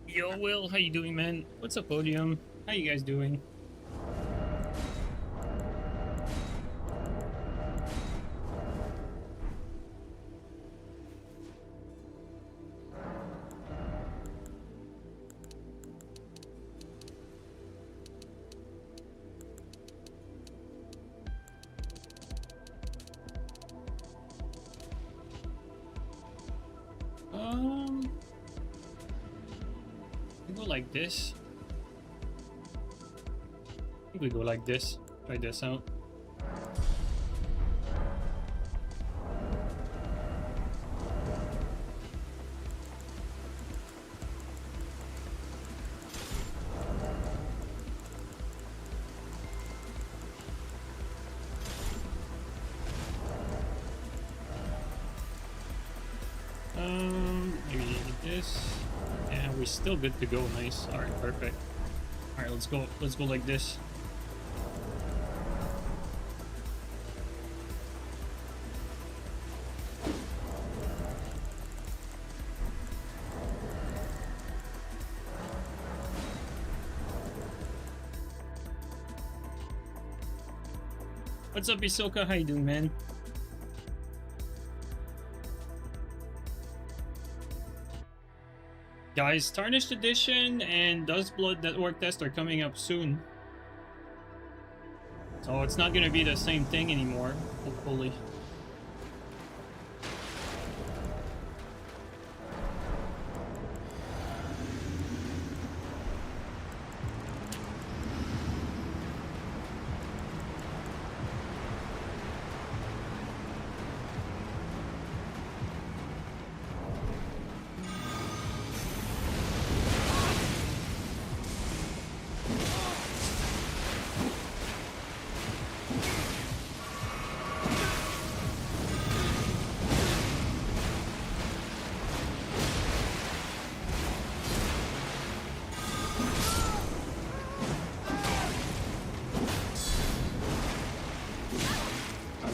Yo, Will, how you doing, man? What's up, Podium? How you guys doing? We go like this. I think we go like this. Try this out. Maybe this. Yeah, we're still good to go. Nice. All right, perfect. All right, let's go. Let's go like this. What's up, Isoka? How you doing, man? Guys, Tarnished Edition and Duskblood Network Test are coming up soon. So it's not gonna be the same thing anymore, hopefully.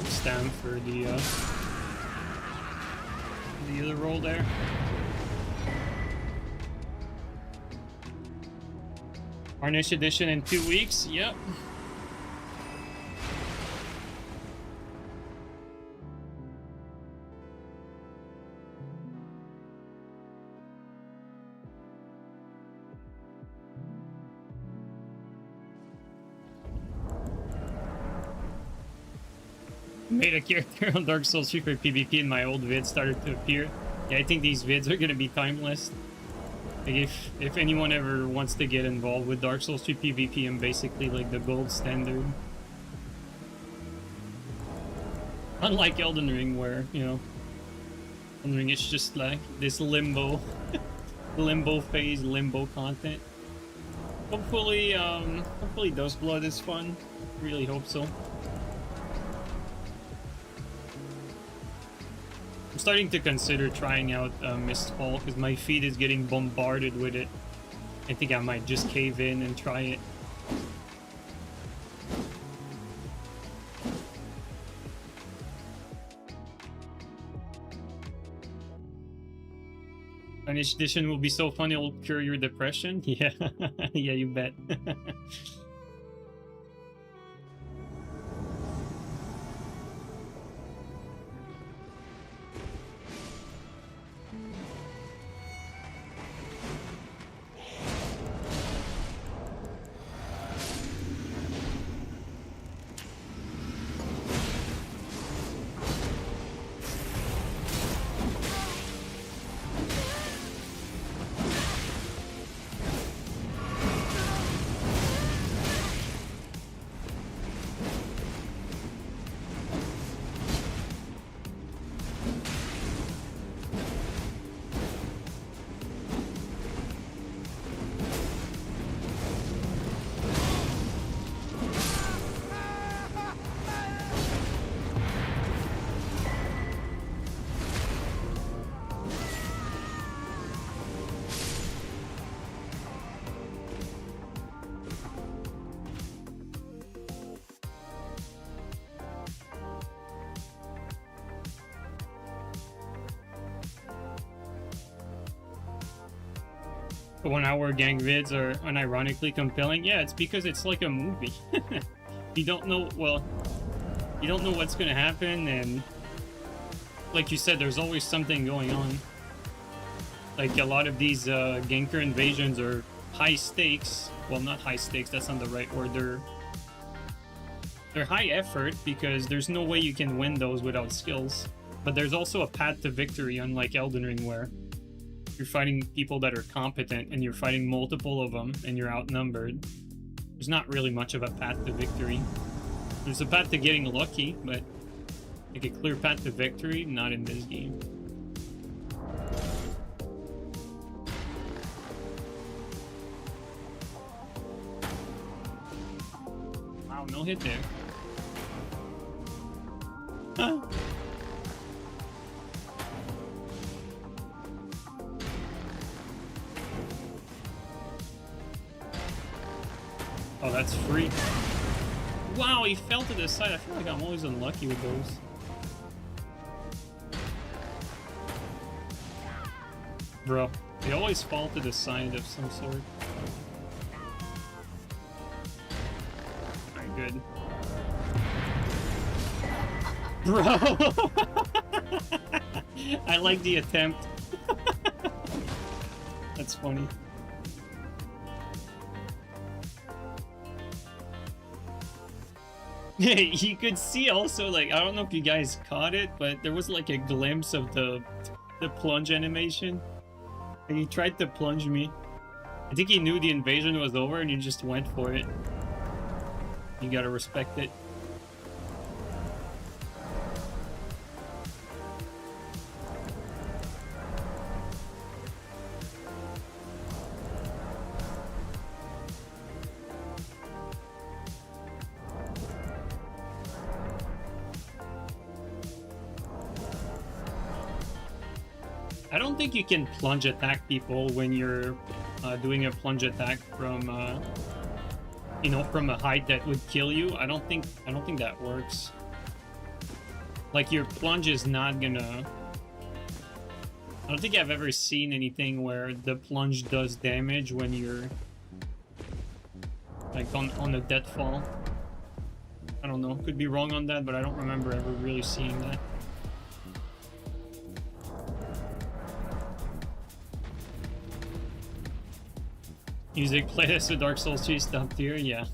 Stand for the other roll there. Tarnished Edition in 2 weeks. Yep. Made a character on Dark Souls 3 for PvP and my old vids started to appear. Yeah, I think these vids are gonna be timeless. Like if anyone ever wants to get involved with Dark Souls 3 PvP, I'm basically like the gold standard. Unlike Elden Ring, where, you know, Elden Ring is just like this limbo phase, limbo content. Hopefully Duskblood is fun. Really hope so. I'm starting to consider trying out Mistfall because my feed is getting bombarded with it. I think I might just cave in and try it. Tarnished Edition will be so fun, it'll cure your depression. Yeah, yeah, you bet. 1 hour gang vids are unironically compelling. Yeah, it's because it's like a movie. You don't know, well, you don't know what's gonna happen, and like you said, there's always something going on. Like a lot of these ganker invasions are high stakes. Well, not high stakes, that's not the right word. They're high effort because there's no way you can win those without skills. But there's also a path to victory, unlike Elden Ring, where you're fighting people that are competent and you're fighting multiple of them and you're outnumbered. There's not really much of a path to victory. There's a path to getting lucky, but like a clear path to victory, not in this game. Wow, no hit there. Huh. Oh, that's free. Wow, he fell to the side. I feel like I'm always unlucky with those. Bro, they always fall to the side of some sort. Alright, good. Bro! I like the attempt. That's funny. You could see also, like, I don't know if you guys caught it, but there was like a glimpse of the plunge animation. And he tried to plunge me. I think he knew the invasion was over and he just went for it. You gotta respect it. I don't think you can plunge attack people when you're doing a plunge attack from, you know, from a height that would kill you. I don't think that works. Like, your plunge is not gonna... I don't think I've ever seen anything where the plunge does damage when you're like on a deathfall. I don't know. Could be wrong on that, but I don't remember ever really seeing that. Music playlist with Dark Souls 3 top tier, yeah.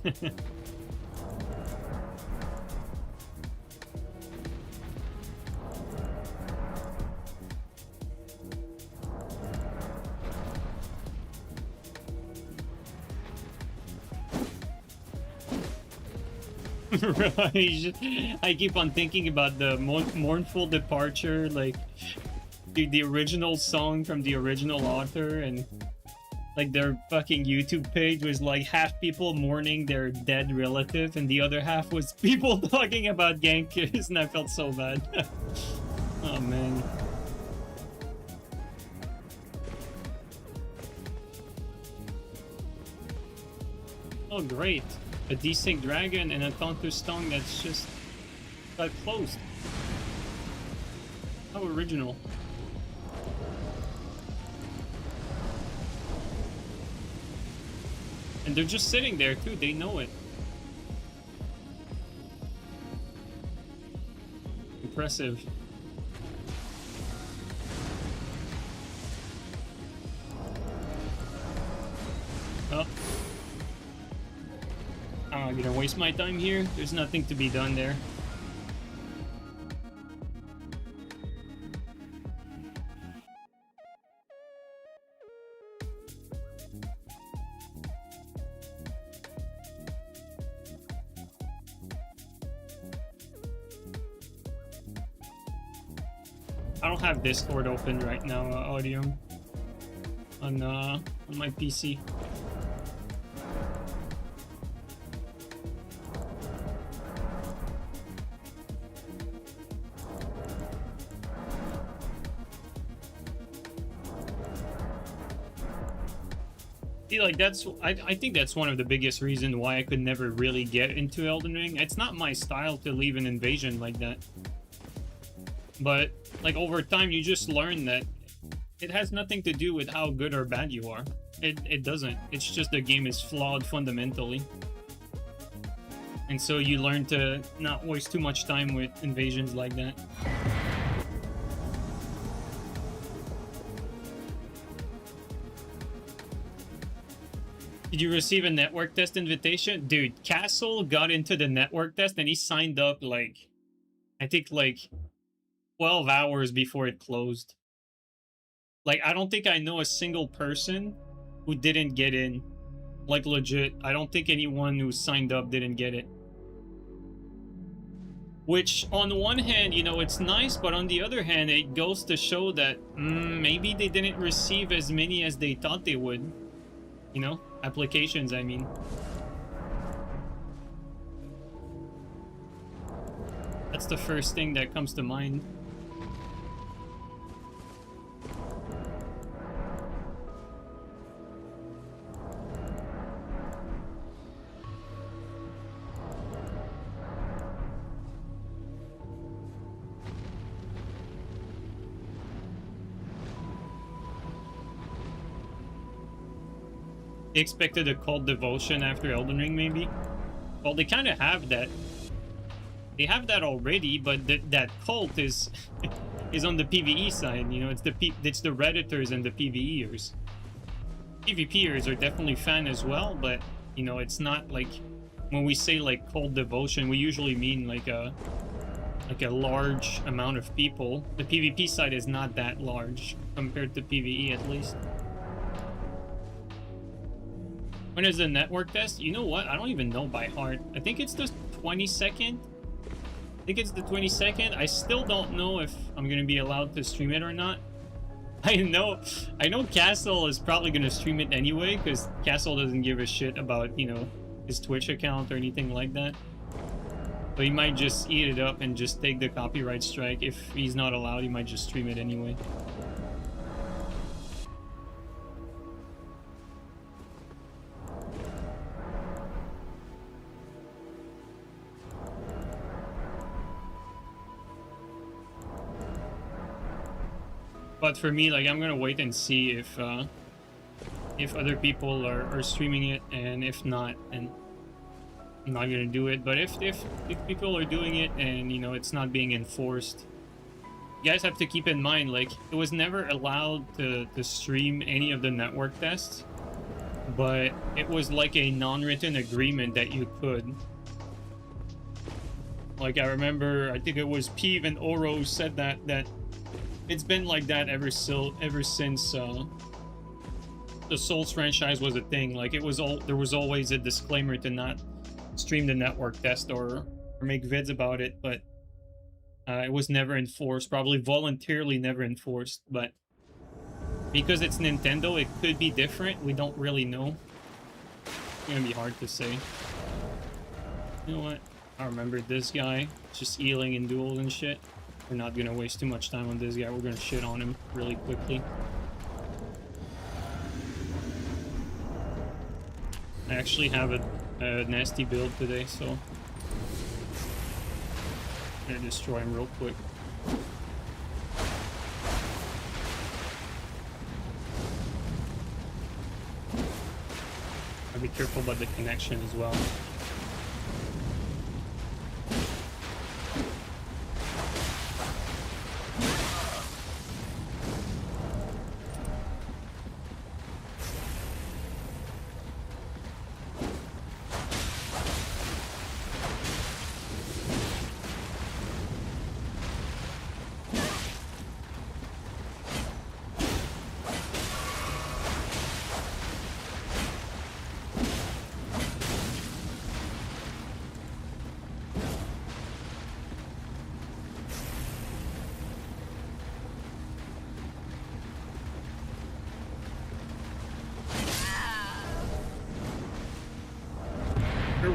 I keep on thinking about the mournful departure, like the original song from the original author, and like their fucking YouTube page was like half people mourning their dead relative and the other half was people talking about gankers, and I felt so bad. Oh man. Oh great. A desync dragon and a Tontus tongue that's just got closed. How original. And they're just sitting there too, they know it. Impressive. Oh. I'm not gonna waste my time here. There's nothing to be done there. I don't have Discord open right now, audio, on my PC. See, like, I think that's one of the biggest reasons why I could never really get into Elden Ring. It's not my style to leave an invasion like that. But, like, over time, you just learn that it has nothing to do with how good or bad you are. It doesn't. It's just the game is flawed fundamentally. And so you learn to not waste too much time with invasions like that. Did you receive a network test invitation? Dude, Castle got into the network test and he signed up like, I think like 12 hours before it closed. Like, I don't think I know a single person who didn't get in. Like, legit, I don't think anyone who signed up didn't get it. Which, on the one hand, you know, it's nice, but on the other hand, it goes to show that maybe they didn't receive as many as they thought they would. You know? Applications, I mean. That's the first thing that comes to mind. They expected a cult devotion after Elden Ring, maybe? Well, they kind of have that. They have that already, but that cult is is on the PvE side. You know, it's the Redditors and the PvEers. PvPers are definitely fan as well, but you know, it's not like when we say like cult devotion, we usually mean like a large amount of people. The PvP side is not that large compared to PvE, at least. When is the network test? You know what? I don't even know by heart. I think it's the 22nd. I think it's the 22nd. I still don't know if I'm gonna be allowed to stream it or not. I know Castle is probably gonna stream it anyway, because Castle doesn't give a shit about, you know, his Twitch account or anything like that. So he might just eat it up and just take the copyright strike. If he's not allowed, he might just stream it anyway. But for me, like, I'm gonna wait and see if other people are streaming it, and if not, and I'm not gonna do it. But if people are doing it and, you know, it's not being enforced, you guys have to keep in mind, like, it was never allowed to stream any of the network tests, but it was like a non-written agreement that you could. Like, I remember, I think it was Peeve and Oro said that it's been like that ever since the Souls franchise was a thing. Like, there was always a disclaimer to not stream the network test or make vids about it, but it was never enforced. Probably voluntarily never enforced, but because it's Nintendo, it could be different. We don't really know. It's gonna be hard to say. You know what? I remember this guy just healing in duels and shit. We're not gonna waste too much time on this guy. We're gonna shit on him really quickly. I actually have a nasty build today, so I'm gonna destroy him real quick. I'll be careful about the connection as well.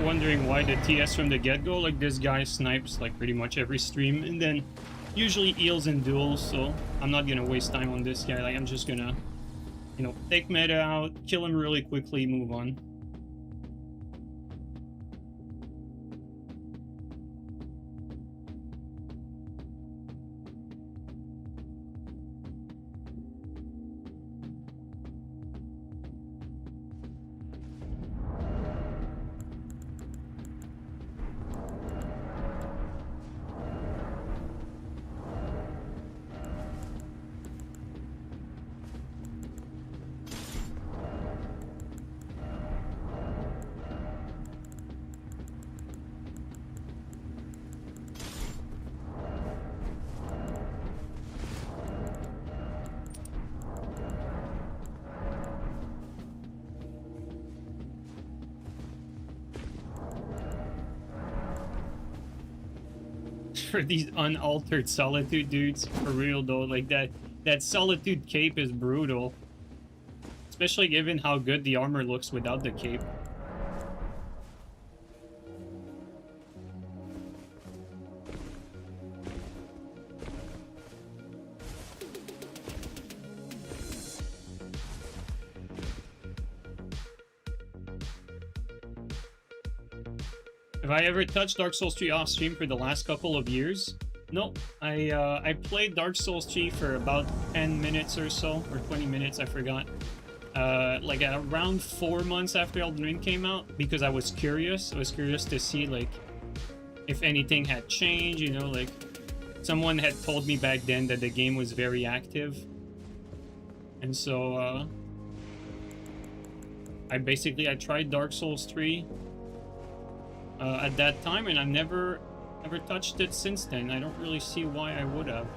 Wondering why the TS from the get-go, like, this guy snipes like pretty much every stream and then usually heals in duels, so I'm not gonna waste time on this guy. Like, I'm just gonna, you know, take meta out, kill him really quickly, move on. for these unaltered Solitude dudes. For real though, like that Solitude cape is brutal. Especially given how good the armor looks without the cape. Have I ever touched Dark Souls 3 off stream for the last couple of years? Nope. I played Dark Souls 3 for about 10 minutes or so, or 20 minutes, I forgot. Like around 4 months after Elden Ring came out, because I was curious. I was curious to see like if anything had changed, you know, like someone had told me back then that the game was very active. And so I tried Dark Souls 3 at that time, and I've never touched it since then. I don't really see why I would have.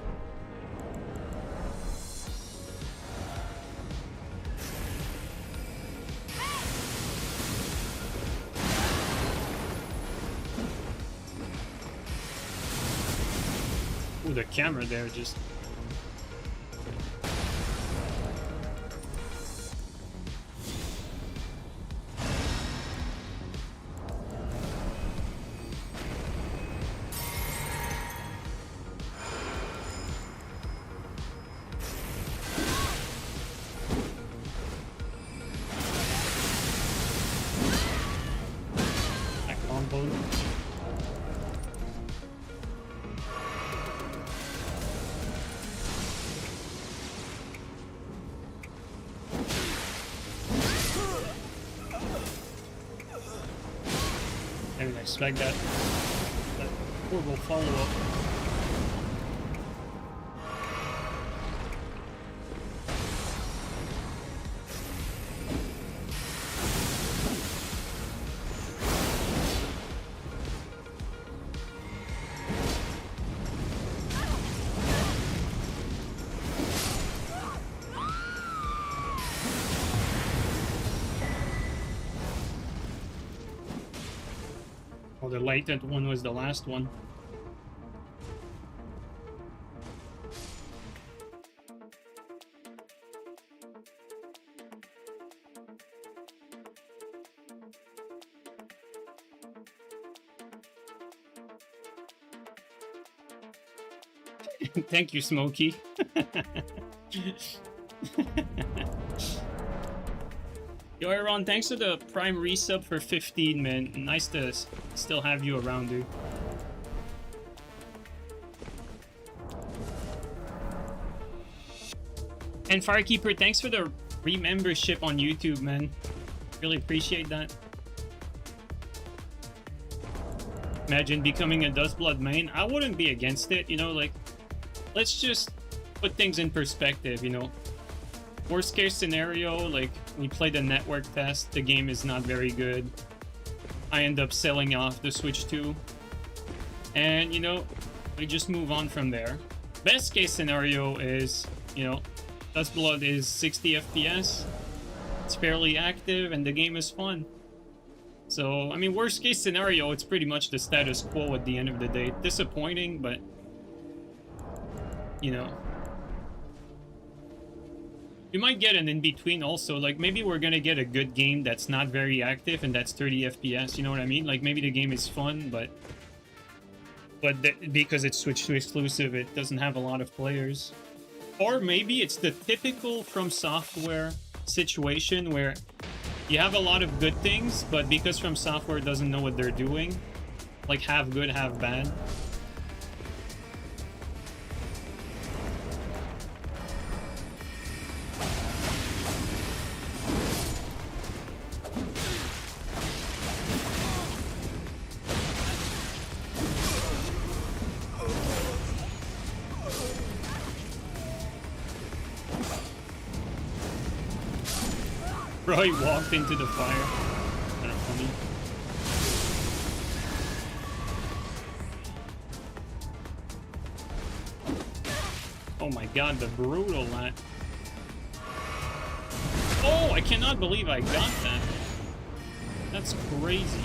Ooh, the camera there just... Expect that horrible follow-up. The latent one was the last one. Thank you, Smokey. Yo, Aaron, thanks for the Prime resub for 15, man. Nice to still have you around, dude. And Firekeeper, thanks for the re-membership on YouTube, man. Really appreciate that. Imagine becoming a Duskblood main. I wouldn't be against it, you know, like, let's just put things in perspective, you know. Worst case scenario, like, we play the network test, the game is not very good. I end up selling off the Switch 2. And, you know, we just move on from there. Best case scenario is, you know, Duskblood is 60 FPS. It's fairly active and the game is fun. So, I mean, worst case scenario, it's pretty much the status quo at the end of the day. Disappointing, but, you know. You might get an in-between also, like maybe we're gonna get a good game that's not very active and that's 30 FPS, you know what I mean? Like maybe the game is fun, but because it's Switch 2 exclusive, it doesn't have a lot of players. Or maybe it's the typical From Software situation where you have a lot of good things, but because From Software doesn't know what they're doing, like have good, have bad. Bro, he walked into the fire. Kind of funny. Oh my god, the brutal lat. Oh, I cannot believe I got that. That's crazy.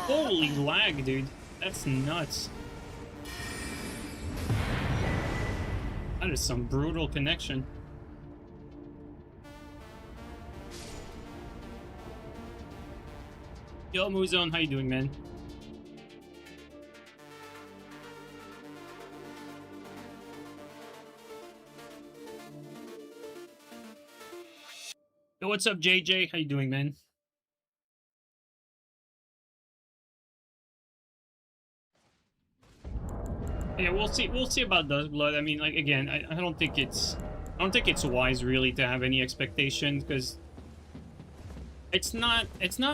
Holy lag, dude. That's nuts. That is some brutal connection. Yo, Muzone, how you doing, man? Yo, what's up, JJ? How you doing, man? Yeah, we'll see. We'll see about Duskblood. I mean, like again, I don't think it's wise really to have any expectations because it's not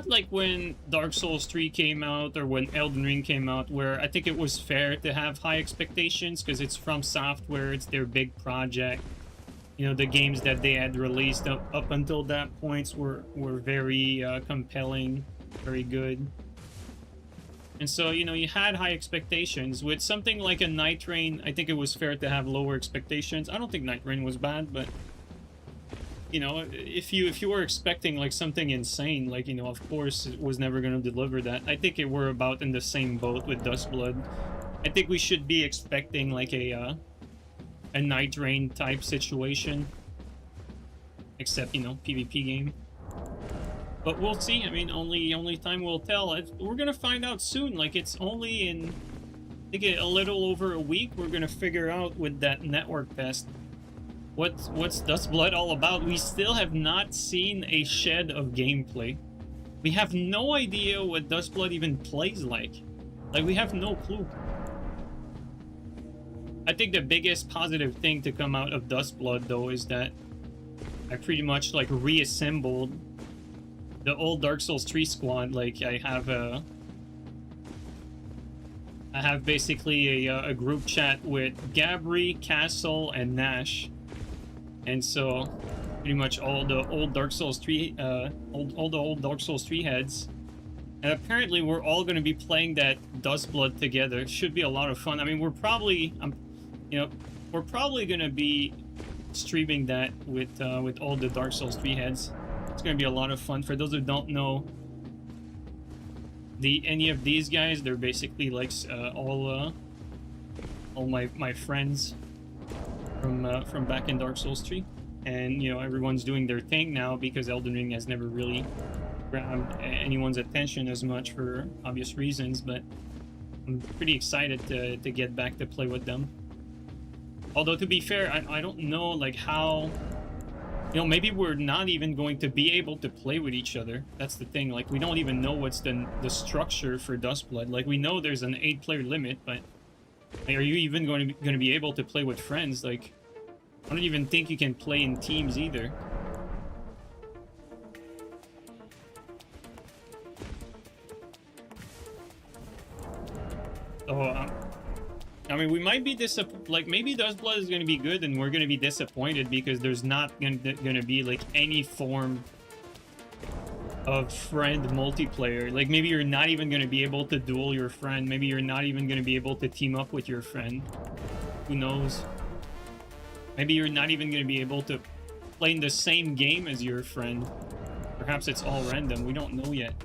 like when Dark Souls 3 came out or when Elden Ring came out where I think it was fair to have high expectations because it's from Software, it's their big project. You know, the games that they had released up until that point were very compelling, very good. And so, you know, you had high expectations. With something like a Night Rain, I think it was fair to have lower expectations. I don't think Night Rain was bad, but you know, if you were expecting like something insane, like, you know, of course it was never going to deliver that. I think we're about in the same boat with Duskblood. I think we should be expecting like a Night Rain type situation, except, you know, PvP game. But we'll see. I mean, only time will tell. We're gonna find out soon. Like, it's only in, I think, a little over a week. We're gonna figure out with that network test what's Duskblood all about. We still have not seen a shed of gameplay. We have no idea what Duskblood even plays like. Like, we have no clue. I think the biggest positive thing to come out of Duskblood, though, is that I pretty much like reassembled the old Dark Souls 3 squad. Like, I have basically a group chat with Gabri, Castle, and Nash, and so pretty much all the old Dark Souls 3 all the old Dark Souls 3 heads, and apparently we're all going to be playing that Duskblood together. It should be a lot of fun. I mean, we're probably we're probably going to be streaming that with all the Dark Souls 3 heads. It's gonna be a lot of fun. For those who don't know, any of these guys, they're basically like all my friends from back in Dark Souls 3, and you know, everyone's doing their thing now because Elden Ring has never really grabbed anyone's attention as much for obvious reasons. But I'm pretty excited to get back to play with them. Although, to be fair, I don't know like how. You know, maybe we're not even going to be able to play with each other. That's the thing. Like, we don't even know what's the structure for Duskblood. Like, we know there's an 8-player limit, but like, are you even going to be able to play with friends? Like, I don't even think you can play in teams either. So, I mean, we might be like, maybe Duskblood is going to be good and we're going to be disappointed because there's not going to be like any form of friend multiplayer. Like, maybe you're not even going to be able to duel your friend. Maybe you're not even going to be able to team up with your friend. Who knows? Maybe you're not even going to be able to play in the same game as your friend. Perhaps it's all random. We don't know yet.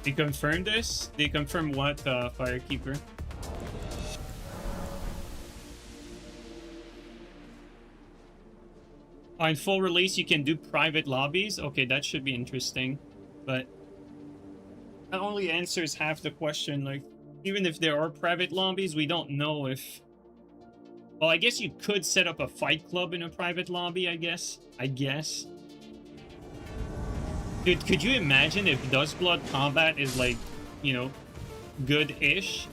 They confirmed this? They confirmed what, Firekeeper? On full release, you can do private lobbies? Okay, that should be interesting. But that only answers half the question. Like, even if there are private lobbies, we don't know if... Well, I guess you could set up a fight club in a private lobby, I guess. Dude, could you imagine if Duskblood combat is like, you know, good-ish,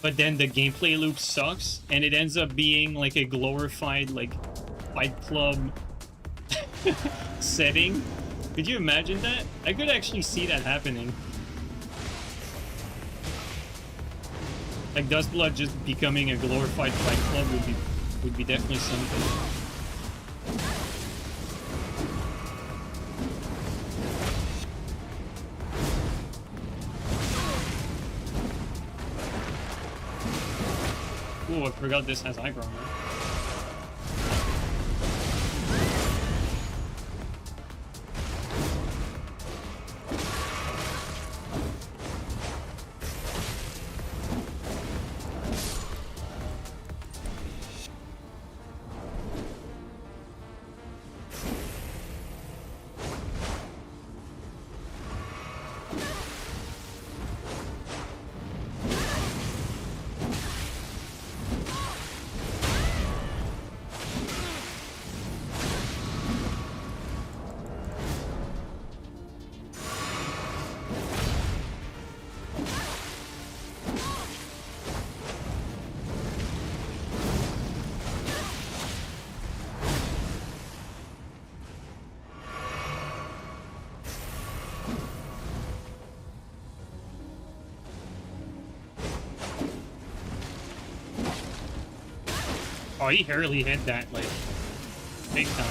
but then the gameplay loop sucks, and it ends up being like a glorified, like, fight club setting? Could you imagine that? I could actually see that happening. Like, Duskblood just becoming a glorified fight club would be would be definitely something. Ooh, I forgot this has eyebrow. Oh, he barely hit that, like, big time.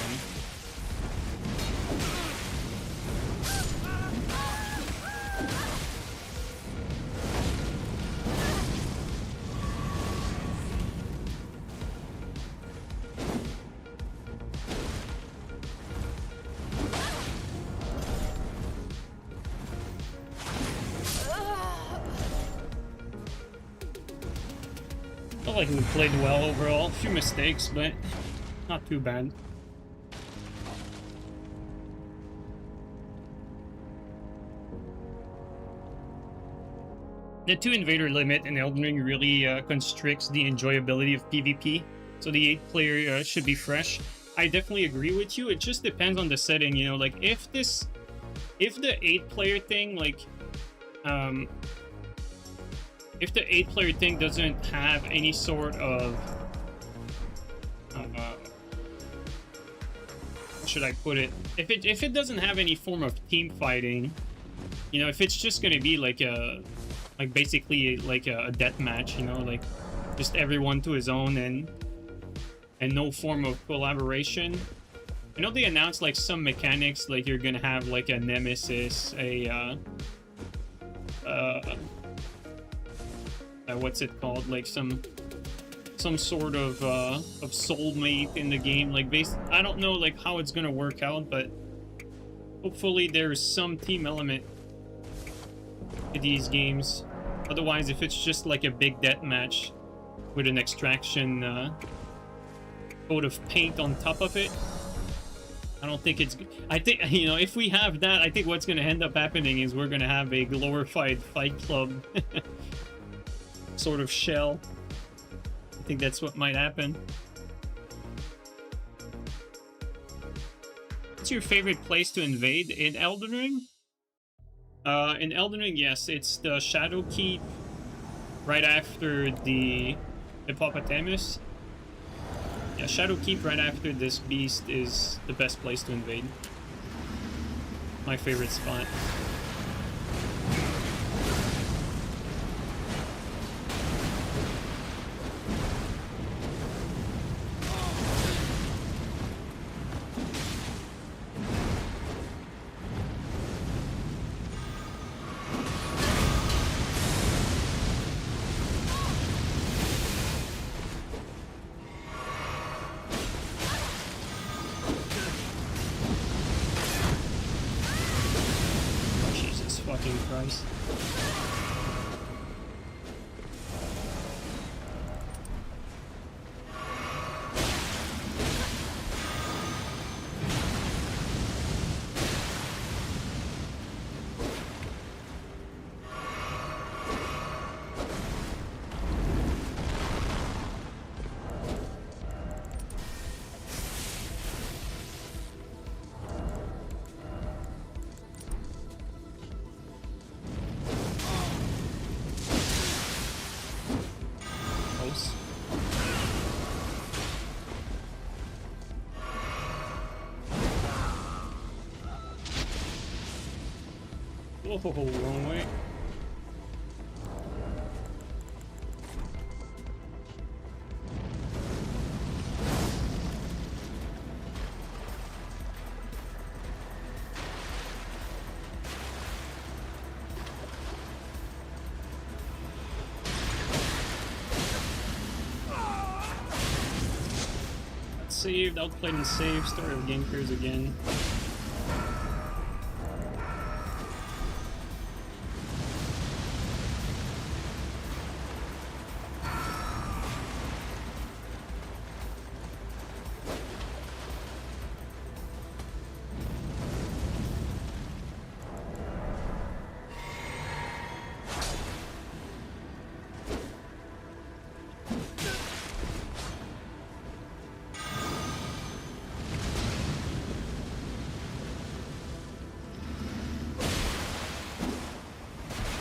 Felt like we played well overall. A few mistakes, but not too bad. The 2 invader limit in Elden Ring really constricts the enjoyability of PvP, so the 8 player should be fresh. I definitely agree with you. It just depends on the setting, you know, like if the 8 player thing, like if the 8 player thing doesn't have any sort of how should I put it? If it doesn't have any form of team fighting, you know, if it's just gonna be like basically like a death match, you know, like just everyone to his own and no form of collaboration. I know they announced like some mechanics, like you're gonna have like a nemesis, what's it called? Like some sort of soulmate in the game. Like I don't know like how it's gonna work out, but hopefully there's some team element to these games. Otherwise, if it's just like a big death match with an extraction coat of paint on top of it, I don't think it's... I think, you know, if we have that, I think what's going to end up happening is we're going to have a glorified Fight Club sort of shell. I think that's what might happen. What's your favorite place to invade in Elden Ring? In Elden Ring, yes, it's the Shadow Keep right after the Hippopotamus. Yeah, Shadow Keep right after this beast is the best place to invade. My favorite spot. Christ. Oh, wrong way. saved, outplayed and saved, story of gankers again.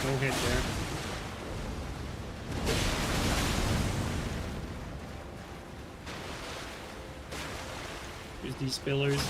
No hit there. Here's these pillars.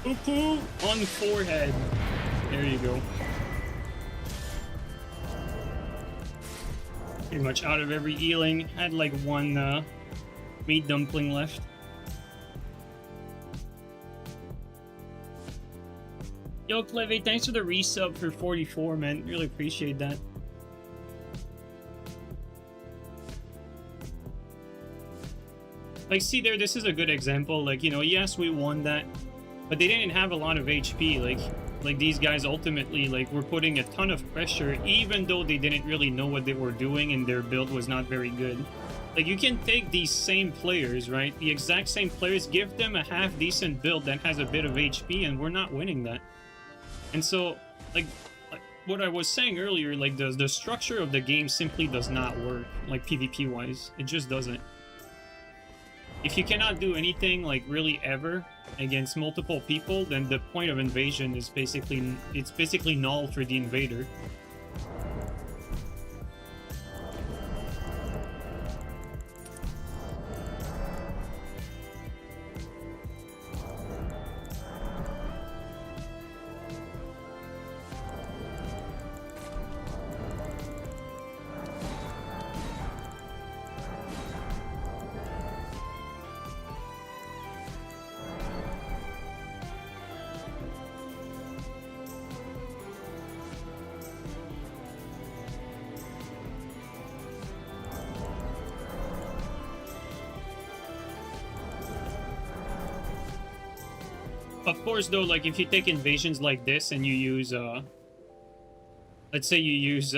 Poo-poo on forehead. There you go. Pretty much out of every healing. Had like one meat dumpling left. Yo, Cleve, thanks for the resub for 44, man. Really appreciate that. Like, see there, this is a good example. Like, you know, yes, we won that, but they didn't have a lot of HP. Like these guys ultimately, like, were putting a ton of pressure, even though they didn't really know what they were doing and their build was not very good. Like, you can take these same players, right? The exact same players, give them a half-decent build that has a bit of HP, and we're not winning that. And so, like what I was saying earlier, like, the structure of the game simply does not work, like, PvP-wise. It just doesn't. If you cannot do anything, like, really ever against multiple people, then the point of invasion is basically null for the invader. Of course, though, like, if you take invasions like this and you use, let's say you use,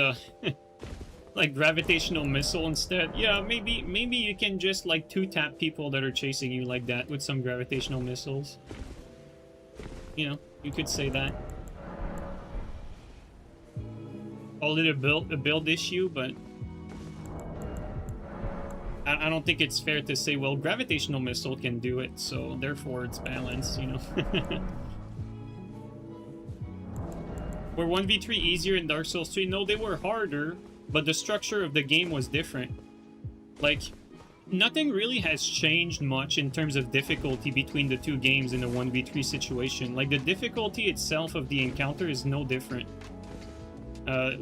like, gravitational missile instead, yeah, maybe you can just, like, two-tap people that are chasing you like that with some gravitational missiles. You know, you could say that. Call it a build issue, but I don't think it's fair to say, well, gravitational missile can do it, so therefore it's balanced, you know. Were 1v3 easier in Dark Souls 3? No, they were harder, but the structure of the game was different. Like, nothing really has changed much in terms of difficulty between the two games in a 1v3 situation. Like, the difficulty itself of the encounter is no different.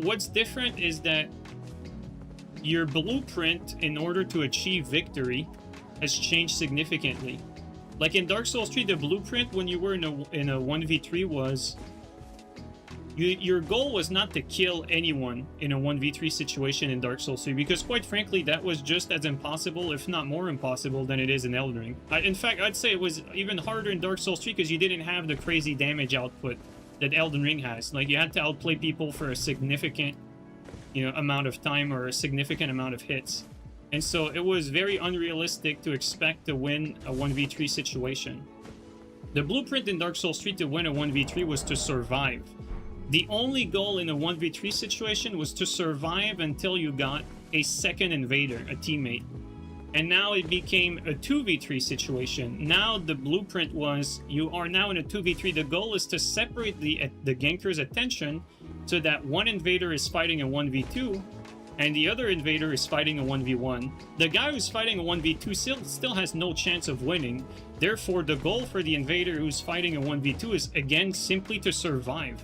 What's different is that your blueprint in order to achieve victory has changed significantly. Like in Dark Souls 3, the blueprint when you were in a 1v3 was your goal was not to kill anyone in a 1v3 situation in Dark Souls 3, because quite frankly that was just as impossible, if not more impossible, than it is in Elden Ring. In fact, I'd say it was even harder in Dark Souls 3 because you didn't have the crazy damage output that Elden Ring has. Like, you had to outplay people for a significant, you know, amount of time or a significant amount of hits. And so it was very unrealistic to expect to win a 1v3 situation. The blueprint in Dark Souls 3 to win a 1v3 was to survive. The only goal in a 1v3 situation was to survive until you got a second invader, a teammate. And now it became a 2v3 situation. Now the blueprint was, you are now in a 2v3. The goal is to separate the ganker's attention so that one invader is fighting a 1v2 and the other invader is fighting a 1v1. The guy who's fighting a 1v2 still has no chance of winning. Therefore, the goal for the invader who's fighting a 1v2 is, again, simply to survive.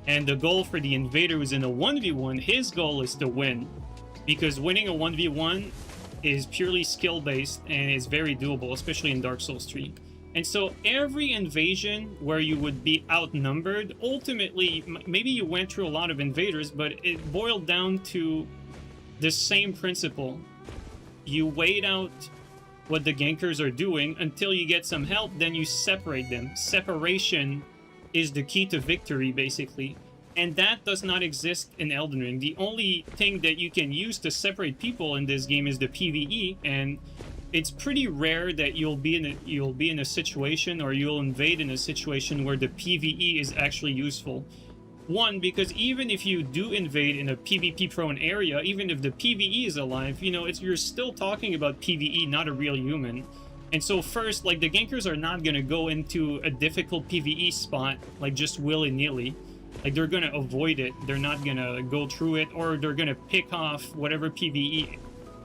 And the goal for the invader who's in a 1v1, his goal is to win. Because winning a 1v1 is purely skill-based and is very doable, especially in Dark Souls 3. And so every invasion where you would be outnumbered, ultimately, maybe you went through a lot of invaders, but it boiled down to the same principle. You wait out what the gankers are doing until you get some help, then you separate them. Separation is the key to victory, basically. And that does not exist in Elden Ring. The only thing that you can use to separate people in this game is the PvE, and it's pretty rare that you'll be in a situation, or you'll invade in a situation where the PvE is actually useful. One, because even if you do invade in a PvP prone area, even if the PvE is alive, you know, you're still talking about PvE, not a real human. And so first, like, the gankers are not gonna go into a difficult PvE spot, like, just willy-nilly. Like, they're gonna avoid it, they're not gonna go through it, or they're gonna pick off whatever PvE,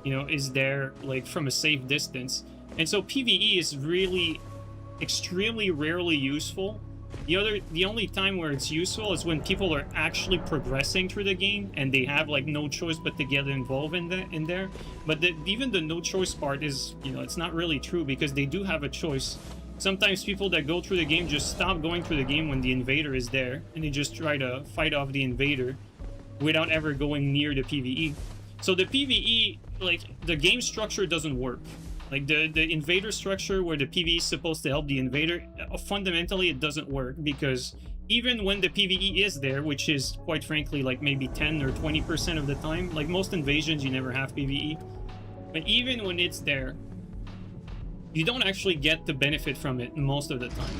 you know, is there, like, from a safe distance. And so PvE is really extremely rarely useful. The only time where it's useful is when people are actually progressing through the game and they have, like, no choice but to get involved in there. But even the no choice part is, you know, it's not really true, because they do have a choice. Sometimes people that go through the game just stop going through the game when the invader is there, and they just try to fight off the invader without ever going near the PvE. So the PvE, like, the game structure doesn't work. Like, the invader structure where the PvE is supposed to help the invader, fundamentally it doesn't work, because even when the PvE is there, which is, quite frankly, like maybe 10 or 20% of the time, like most invasions you never have PvE, but even when it's there, you don't actually get the benefit from it most of the time.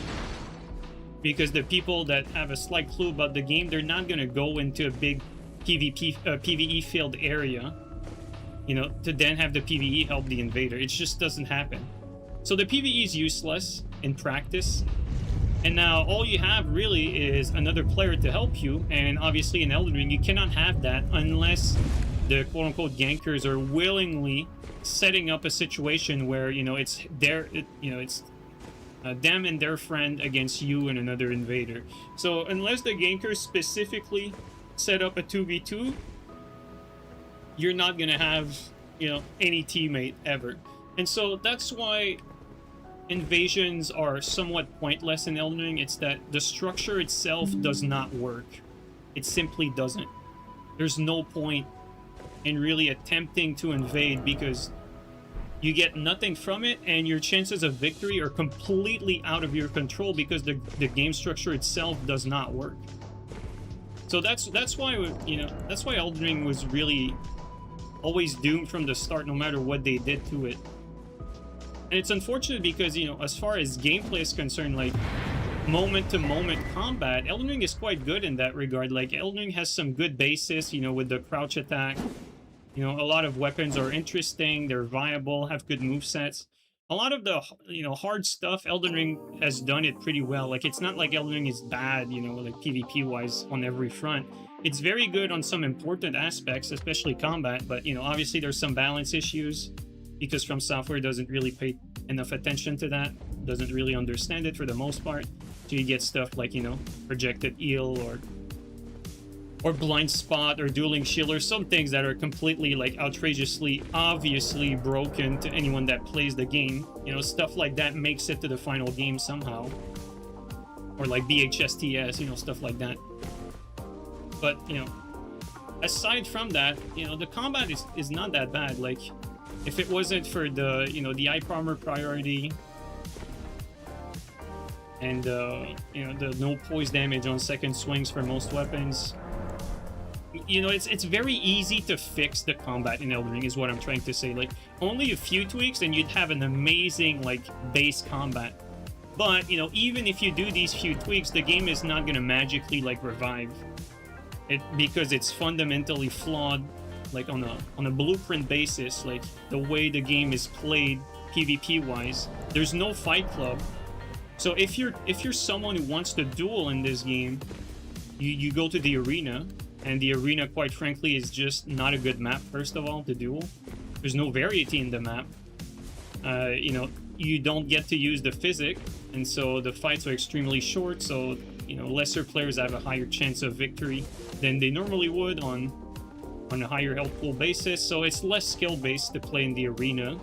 Because the people that have a slight clue about the game, they're not going to go into a big PvE filled area, you know, to then have the PvE help the invader. It just doesn't happen. So the PvE is useless in practice. And now all you have really is another player to help you. And obviously in Elden Ring, you cannot have that unless the quote-unquote gankers are willingly setting up a situation where, you know, it's them and their friend against you and another invader. So unless the gankers specifically set up a 2v2, you're not gonna have, you know, any teammate ever. And so that's why invasions are somewhat pointless in Elden Ring. It's that the structure itself does not work. It simply doesn't. There's no point in really attempting to invade, because you get nothing from it, and your chances of victory are completely out of your control, because the game structure itself does not work. So that's why, you know, that's why Elden Ring was really always doomed from the start, no matter what they did to it. And it's unfortunate because, you know, as far as gameplay is concerned, like moment-to-moment combat, Elden Ring is quite good in that regard. Like, Elden Ring has some good basis, you know, with the crouch attack. You know, a lot of weapons are interesting, they're viable, have good movesets. A lot of the, you know, hard stuff, Elden Ring has done it pretty well. Like, it's not like Elden Ring is bad, you know, like PvP-wise on every front. It's very good on some important aspects, especially combat, but, you know, obviously there's some balance issues, because From Software doesn't really pay enough attention to that, doesn't really understand it for the most part. So you get stuff like, you know, projected eel or blind spot or dueling shield, or some things that are completely, like, outrageously obviously broken to anyone that plays the game. You know, stuff like that makes it to the final game somehow, or like BHSTS, you know, stuff like that. But, you know, aside from that, you know, the combat is not that bad. Like, if it wasn't for the, you know, the eye armor priority and you know, the no poise damage on second swings for most weapons, you know, it's very easy to fix the combat in Elden Ring, is what I'm trying to say. Like, only a few tweaks and you'd have an amazing, like, base combat. But, you know, even if you do these few tweaks, the game is not going to magically, like, revive it, because it's fundamentally flawed like on a blueprint basis, like the way the game is played PvP wise, there's no fight club. So if you're someone who wants to duel in this game, you go to the arena, and the arena, quite frankly, is just not a good map. First of all, to duel, there's no variety in the map. You know, you don't get to use the physic, and so the fights are extremely short. So you know, lesser players have a higher chance of victory than they normally would on a higher health pool basis. So it's less skill based to play in the arena.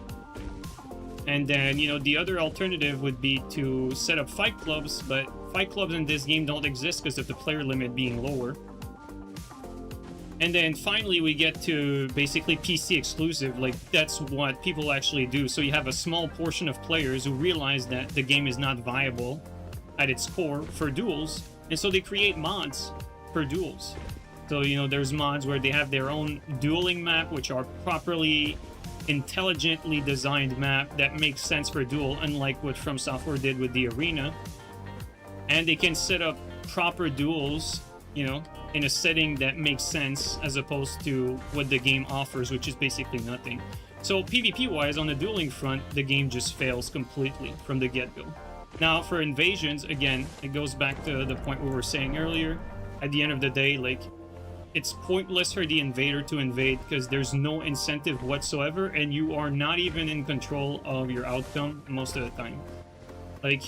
And then, you know, the other alternative would be to set up fight clubs, but fight clubs in this game don't exist because of the player limit being lower. And then finally we get to basically PC exclusive, like that's what people actually do. So you have a small portion of players who realize that the game is not viable at its core for duels, and so they create mods for duels. So, you know, there's mods where they have their own dueling map, which are properly intelligently designed map that makes sense for duel, unlike what From Software did with the arena. And they can set up proper duels, you know, in a setting that makes sense, as opposed to what the game offers, which is basically nothing. So PvP wise, on the dueling front, the game just fails completely from the get-go. Now for invasions, again, it goes back to the point we were saying earlier. At the end of the day, like, it's pointless for the invader to invade because there's no incentive whatsoever, and you are not even in control of your outcome most of the time. Like,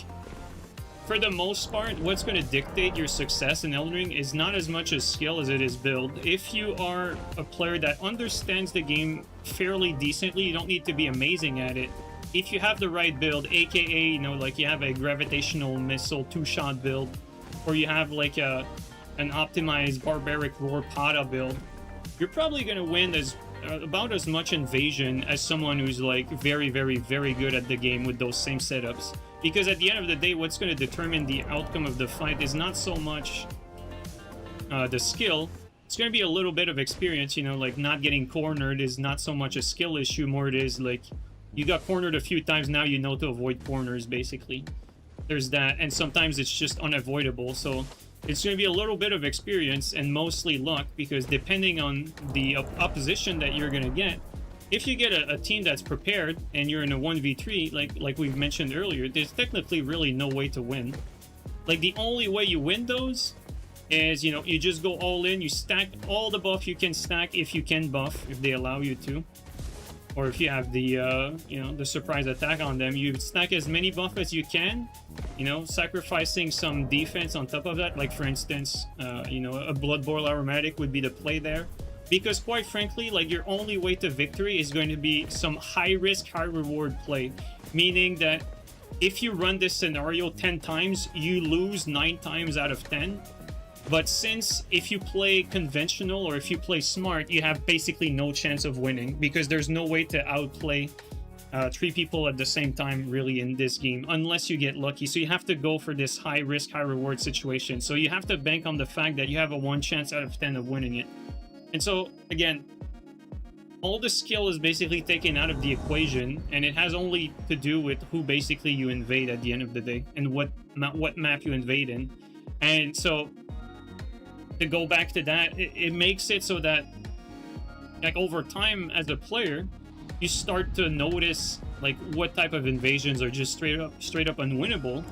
for the most part, what's going to dictate your success in Elden Ring is not as much as skill as it is build. If you are a player that understands the game fairly decently, you don't need to be amazing at it. If you have the right build, aka, you know, like you have a gravitational missile 2-shot build, or you have like an optimized barbaric roar pada build, you're probably going to win about as much invasion as someone who's like very, very, very good at the game with those same setups. Because at the end of the day, what's going to determine the outcome of the fight is not so much the skill. It's going to be a little bit of experience, you know, like not getting cornered is not so much a skill issue, more it is like you got cornered a few times, now you know to avoid corners, basically. There's that, and sometimes it's just unavoidable, so it's going to be a little bit of experience and mostly luck, because depending on the opposition that you're going to get, if you get a team that's prepared and you're in a 1v3, like we've mentioned earlier, there's technically really no way to win. Like, the only way you win those is, you know, you just go all in, you stack all the buff you can stack, if you can buff, if they allow you to. Or if you have the, you know, the surprise attack on them, you stack as many buff as you can, you know, sacrificing some defense on top of that. Like, for instance, you know, a Blood Boil Aromatic would be the play there. Because, quite frankly, like, your only way to victory is going to be some high-risk, high-reward play. Meaning that if you run this scenario 10 times, you lose 9 times out of 10. But since if you play conventional or if you play smart, you have basically no chance of winning, because there's no way to outplay 3 people at the same time really in this game, unless you get lucky. So you have to go for this high risk, high reward situation. So you have to bank on the fact that you have a 1 chance out of 10 of winning it. And so again, all the skill is basically taken out of the equation, and it has only to do with who basically you invade at the end of the day, and what map you invade in. And so to go back to that, it makes it so that, like, over time as a player, you start to notice like what type of invasions are just straight up unwinnable,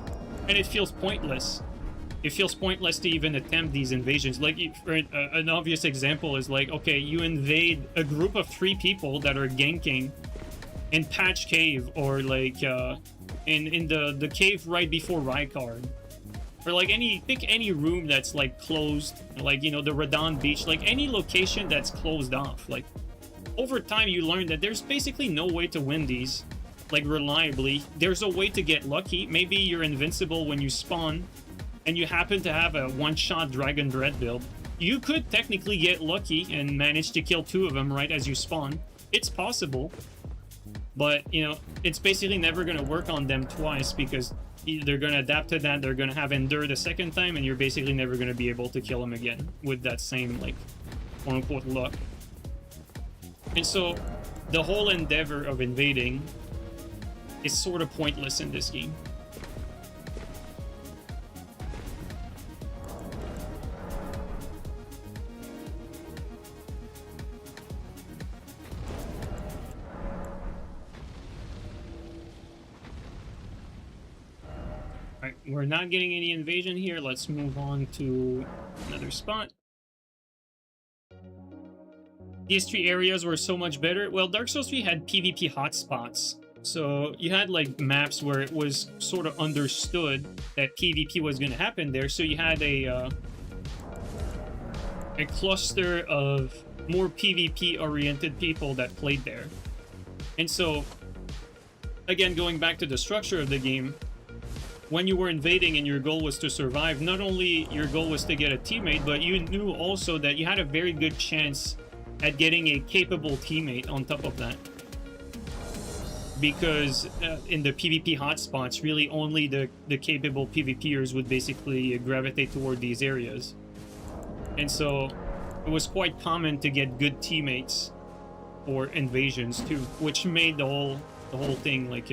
and it feels pointless. It feels pointless to even attempt these invasions. Like, an obvious example is like, okay, you invade a group of 3 people that are ganking in Patch Cave, or like in the cave right before Rykard. Or like pick any room that's like closed, like, you know, the Radon Beach, like any location that's closed off. Like, over time you learn that there's basically no way to win these, like, reliably. There's a way to get lucky. Maybe you're invincible when you spawn and you happen to have a 1-shot Dragon Dread build. You could technically get lucky and manage to kill 2 of them right as you spawn. It's possible, but, you know, it's basically never going to work on them twice, because they're going to adapt to that, they're going to have Endure the second time, and you're basically never going to be able to kill them again with that same, like, quote-unquote luck. And so the whole endeavor of invading is sort of pointless in this game. we're not getting any invasion here. Let's move on to another spot. These 3 areas were so much better. Well, Dark Souls 3 had PvP hotspots. So you had like maps where it was sort of understood that PvP was going to happen there. So you had a cluster of more PvP oriented people that played there. And so, again, going back to the structure of the game, when you were invading and your goal was to survive, not only your goal was to get a teammate, but you knew also that you had a very good chance at getting a capable teammate on top of that. Because in the PvP hotspots, really only the capable PvPers would basically gravitate toward these areas. And so it was quite common to get good teammates for invasions too, which made the whole thing like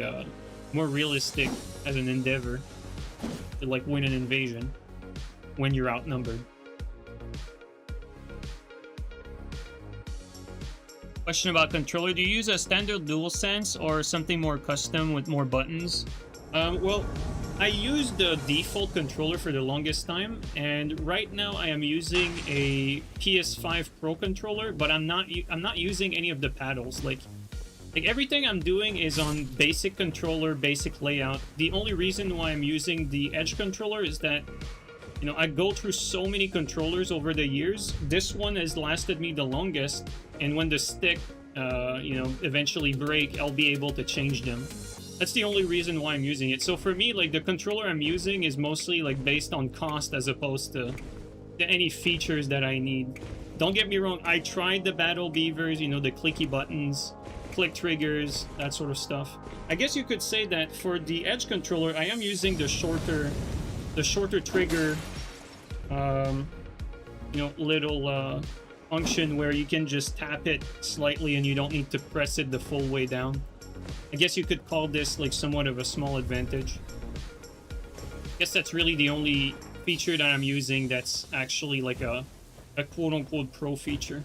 more realistic as an endeavor to like win an invasion when you're outnumbered. Question about controller. Do you use a standard DualSense or something more custom with more buttons? Well, I used the default controller for the longest time, and right now I am using a PS5 Pro controller, but I'm not using any of the paddles. Like everything I'm doing is on basic controller, basic layout. The only reason why I'm using the Edge controller is that, you know, I go through so many controllers over the years. This one has lasted me the longest, and when the stick, you know, eventually break, I'll be able to change them. That's the only reason why I'm using it. So for me, like, the controller I'm using is mostly like based on cost as opposed to any features that I need. Don't get me wrong, I tried the Battle Beavers, you know, the clicky buttons, click triggers, that sort of stuff. I guess you could say that for the Edge controller, I am using the shorter trigger, you know, little function where you can just tap it slightly and you don't need to press it the full way down. I guess you could call this like somewhat of a small advantage. I guess that's really the only feature that I'm using that's actually like a quote-unquote pro feature.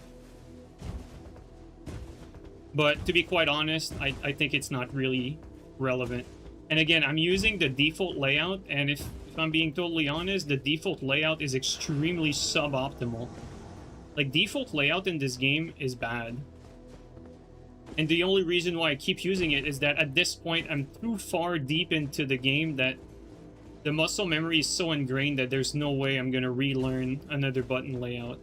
But to be quite honest, I think it's not really relevant. And again, I'm using the default layout, and if I'm being totally honest, the default layout is extremely suboptimal. Like, default layout in this game is bad. And the only reason why I keep using it is that at this point, I'm too far deep into the game that the muscle memory is so ingrained that there's no way I'm going to relearn another button layout.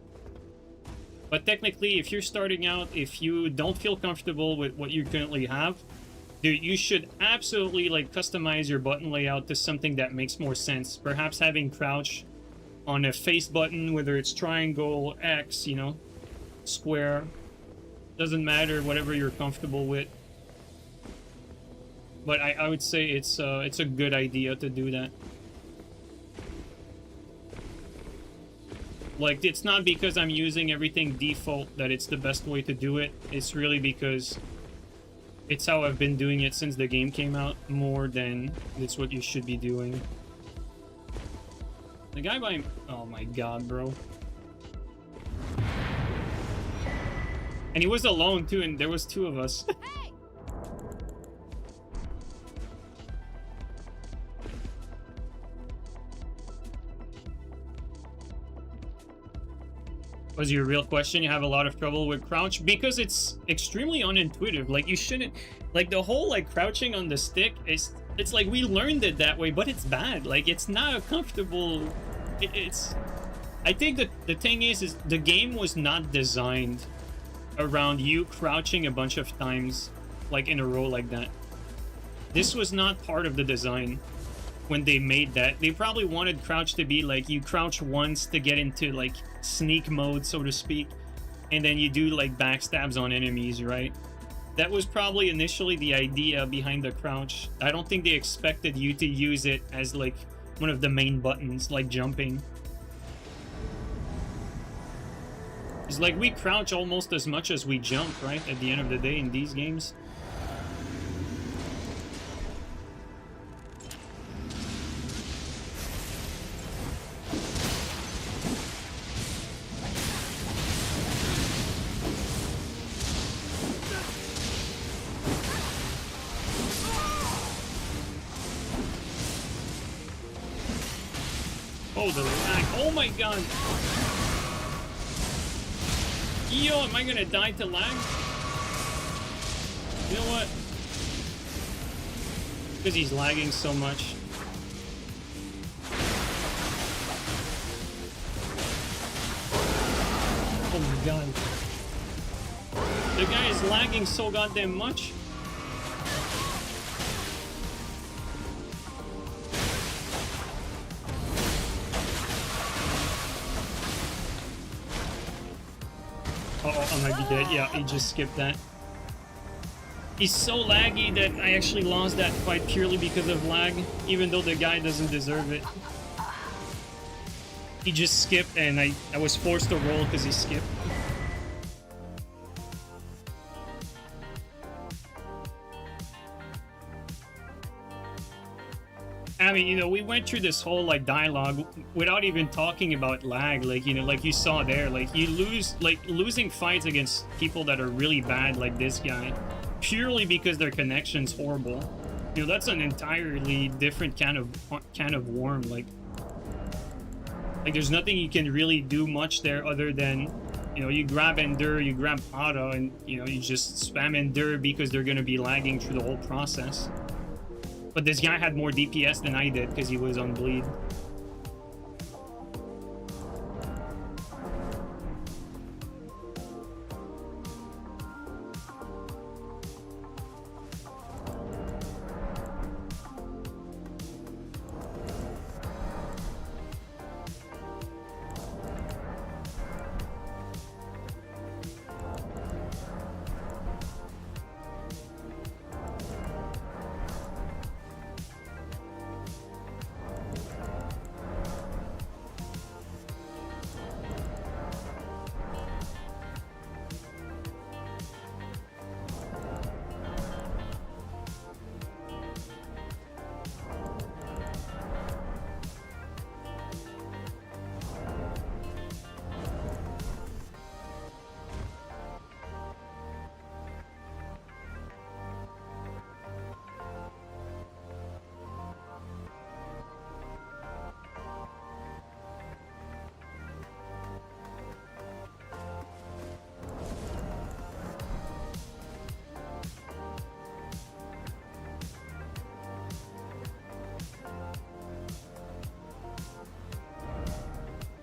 But technically, if you're starting out, if you don't feel comfortable with what you currently have, dude, you should absolutely like customize your button layout to something that makes more sense. Perhaps having crouch on a face button, whether it's triangle, X, you know, square. Doesn't matter, whatever you're comfortable with. But I would say it's a good idea to do that. Like, it's not because I'm using everything default that it's the best way to do it. It's really because it's how I've been doing it since the game came out, more than it's what you should be doing. The guy by... Oh my god, bro. And he was alone too, and there was 2 of us. Hey! Was your real question? You have a lot of trouble with crouch? Because it's extremely unintuitive. Like, you shouldn't... Like, the whole, like, crouching on the stick, it's like we learned it that way, but it's bad. Like, it's not a comfortable... It's... I think that the thing is the game was not designed around you crouching a bunch of times, like, in a row like that. This was not part of the design when they made that. They probably wanted crouch to be like you crouch once to get into like sneak mode, so to speak, and then you do like backstabs on enemies, right? That was probably initially the idea behind the crouch. I don't think they expected you to use it as like one of the main buttons, like jumping. It's like we crouch almost as much as we jump, right? At the end of the day in these games. Oh, the lag. Oh my god. Yo, am I gonna die to lag? You know what? Because he's lagging so much. Oh my god. The guy is lagging so goddamn much. Uh-oh, I might be dead. Yeah, he just skipped that. He's so laggy that I actually lost that fight purely because of lag, even though the guy doesn't deserve it. He just skipped and I was forced to roll because he skipped. I mean, you know, we went through this whole, like, dialogue without even talking about lag. Like, you know, like you saw there, like, you lose, like, losing fights against people that are really bad, like this guy, purely because their connection's horrible. You know, that's an entirely different kind of worm. Like, there's nothing you can really do much there other than, you know, you grab Endure, you grab Auto, and, you know, you just spam Endure because they're going to be lagging through the whole process. But this guy had more DPS than I did because he was on bleed.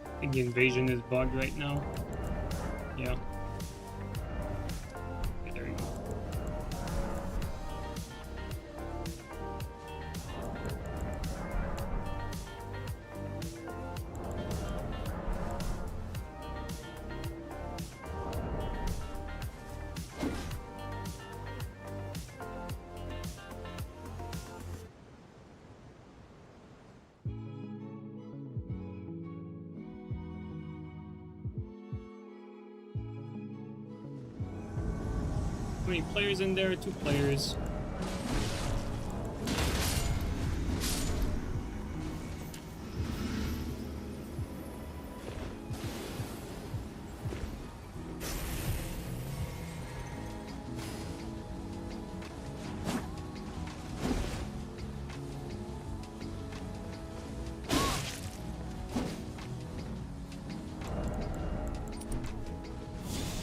I think the invasion is bugged right now. Yeah. Okay, there you go. How many players in there? 2 players.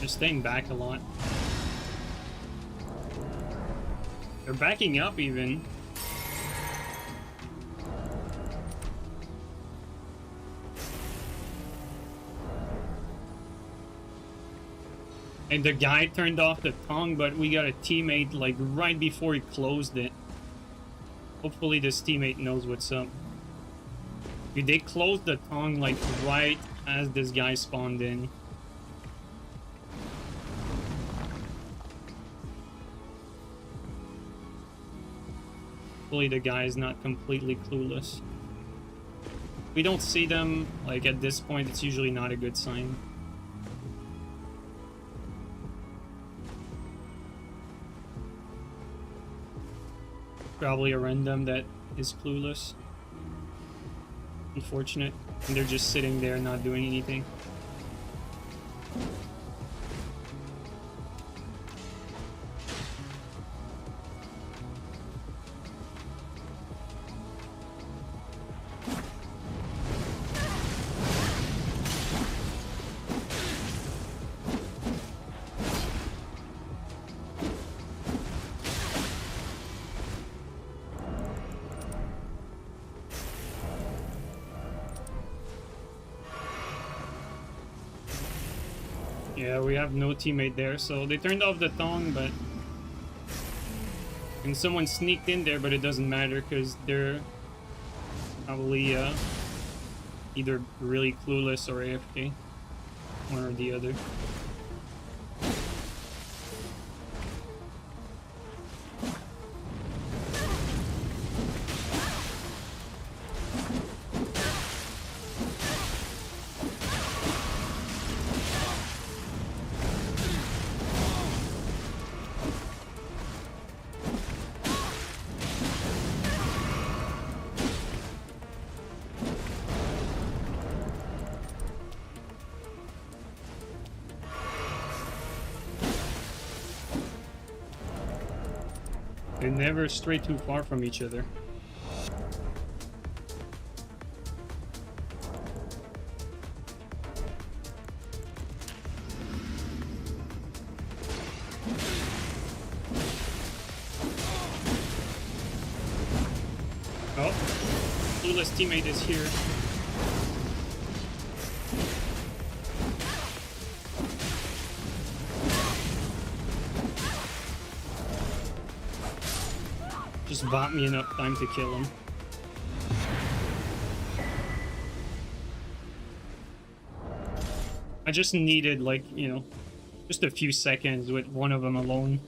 They're staying back a lot. They're backing up even. And the guy turned off the tongue, but we got a teammate like right before he closed it. Hopefully this teammate knows what's up. Dude, they closed the tongue like right as this guy spawned in. Hopefully the guy is not completely clueless. We don't see them, like at this point, it's usually not a good sign. Probably a random that is clueless. Unfortunate. And they're just sitting there not doing anything. Yeah, we have no teammate there, so they turned off the Tong, but... And someone sneaked in there, but it doesn't matter, because they're... probably, either really clueless or AFK. One or the other. They never stray too far from each other. Oh, clueless teammate is here. Just bought me enough time to kill him. I just needed, like, you know, just a few seconds with one of them alone.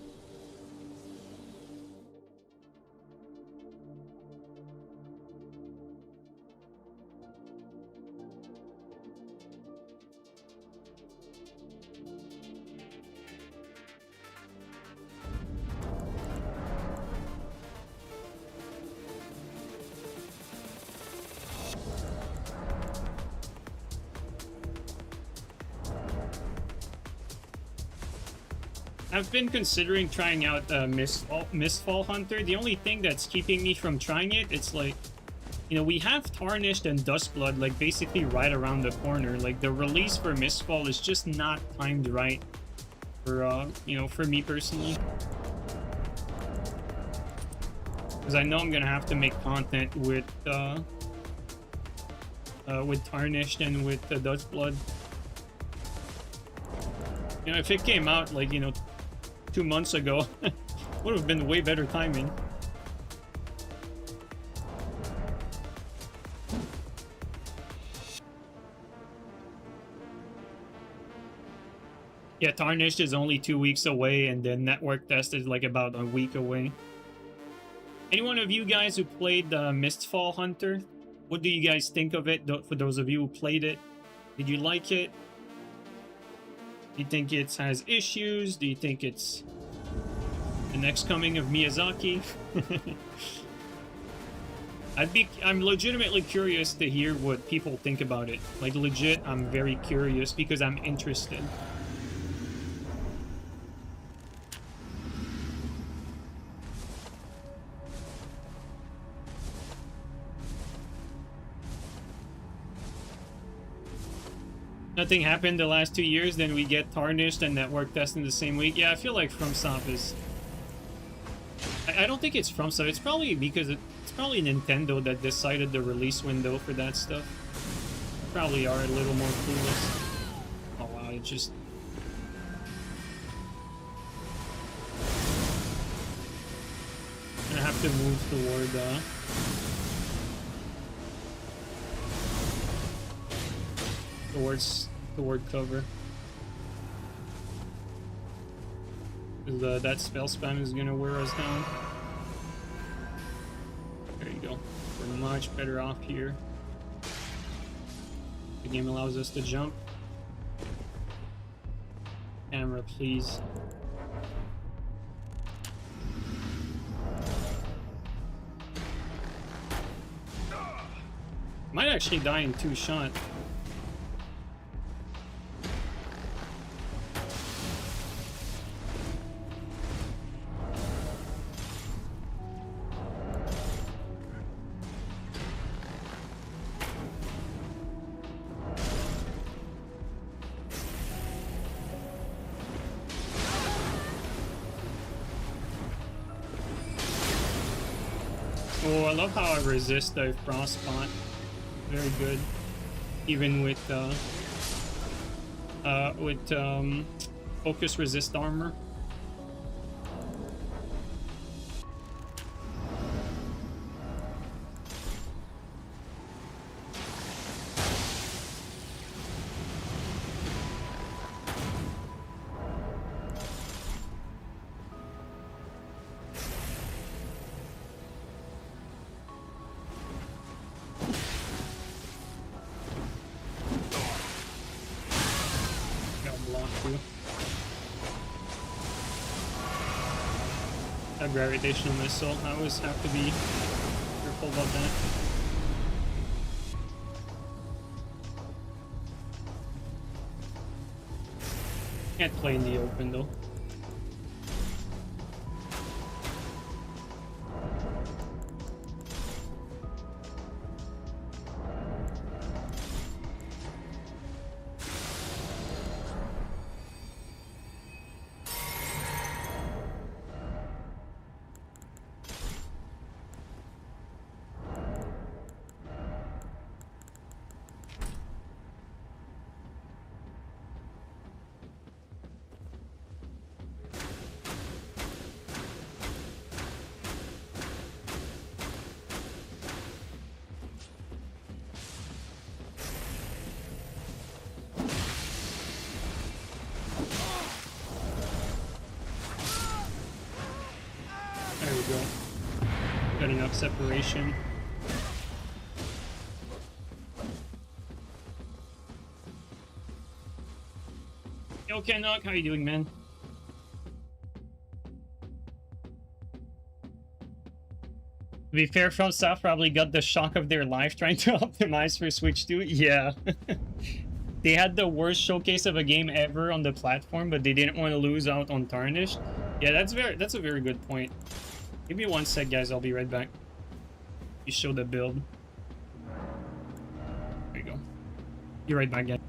I've been considering trying out Mistfall Hunter. The only thing that's keeping me from trying it, it's like, you know, we have Tarnished and Duskblood like basically right around the corner. Like the release for Mistfall is just not timed right for, you know, for me personally. Because I know I'm gonna have to make content with Tarnished and with Duskblood. You know, if it came out like, you know, 2 months ago, would have been way better timing. Yeah, Tarnished is only 2 weeks away, and the network test is like about a week away. Any one of you guys who played Mistfall Hunter, what do you guys think of it? For those of you who played it, did you like it? Do you think it has issues? Do you think it's the next coming of Miyazaki? I'm legitimately curious to hear what people think about it. Like legit, I'm very curious because I'm interested. Nothing happened the last 2 years, then we get Tarnished and network test in the same week. Yeah, I feel like FromSoft is... I don't think it's FromSoft. It's probably because it's probably Nintendo that decided the release window for that stuff. Probably are a little more clueless. Oh wow, it just... gonna have to move toward toward cover. That spell spam is gonna wear us down. There you go. We're much better off here. The game allows us to jump. Camera, please. Might actually die in 2 shots. Oh, I love how I resist the frost spot. Very good. Even with with focus resist armor. A gravitational missile. I always have to be careful about that. Can't play in the open though. There we go. Got enough separation. Yo, Kenok, how you doing, man? To be fair, From Soft probably got the shock of their life trying to optimize for Switch 2. Yeah. They had the worst showcase of a game ever on the platform, but they didn't want to lose out on Tarnished. Yeah, that's a very good point. Give me 1 sec, guys. I'll be right back. You show the build. There you go. Be right back, guys.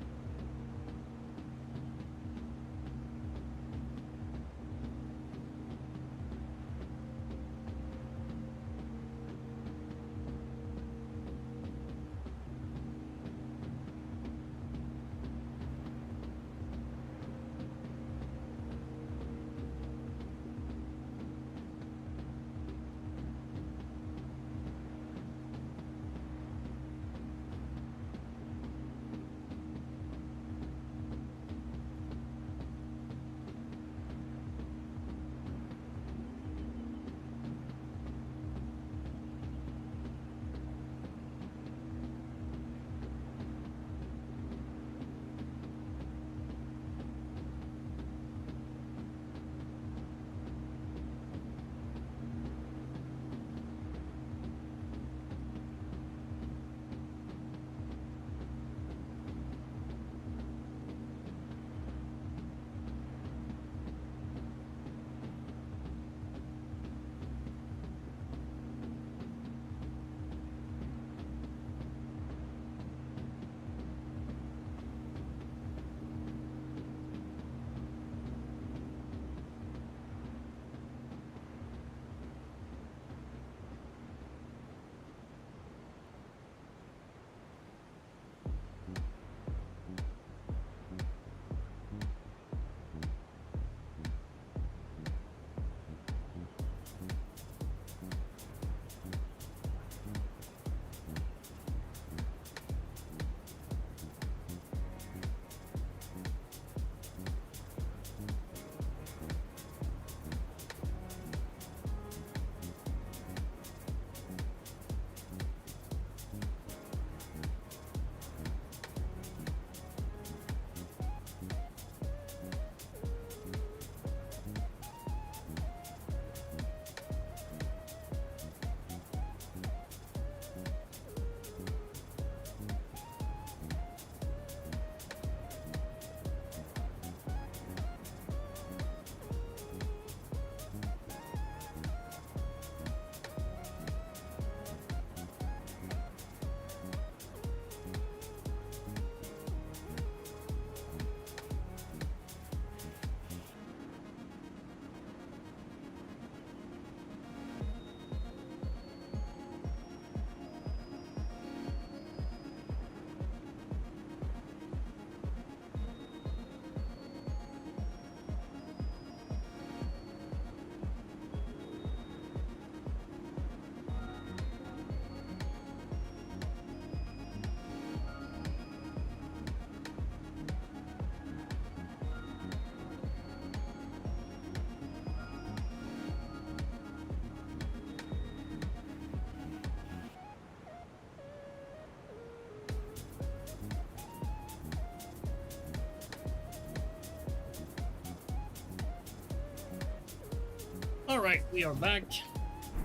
Alright, we are back.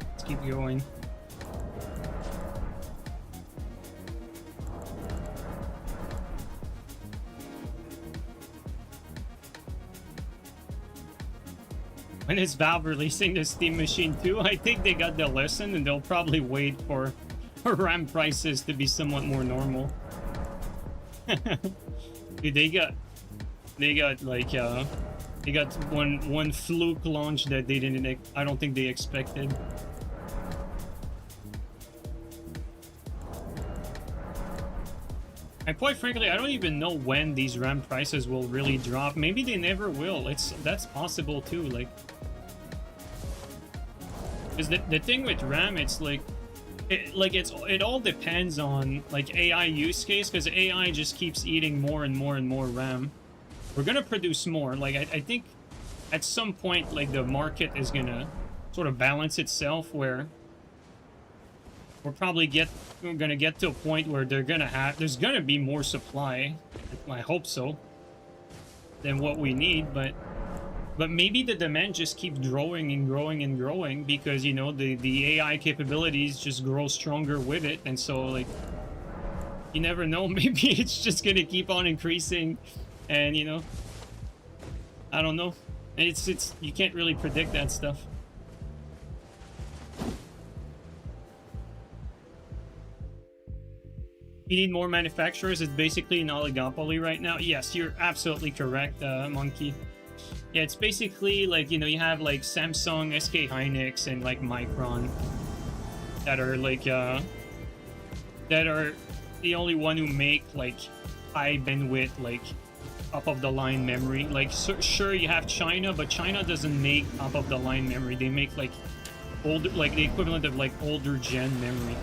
Let's keep going. When is Valve releasing the Steam Machine 2? I think they got the lesson and they'll probably wait for RAM prices to be somewhat more normal. Dude, they got like they got one fluke launch that they didn't, I don't think they expected. And quite frankly, I don't even know when these RAM prices will really drop. Maybe they never will. That's possible too. Like, because the thing with RAM, it's like, it all depends on like AI use case. Because AI just keeps eating more and more and more RAM. We're gonna produce more. Like, I think at some point, like, the market is gonna sort of balance itself, where we're gonna get to a point where there's gonna be more supply. I hope so, than what we need, but maybe the demand just keeps growing and growing and growing, because, you know, the AI capabilities just grow stronger with it. And so, like, you never know, maybe it's just gonna keep on increasing. And, you know, I don't know. It's you can't really predict that stuff. You need more manufacturers. It's basically an oligopoly right now. Yes, you're absolutely correct, Monkey. Yeah, it's basically like, you know, you have like Samsung, SK Hynix, and like Micron that are like that are the only one who make like high bandwidth, like top of the line memory. Like, sure, you have China, but China doesn't make top of the line memory. They make like older, like the equivalent of like older gen memory,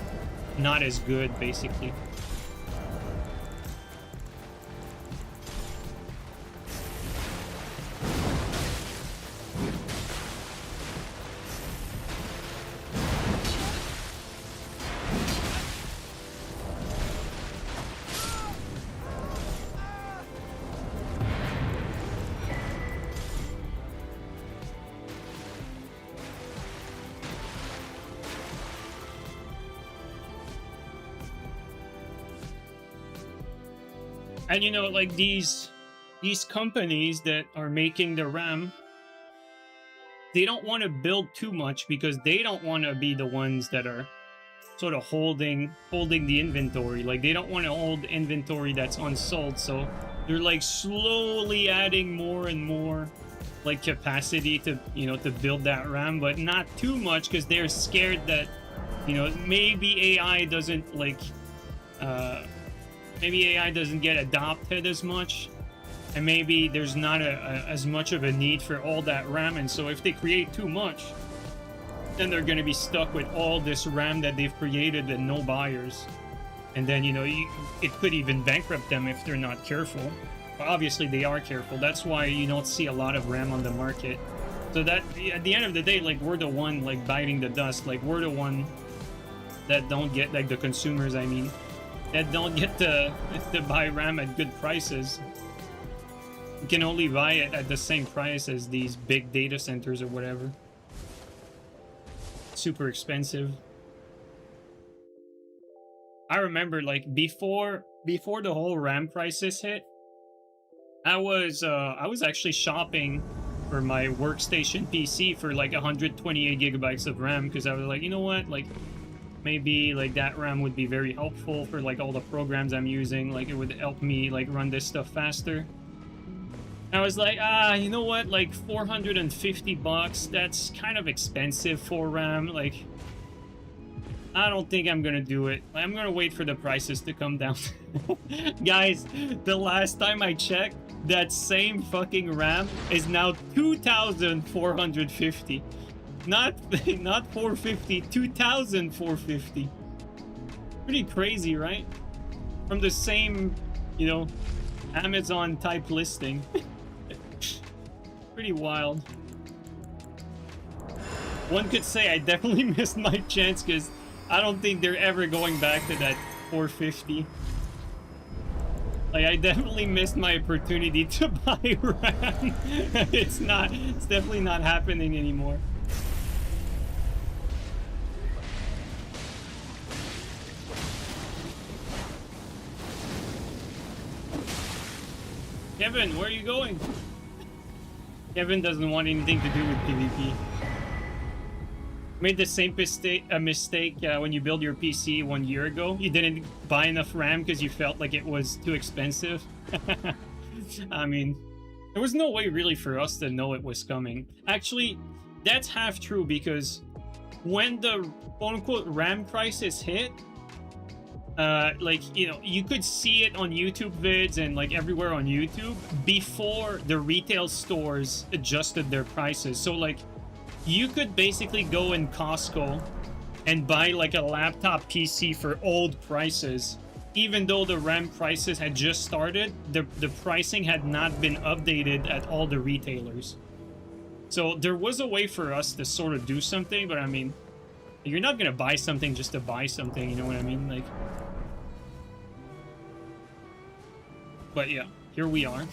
not as good, basically. And, you know, like these companies that are making the RAM, they don't want to build too much, because they don't want to be the ones that are sort of holding the inventory. Like, they don't want to hold inventory that's unsold, so they're like slowly adding more and more like capacity to, you know, to build that RAM, but not too much, because they're scared that, you know, maybe AI doesn't like maybe AI doesn't get adopted as much, and maybe there's not as much of a need for all that RAM. And so if they create too much, then they're going to be stuck with all this RAM that they've created and no buyers. And then, you know, it could even bankrupt them if they're not careful. But obviously they are careful. That's why you don't see a lot of RAM on the market. So that, at the end of the day, like, we're the one like biting the dust. Like, we're the one that don't get, like, the consumers, I mean, that don't get to buy RAM at good prices. You can only buy it at the same price as these big data centers or whatever. Super expensive. I remember, like, before the whole RAM crisis hit, I was actually shopping for my workstation PC for like 128 gigabytes of RAM, because I was like, you know what, like, maybe like that RAM would be very helpful for like all the programs I'm using. Like, it would help me like run this stuff faster. I was like, you know what, like 450 bucks, that's kind of expensive for RAM. Like, I don't think I'm gonna do it. I'm gonna wait for the prices to come down. Guys, the last time I checked, that same fucking RAM is now 2,450. Not 450, 2,450. Pretty crazy, right? From the same, you know, Amazon type listing. Pretty wild. One could say I definitely missed my chance, because I don't think they're ever going back to that 450. Like, I definitely missed my opportunity to buy RAM. It's definitely not happening anymore. Kevin, where are you going? Kevin doesn't want anything to do with PvP. Made the same mistake when you built your PC 1 year ago. You didn't buy enough RAM because you felt like it was too expensive. I mean, there was no way really for us to know it was coming. Actually, that's half true, because when the quote-unquote RAM crisis hit, like, you know, you could see it on YouTube vids and like everywhere on YouTube before the retail stores adjusted their prices. So like, you could basically go in Costco and buy like a laptop PC for old prices, even though the RAM crisis had just started. The pricing had not been updated at all the retailers. So there was a way for us to sort of do something, but I mean, you're not gonna buy something just to buy something, you know what I mean? Like, but yeah, here we are.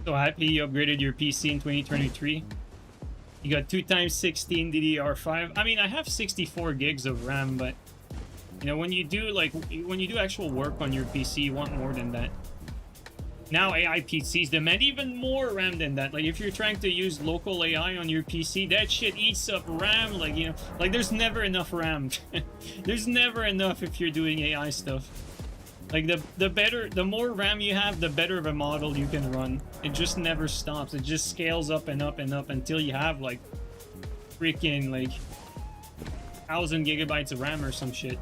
So happy you upgraded your PC in 2023. You got 2x16 DDR5. I mean, I have 64 gigs of RAM, but you know, when you do actual work on your PC, you want more than that. Now AI PCs demand even more RAM than that. Like if you're trying to use local AI on your PC, that shit eats up RAM. Like, you know, like there's never enough RAM. There's never enough if you're doing AI stuff. Like the more RAM you have, the better of a model you can run. It just never stops. It just scales up and up and up until you have like freaking like 1,000 gigabytes of RAM or some shit.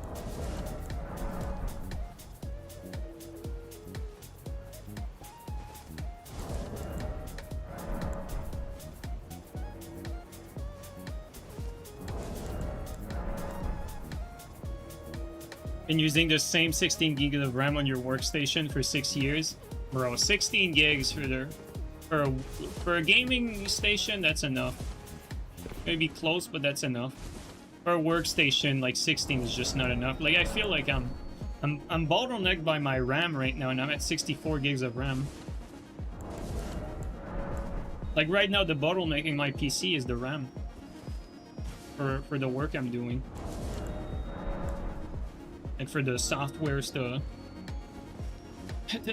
Been using the same 16 gigs of RAM on your workstation for 6 years, bro. 16 gigs for a gaming station, that's enough. Maybe close, but that's enough. For a workstation, like 16 is just not enough. Like I feel like I'm bottlenecked by my RAM right now, and I'm at 64 gigs of RAM. Like right now, the bottleneck in my PC is the RAM for the work I'm doing. And for the softwares to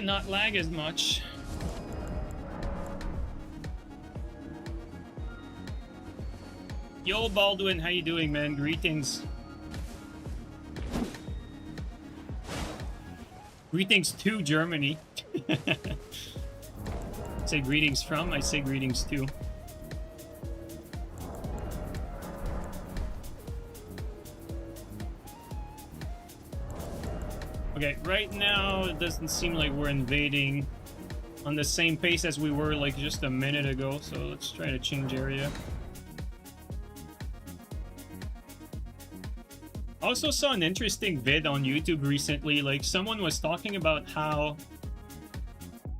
not lag as much. Yo, Baldwin, how you doing, man? Greetings. Greetings to Germany. Say greetings from, I say greetings to. Okay, right now it doesn't seem like we're invading on the same pace as we were like just a minute ago, so let's try to change area. I also saw an interesting vid on YouTube recently. Like someone was talking about how,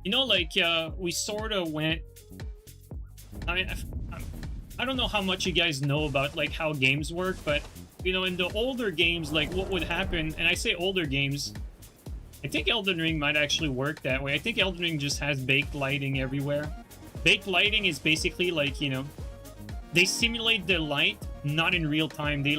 you know, like we sort of went, I don't know how much you guys know about like how games work, but you know, in the older games, like what would happen, and I say older games, I think Elden Ring might actually work that way. I think Elden Ring just has baked lighting everywhere. Baked lighting is basically like, you know, they simulate the light, not in real time. They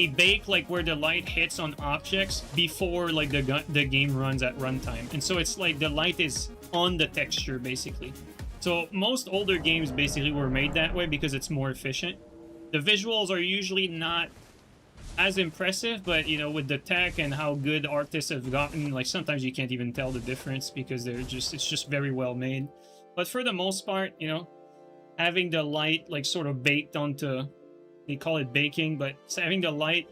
bake like where the light hits on objects before like the game runs at runtime. And so it's like the light is on the texture basically. So most older games basically were made that way because it's more efficient. The visuals are usually not as impressive, but you know, with the tech and how good artists have gotten, like sometimes you can't even tell the difference because it's just very well made. But for the most part, you know, having the light like sort of baked onto, they call it baking, but having the light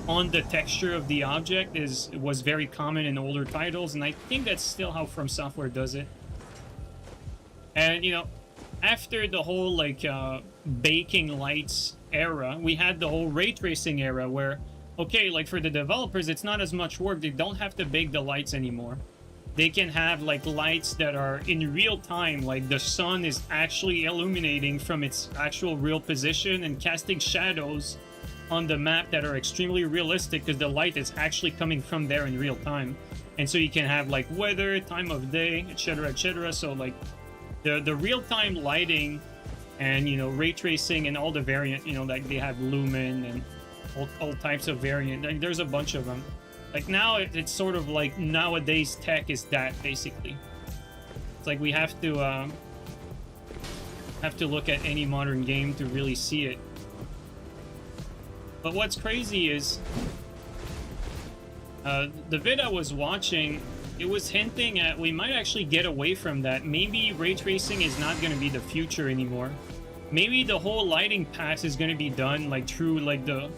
on the texture of the object was very common in older titles, and I think that's still how From Software does it. And you know, after the whole like baking lights era, we had the whole ray tracing era where, okay, like for the developers, it's not as much work. They don't have to bake the lights anymore. They can have like lights that are in real time, like the sun is actually illuminating from its actual real position and casting shadows on the map that are extremely realistic because the light is actually coming from there in real time. And so you can have like weather, time of day, etc., etc. So like the real-time lighting and you know, ray tracing and all the variant, you know, like they have lumen and all types of variant. Like, there's a bunch of them. Like now it's sort of like nowadays tech is that basically. It's like we have to look at any modern game to really see it. But what's crazy is the vid I was watching, it was hinting at we might actually get away from that. Maybe ray tracing is not going to be the future anymore. Maybe the whole lighting pass is going to be done like through like the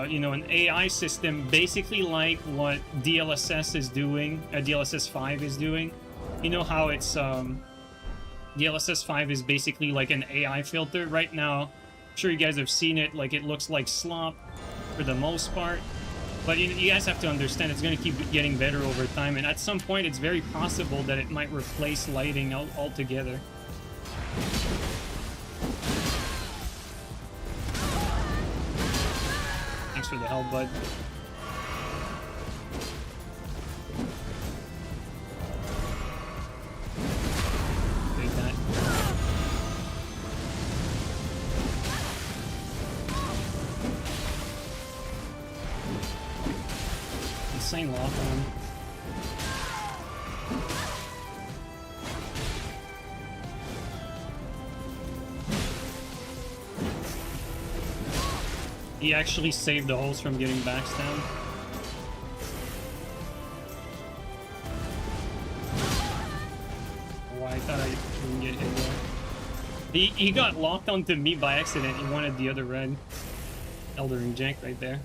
you know, an AI system, basically like what DLSS is doing, DLSS 5 is doing. You know how it's DLSS 5 is basically like an AI filter right now. I'm sure you guys have seen it. Like, it looks like slop for the most part, but you guys have to understand it's going to keep getting better over time, and at some point it's very possible that it might replace lighting altogether. Thanks for the help, bud. Take that. Insane lock on. He actually saved the host from getting backstabbed. Oh, I thought I didn't get hit there. He got locked onto me by accident. He wanted the other red. Elden Ring jank right there.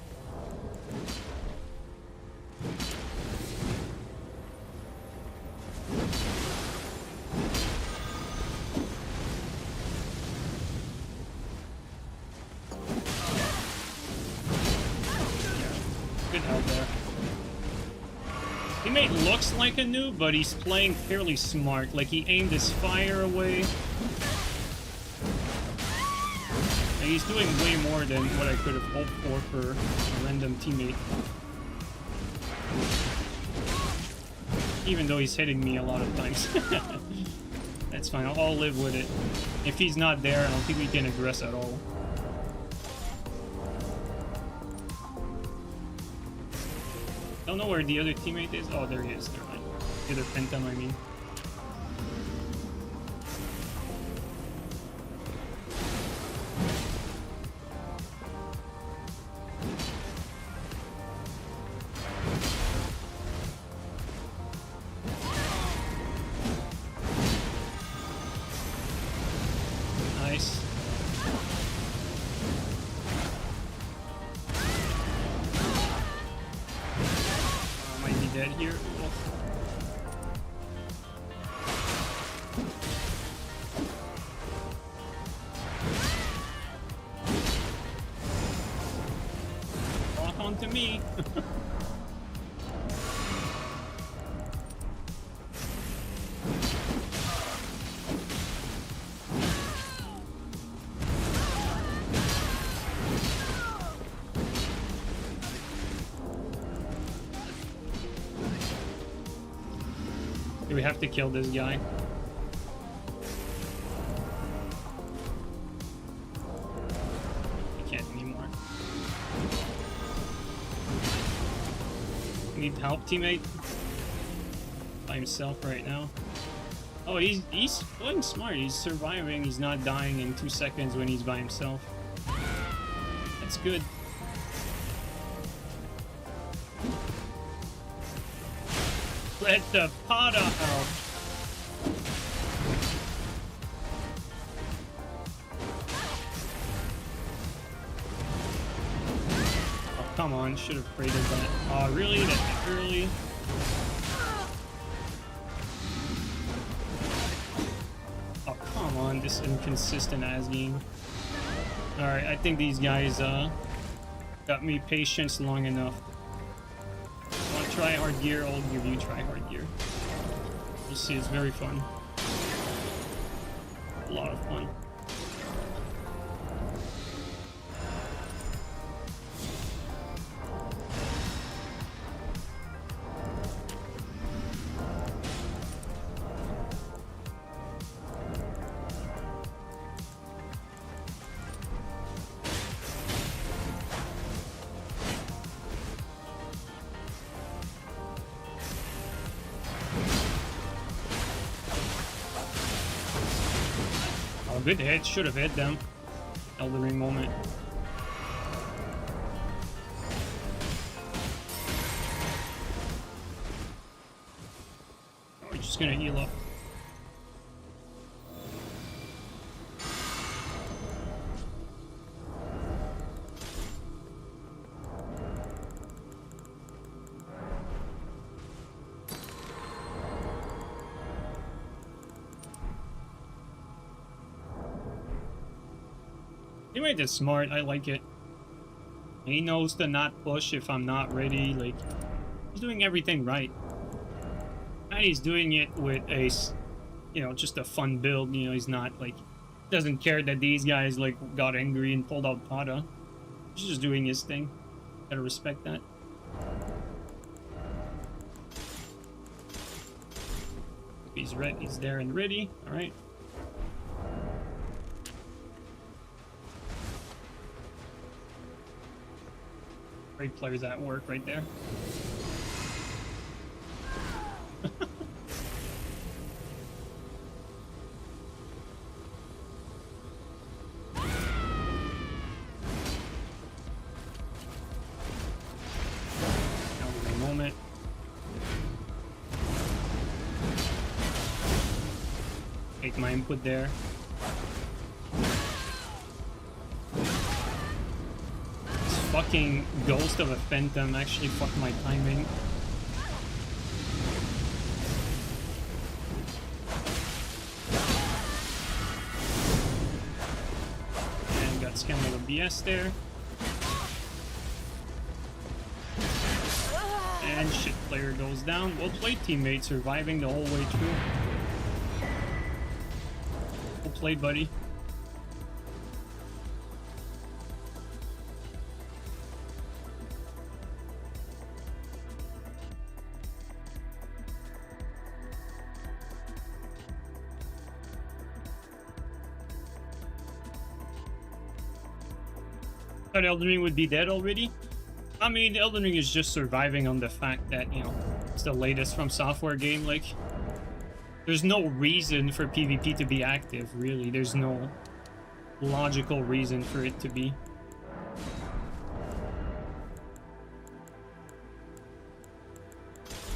Teammate looks like a noob, but he's playing fairly smart. Like, he aimed his fire away. And he's doing way more than what I could have hoped for a random teammate. Even though he's hitting me a lot of times. That's fine, I'll live with it. If he's not there, I don't think we can aggress at all. Don't know where the other teammate is. Oh, there he is. Never mind. The other Phantom, I mean. Nice. Dead here. Lock onto me. We have to kill this guy. I can't anymore. Need help, teammate? By himself right now. Oh, he's playing smart. He's surviving. He's not dying in 2 seconds when he's by himself. That's good. Let the pot out. Oh, come on. Should have braided that. Oh, really? That early? Oh, come on. This inconsistent ass game. Alright, I think these guys got me patience long enough. Try hard gear, I'll give you try hard gear. You'll see, it's very fun. A lot of fun. good hit. Should have hit them. Elden Ring moment. Oh, we're just gonna heal up. Anyway, that's smart. I like it. He knows to not push if I'm not ready. Like, he's doing everything right. And he's doing it with a, you know, just a fun build. You know, he's not, like, doesn't care that these guys, like, got angry and pulled out Pada. He's just doing his thing. Gotta respect that. He's ready. He's there and ready. All right. Great players at work right there. Moment. Take my input there. Fucking ghost of a phantom actually fucked my timing. And got scammed with a BS there. And shit, player goes down. Well played, teammate, surviving the whole way through. Well played, buddy. Thought Elden Ring would be dead already. I mean, Elden Ring is just surviving on the fact that, you know, it's the latest From Software game. Like, there's no reason for PvP to be active, really. There's no logical reason for it to be.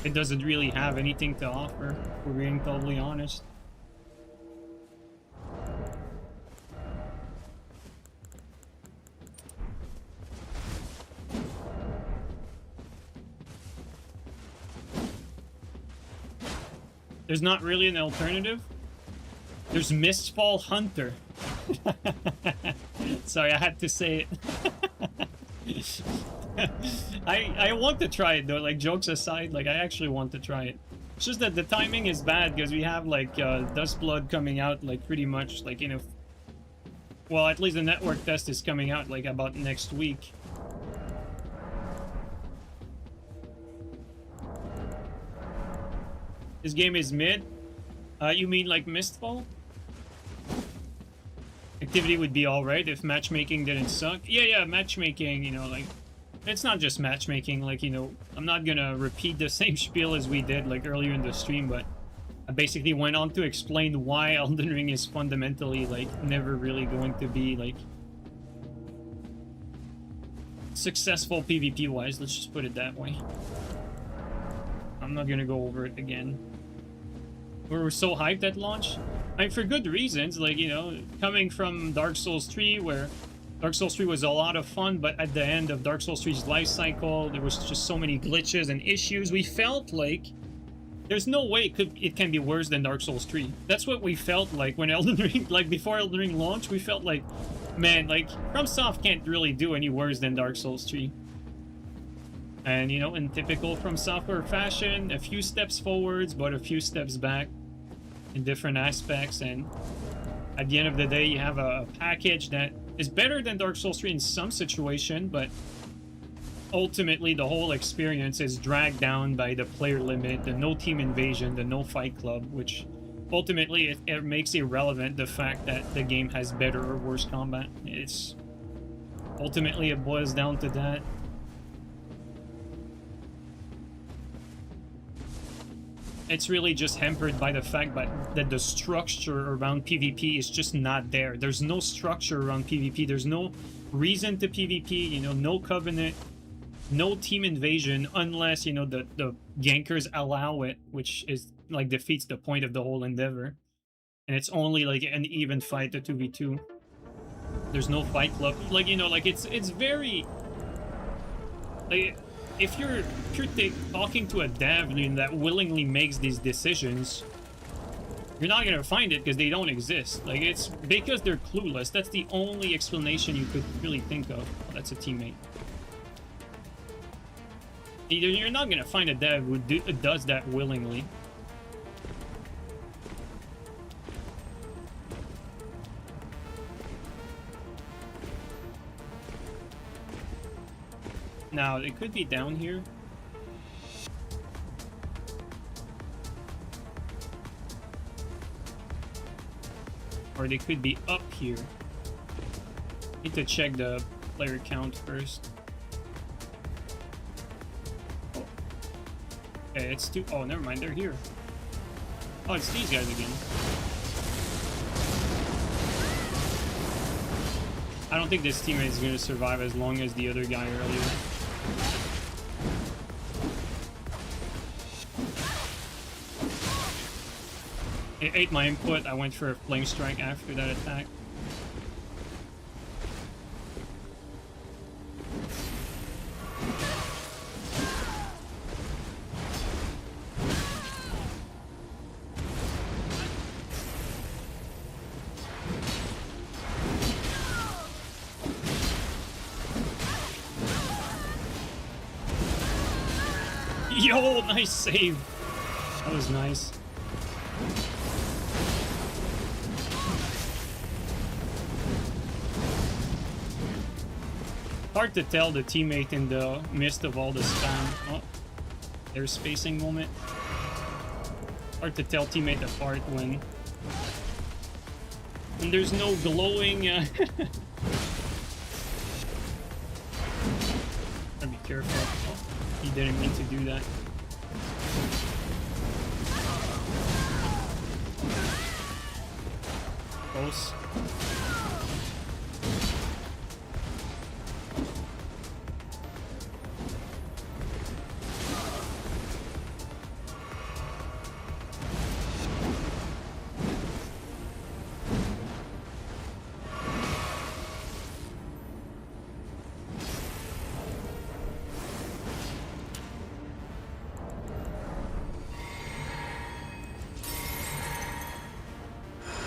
It doesn't really have anything to offer, if we're being totally honest. There's not really an alternative. There's Mistfall Hunter. Sorry, I had to say it. I want to try it though, like jokes aside, like I actually want to try it. It's just that the timing is bad because we have like Duskblood coming out like pretty much like in a... Well, at least the network test is coming out like about next week. This game is mid? You mean like Mistfall? Activity would be alright if matchmaking didn't suck. Yeah, matchmaking, you know, like... It's not just matchmaking, like, you know, I'm not gonna repeat the same spiel as we did, like, earlier in the stream, but I basically went on to explain why Elden Ring is fundamentally, like, never really going to be, like... successful PvP-wise, let's just put it that way. I'm not gonna go over it again. We were so hyped at launch. I mean, for good reasons, like, you know, coming from Dark Souls 3, where Dark Souls 3 was a lot of fun, but at the end of Dark Souls 3's life cycle, there was just so many glitches and issues. We felt like there's no way it can be worse than Dark Souls 3. That's what we felt like when Elden Ring, like before Elden Ring launched, we felt like, man, like, FromSoft can't really do any worse than Dark Souls 3. And, you know, in typical From Software fashion, a few steps forwards, but a few steps back in different aspects. And at the end of the day, you have a package that is better than Dark Souls 3 in some situation, but ultimately the whole experience is dragged down by the player limit, the no team invasion, the no fight club, which ultimately it makes irrelevant the fact that the game has better or worse combat. It's ultimately it boils down to that. it's really just hampered by the fact that the structure around PvP is just not there. There's no structure around PvP. There's no reason to PvP, you know, no covenant, no team invasion unless, you know, the gankers allow it, which is like defeats the point of the whole endeavor. And it's only like an even fight, a 2v2. There's no fight club. Like, you know, like it's very like if you're talking to a dev that willingly makes these decisions, you're not gonna find it because they don't exist. Like, it's because they're clueless. That's the only explanation you could really think of. Oh, that's a teammate. You're not gonna find a dev who does that willingly. Now, it could be down here. Or they could be up here. Need to check the player count first. Oh. Okay, it's two. Oh, never mind, they're here. Oh, it's these guys again. I don't think this teammate is going to survive as long as the other guy earlier. It ate my input. I went for a flame strike after that attack. Yo, nice save. That was nice. Hard to tell the teammate in the midst of all the spam. Oh, there's spacing moment. Hard to tell teammate apart when there's no glowing. Gotta be careful. Oh, he didn't mean to do that. Close.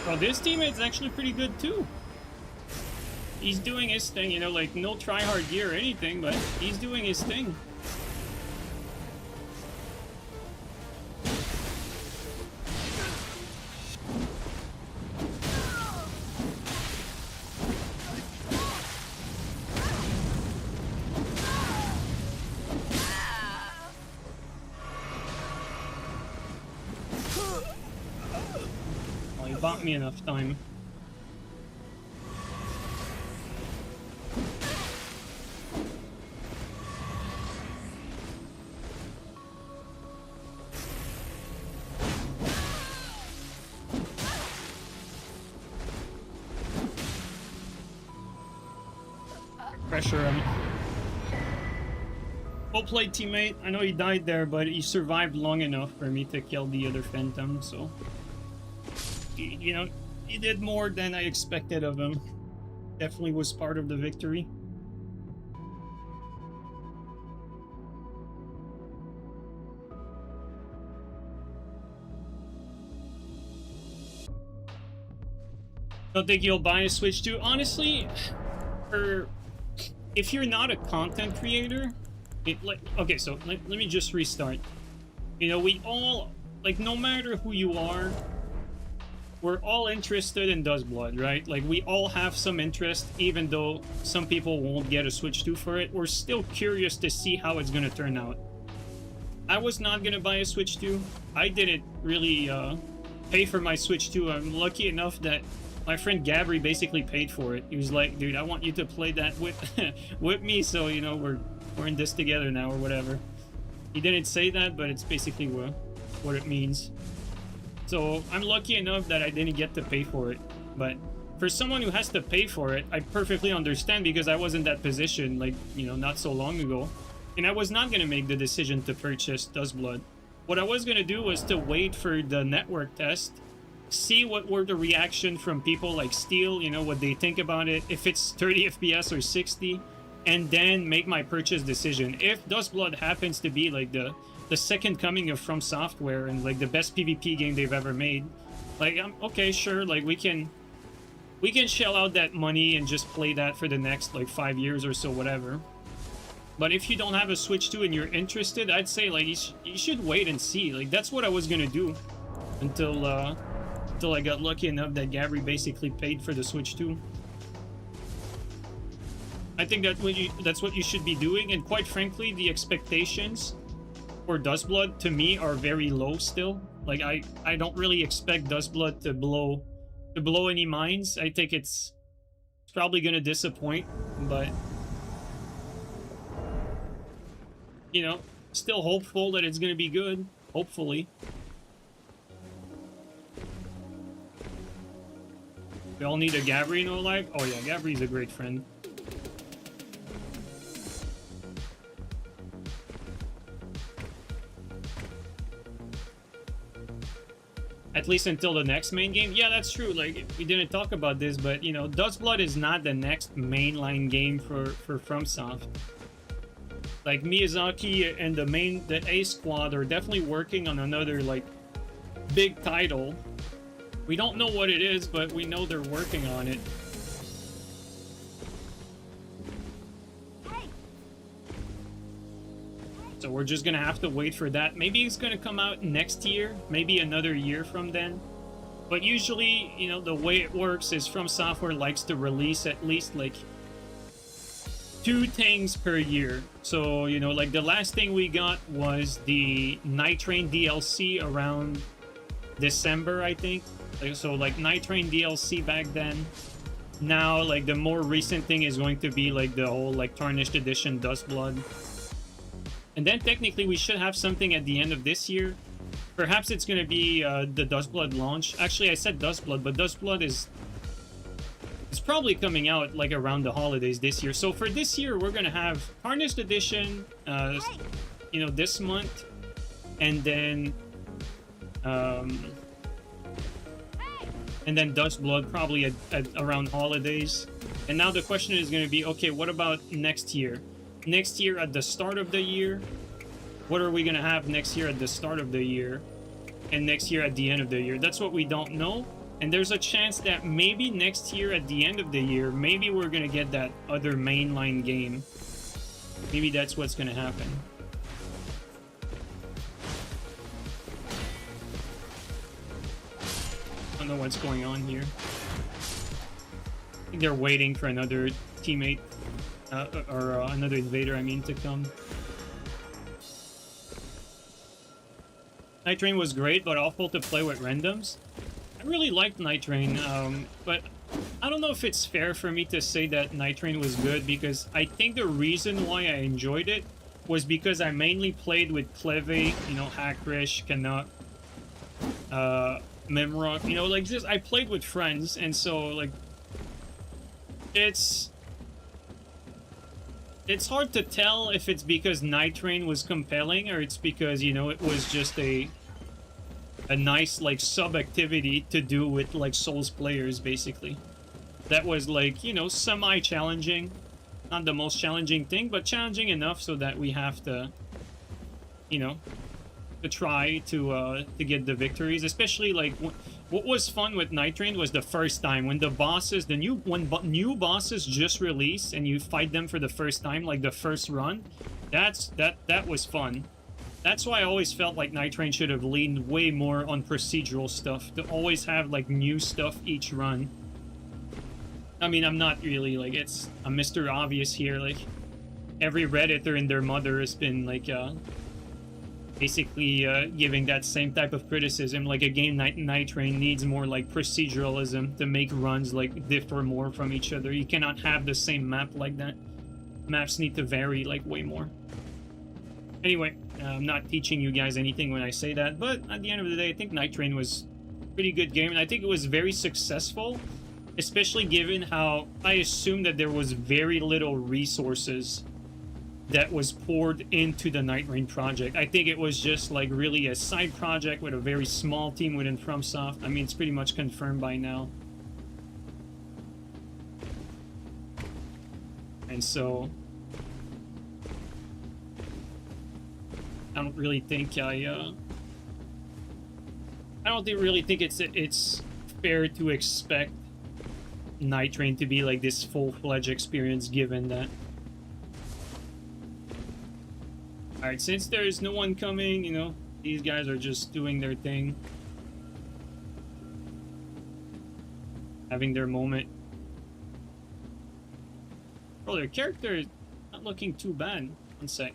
Oh, this teammate's actually pretty good too. He's doing his thing, you know, like no try-hard gear or anything, but he's doing his thing. Bought me enough time. Pressure him. Well played, teammate. I know he died there, but he survived long enough for me to kill the other phantom, so... You know, he did more than I expected of him. Definitely was part of the victory. Don't think you'll buy a Switch 2? Honestly, if you're not a content creator, okay, so let me just restart. You know, we all, like, no matter who you are, we're all interested in Duskblood, right? Like, we all have some interest, even though some people won't get a Switch 2 for it. We're still curious to see how it's gonna turn out. I was not gonna buy a Switch 2. I didn't really pay for my Switch 2. I'm lucky enough that my friend Gabri basically paid for it. He was like, dude, I want you to play that with, with me, so, you know, we're in this together now, or whatever. He didn't say that, but it's basically what it means. So I'm lucky enough that I didn't get to pay for it. But for someone who has to pay for it, I perfectly understand, because I was in that position, like, you know, not so long ago. And I was not going to make the decision to purchase Duskblood. What I was going to do was to wait for the network test, see what were the reaction from people like Steel, you know, what they think about it, if it's 30 FPS or 60, and then make my purchase decision. If Duskblood happens to be like the second coming of From Software and like the best PvP game they've ever made, like, I'm okay, sure, like we can shell out that money and just play that for the next like 5 years or so, whatever. But if you don't have a Switch 2 and you're interested, I'd say like you should wait and see. Like, that's what I was gonna do until I got lucky enough that Gabri basically paid for the Switch 2. I think that's what you should be doing. And quite frankly, the expectations for Duskblood to me are very low still. Like, I don't really expect Duskblood to blow any minds. I think it's probably gonna disappoint, but you know, still hopeful that it's gonna be good. Hopefully. We all need a Gabri in our life. Oh yeah, Gabri's a great friend. At least until the next main game. Yeah, that's true. Like, we didn't talk about this, but you know, Duskblood is not the next mainline game for FromSoft. Like, Miyazaki and the A Squad are definitely working on another like big title. We don't know what it is, but we know they're working on it. So we're just gonna have to wait for that. Maybe it's gonna come out next year, maybe another year from then. But usually, you know, the way it works is From Software likes to release at least like 2 things per year. So, you know, like the last thing we got was the Night Train DLC around December, I think. So like Night Train DLC back then. Now, like the more recent thing is going to be like the whole like Tarnished Edition Duskblood. And then technically we should have something at the end of this year. Perhaps it's going to be the Duskblood launch. Actually, I said Duskblood, but Duskblood is probably coming out like around the holidays this year. So for this year, we're going to have Tarnished Edition, you know, this month. And then Duskblood probably at around holidays. And now the question is going to be, okay, what about next year? Next year at the start of the year? What are we going to have next year at the start of the year? And next year at the end of the year? That's what we don't know. And there's a chance that maybe next year at the end of the year, maybe we're going to get that other mainline game. Maybe that's what's going to happen. I don't know what's going on here. I think they're waiting for another teammate. Or another invader, I mean, to come. Night Train was great, but awful to play with randoms. I really liked Night Train, but I don't know if it's fair for me to say that Night Train was good, because I think the reason why I enjoyed it was because I mainly played with Cleve, you know, Hackrish, Canuck, Memrock, you know, like just I played with friends, and so like it's hard to tell if it's because Night Train was compelling or it's because, you know, it was just a nice, like, sub-activity to do with, like, Souls players, basically. That was, like, you know, semi-challenging. Not the most challenging thing, but challenging enough so that we have to, you know, to try to get the victories. Especially, like, what was fun with Night Train was the first time when the bosses, new bosses just release and you fight them for the first time, like the first run. That was fun. That's why I always felt like Night Train should have leaned way more on procedural stuff, to always have like new stuff each run. I mean, I'm not really like, I'm Mr. Obvious here. Like, every Redditor and their mother has been like basically giving that same type of criticism. Like, a game Night Train needs more like proceduralism to make runs like differ more from each other. You cannot have the same map like that. Maps need to vary like way more. Anyway, I'm not teaching you guys anything when I say that, but at the end of the day, I think Night Train was a pretty good game, and I think it was very successful, especially given how I assume that there was very little resources that was poured into the Night Rain project. I think it was just like really a side project with a very small team within FromSoft. I mean, it's pretty much confirmed by now. And so I don't really think I don't really think it's fair to expect Night Train to be like this full-fledged experience, given that. Alright, since there's no one coming, you know, these guys are just doing their thing. Having their moment. Oh, their character is not looking too bad. One sec.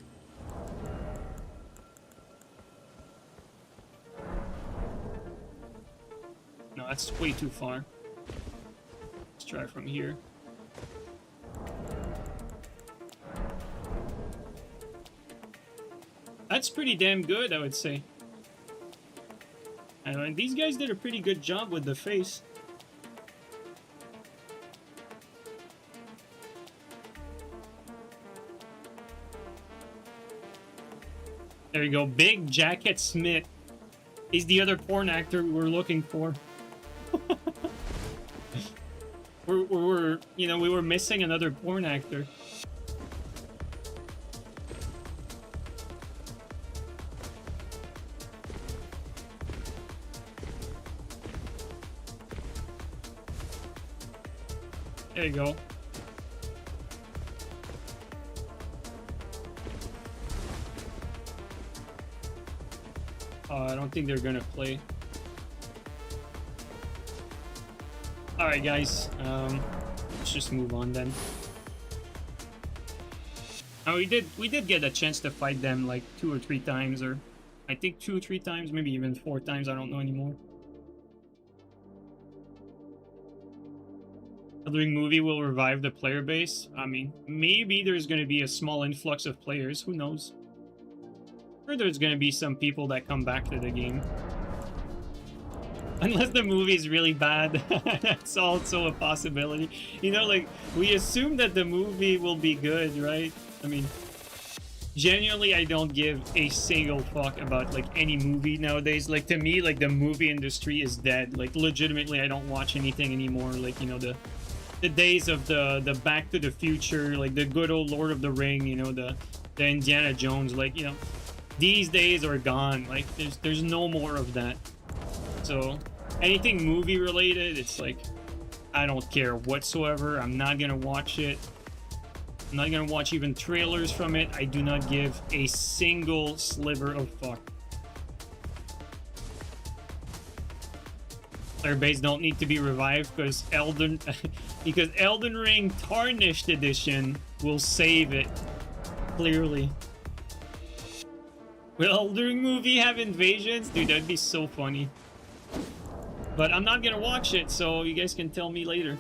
No, that's way too far. Let's try from here. That's pretty damn good, I would say. And these guys did a pretty good job with the face. There you go. Big Jacket Smith. He's the other porn actor we were looking for. You know, we were missing another porn actor. There you go. I don't think they're gonna play. Alright guys, let's just move on then. Oh, we did get a chance to fight them like 2 or 3 times, or I think 2 or 3 times, maybe even 4 times, I don't know anymore. Elden Ring movie will revive the player base. I mean, maybe there's going to be a small influx of players. Who knows? Or there's going to be some people that come back to the game. Unless the movie is really bad. That's also a possibility. You know, like, we assume that the movie will be good, right? I mean, genuinely, I don't give a single fuck about, like, any movie nowadays. Like, to me, like, the movie industry is dead. Like, legitimately, I don't watch anything anymore. Like, you know, the days of the Back to the Future, like the good old Lord of the Ring, you know, the Indiana Jones, like, you know, these days are gone. Like, there's no more of that. So anything movie related, it's like, I don't care whatsoever. I'm not gonna watch it. I'm not gonna watch even trailers from it. I do not give a single sliver of fuck. Player base don't need to be revived because Elden Ring Tarnished edition will save it. Clearly. Will Elden Ring movie have invasions? Dude, that'd be so funny. But I'm not gonna watch it, so you guys can tell me later.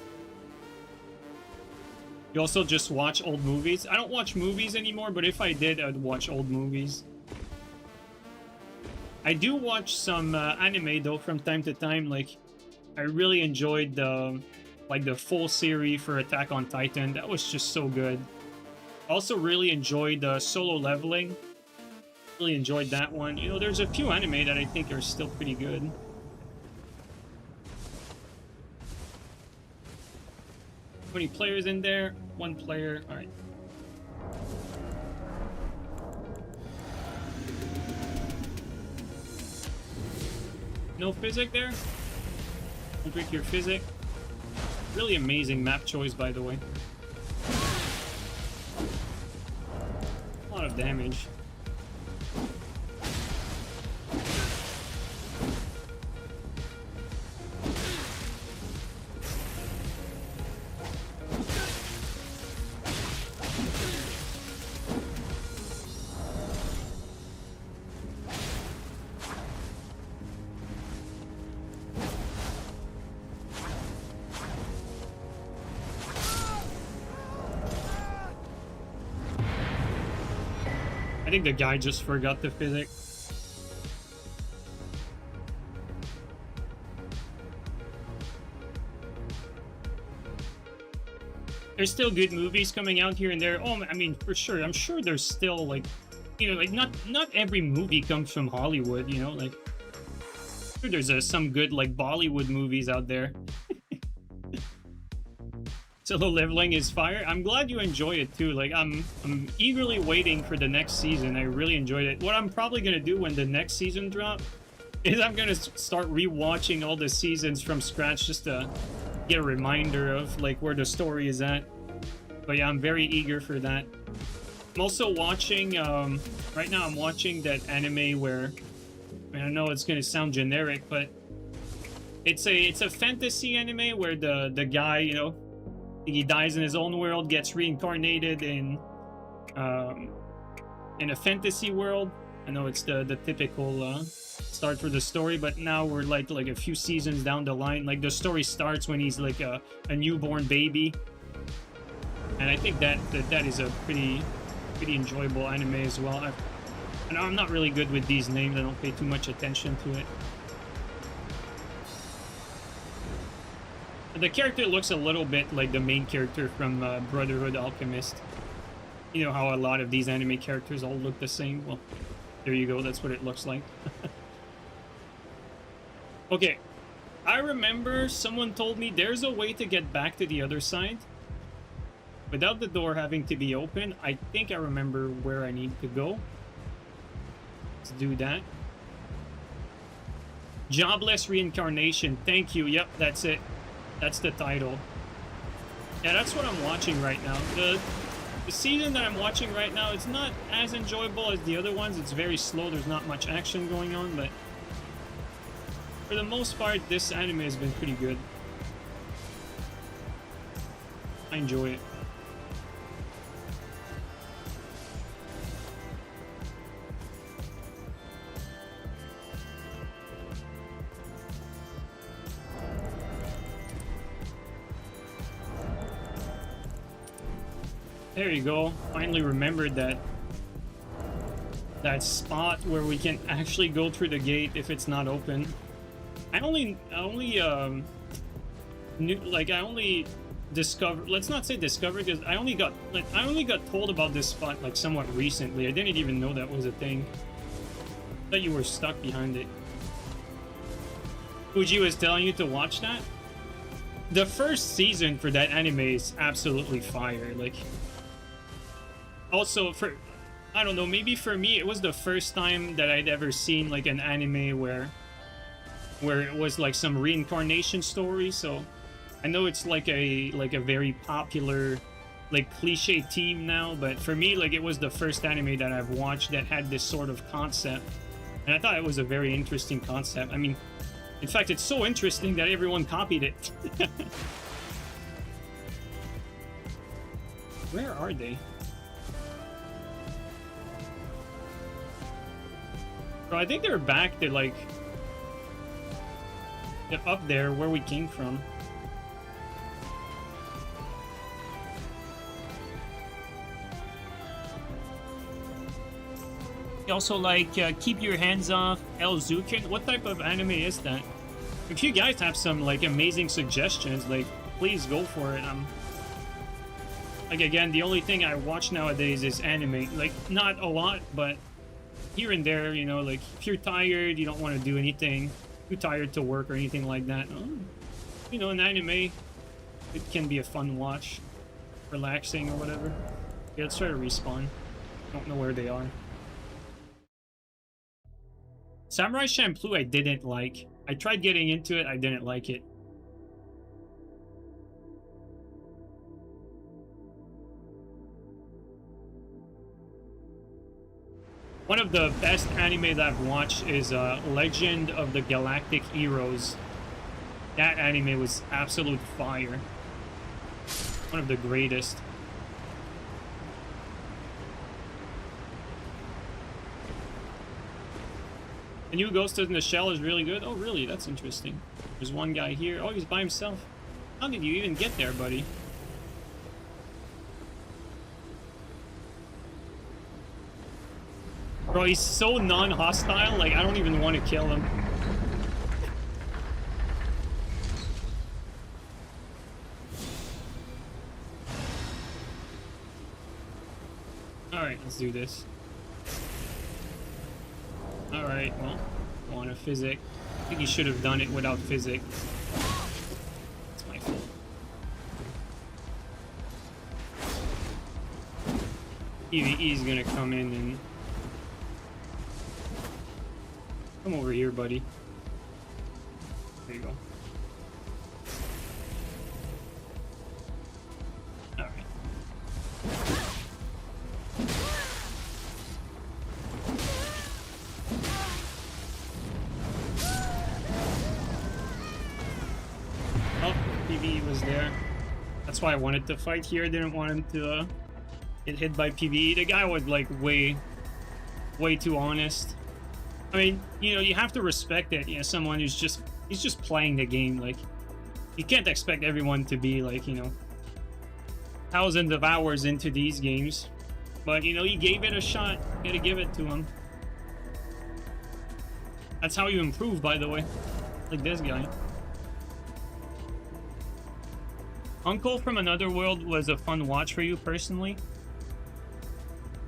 You also just watch old movies? I don't watch movies anymore, but if I did, I'd watch old movies. I do watch some anime though from time to time. Like, I really enjoyed the full series for Attack on Titan. That was just so good. Also really enjoyed Solo Leveling. Really enjoyed that one. You know, there's a few anime that I think are still pretty good. How many players in there? 1 player. All right. No physic there? Don't break your physic. Really amazing map choice, by the way. A lot of damage. I think the guy just forgot the physics. There's still good movies coming out here and there. Oh, I mean, for sure. I'm sure there's still, like, you know, like, not every movie comes from Hollywood, you know? Like, sure there's some good, like, Bollywood movies out there. Solo leveling is fire. I'm glad you enjoy it, too. Like, I'm eagerly waiting for the next season. I really enjoyed it. What I'm probably gonna do when the next season drops is I'm gonna start rewatching all the seasons from scratch just to get a reminder of like where the story is at. But yeah, I'm very eager for that. I'm also watching right now I'm watching that anime where, I mean, I know it's gonna sound generic, but it's a fantasy anime where the guy, you know, he dies in his own world, gets reincarnated in a fantasy world. I know it's the typical start for the story, but now we're like a few seasons down the line. Like the story starts when he's like a newborn baby, and I think that is a pretty enjoyable anime as well. I'm not really good with these names. I don't pay too much attention to it. The character looks a little bit like the main character from Brotherhood Alchemist. You know how a lot of these anime characters all look the same? Well, there you go. That's what it looks like. Okay. I remember someone told me there's a way to get back to the other side without the door having to be open. I think I remember where I need to go. Let's do that. Jobless Reincarnation. Thank you. Yep, that's it. That's the title. Yeah, that's what I'm watching right now. The season that I'm watching right now, it's not as enjoyable as the other ones. It's very slow. There's not much action going on, but for the most part, this anime has been pretty good. I enjoy it. There you go. Finally remembered that spot where we can actually go through the gate if it's not open. I only discovered, let's not say discovered, because I only got told about this spot like somewhat recently. I didn't even know that was a thing. I thought you were stuck behind it. Fuji was telling you to watch that? The first season for that anime is absolutely fire. Like, also for, I don't know, maybe for me it was the first time that I'd ever seen like an anime where it was like some reincarnation story. So I know it's like a very popular like cliche theme now, but for me, like, it was the first anime that I've watched that had this sort of concept, and I thought it was a very interesting concept. I mean, in fact, it's so interesting that everyone copied it. Where are they? Bro, I think they're back to like up there where we came from. Also, like, keep your hands off El Zukin. What type of anime is that? If you guys have some like amazing suggestions, like, please go for it. Like, again, the only thing I watch nowadays is anime. Like, not a lot, but here and there, you know, like, if you're tired, you don't want to do anything, too tired to work or anything like that, you know, an anime, it can be a fun watch, relaxing or whatever. Yeah, let's try to respawn. Don't know where they are. Samurai Champloo I didn't like. I tried getting into it, I didn't like it. One of the best anime that I've watched is Legend of the Galactic Heroes. That anime was absolute fire. One of the greatest. The new Ghost in the Shell is really good. Oh, really? That's interesting. There's one guy here. Oh, he's by himself. How did you even get there, buddy? Bro, he's so non-hostile, like, I don't even want to kill him. Alright, let's do this. Alright, well, want a physic. I think he should have done it without physic. It's my fault. PvE's gonna come in and... Come over here, buddy. There you go. Alright. Oh, PvE was there. That's why I wanted to fight here. I didn't want him to get hit by PvE. The guy was like way too honest. I mean, you know, you have to respect it. You know, someone who's he's just playing the game. Like, you can't expect everyone to be like, you know, thousands of hours into these games. But, you know, he gave it a shot. You gotta give it to him. That's how you improve, by the way. Like this guy. Uncle from Another World was a fun watch for you, personally.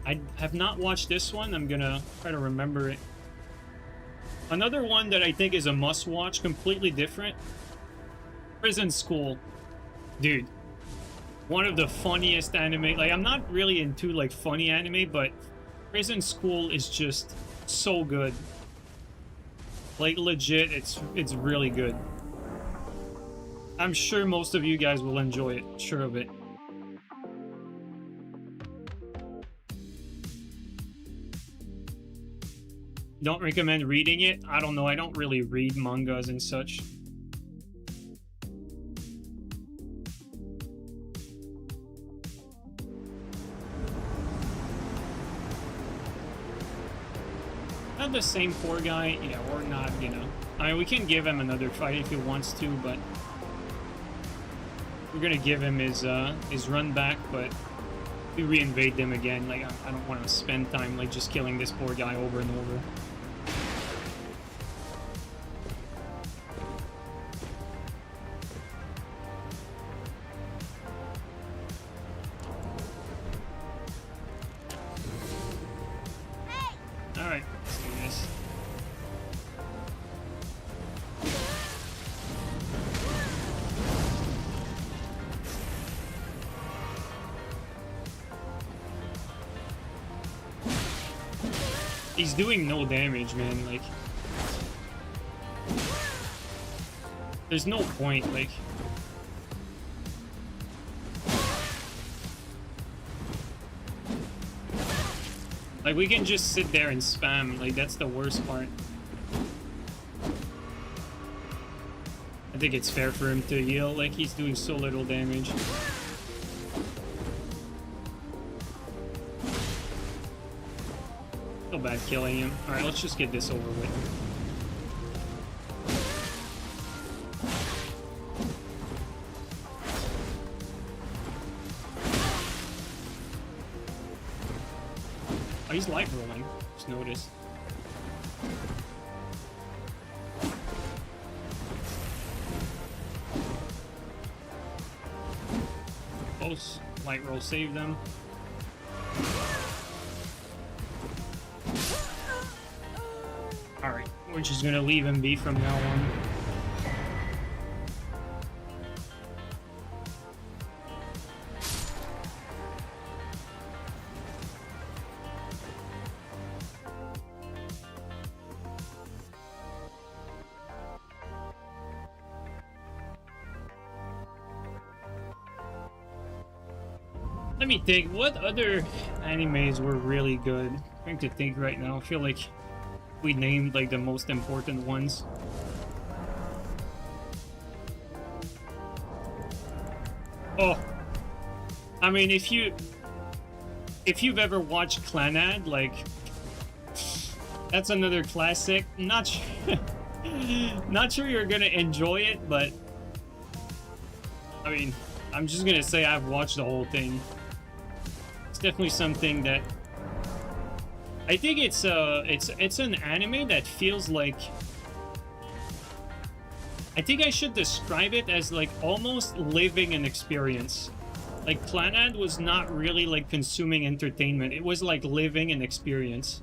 I have not watched this one. I'm gonna try to remember it. Another one that I think is a must-watch, completely different. Prison School. Dude. One of the funniest anime. Like, I'm not really into, like, funny anime, but Prison School is just so good. Like, legit, it's really good. I'm sure most of you guys will enjoy it. Sure of it. Don't recommend reading it? I don't know. I don't really read mangas and such. Not the same poor guy. Yeah, or not, you know. I mean, we can give him another fight if he wants to, but we're gonna give him his run back, but if we reinvade them again, like, I don't want to spend time, like, just killing this poor guy over and over. Alright, let's do this. He's doing no damage, man. Like, there's no point, like. Like, we can just sit there and spam. Like, that's the worst part. I think it's fair for him to heal. Like, he's doing so little damage. So bad killing him. Alright, let's just get this over with. Oh, he's light rolling. Just noticed. Close. Light roll saved them. Alright, we're just gonna leave him be from now on. Let me think, what other animes were really good? I'm trying to think right now. I feel like we named like the most important ones. Oh, I mean, if you've ever watched Clannad, like, that's another classic. Not sure you're gonna enjoy it, but I mean, I'm just gonna say I've watched the whole thing. It's definitely something that I think it's an anime that feels like, I think I should describe it as like almost living an experience. Like Clannad was not really like consuming entertainment. It was like living an experience.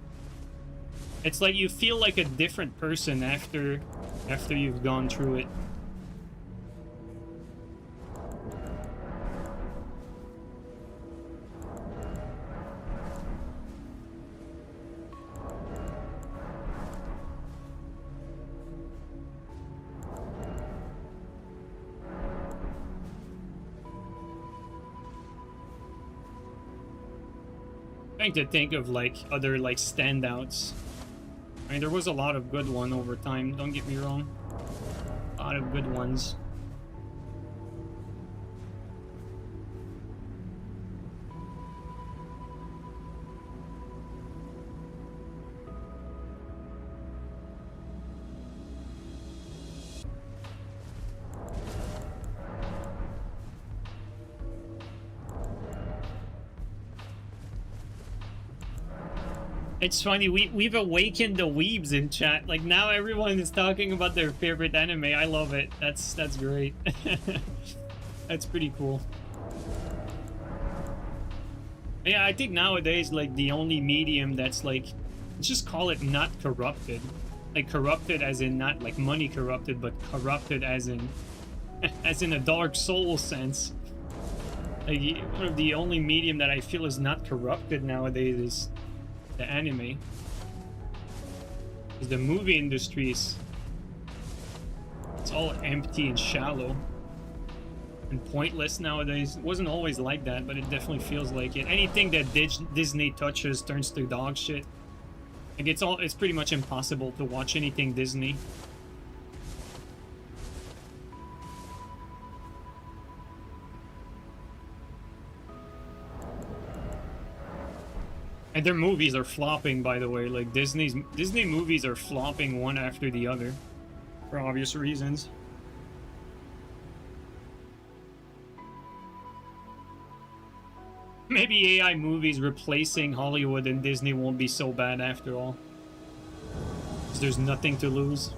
It's like you feel like a different person after you've gone through it. Trying to think of like other like standouts. I mean, there was a lot of good one over time, don't get me wrong. A lot of good ones. It's funny, we've awakened the weebs in chat. Like now everyone is talking about their favorite anime. I love it. That's great. That's pretty cool. Yeah, I think nowadays like the only medium that's like, let's just call it not corrupted. Like corrupted as in not like money corrupted, but corrupted as in as in a Dark Soul sense. Like one of the only medium that I feel is not corrupted nowadays is the anime. Because the movie industry is, it's all empty and shallow and pointless nowadays. It wasn't always like that, but it definitely feels like it. Anything that Disney touches turns to dog shit. Like it's pretty much impossible to watch anything Disney. And their movies are flopping, by the way. Like Disney movies are flopping one after the other, for obvious reasons. Maybe AI movies replacing Hollywood and Disney won't be so bad after all, because there's nothing to lose.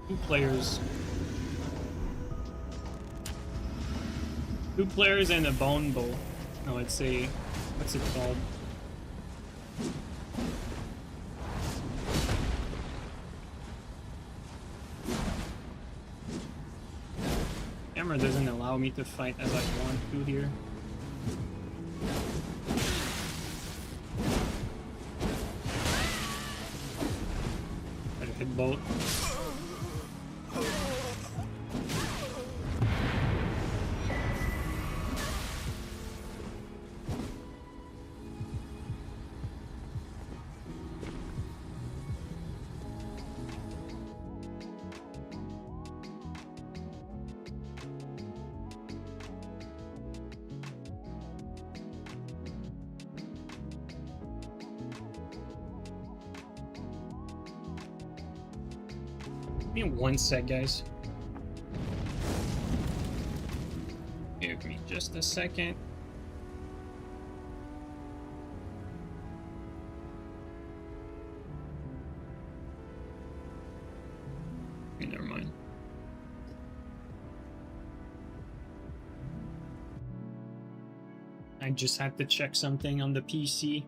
Two players and a bone bow. No, it's a, what's it called? Camera doesn't allow me to fight as I want to here. Try to hit both. Give me one sec, guys. Give me just a second. Okay, never mind. I just have to check something on the PC.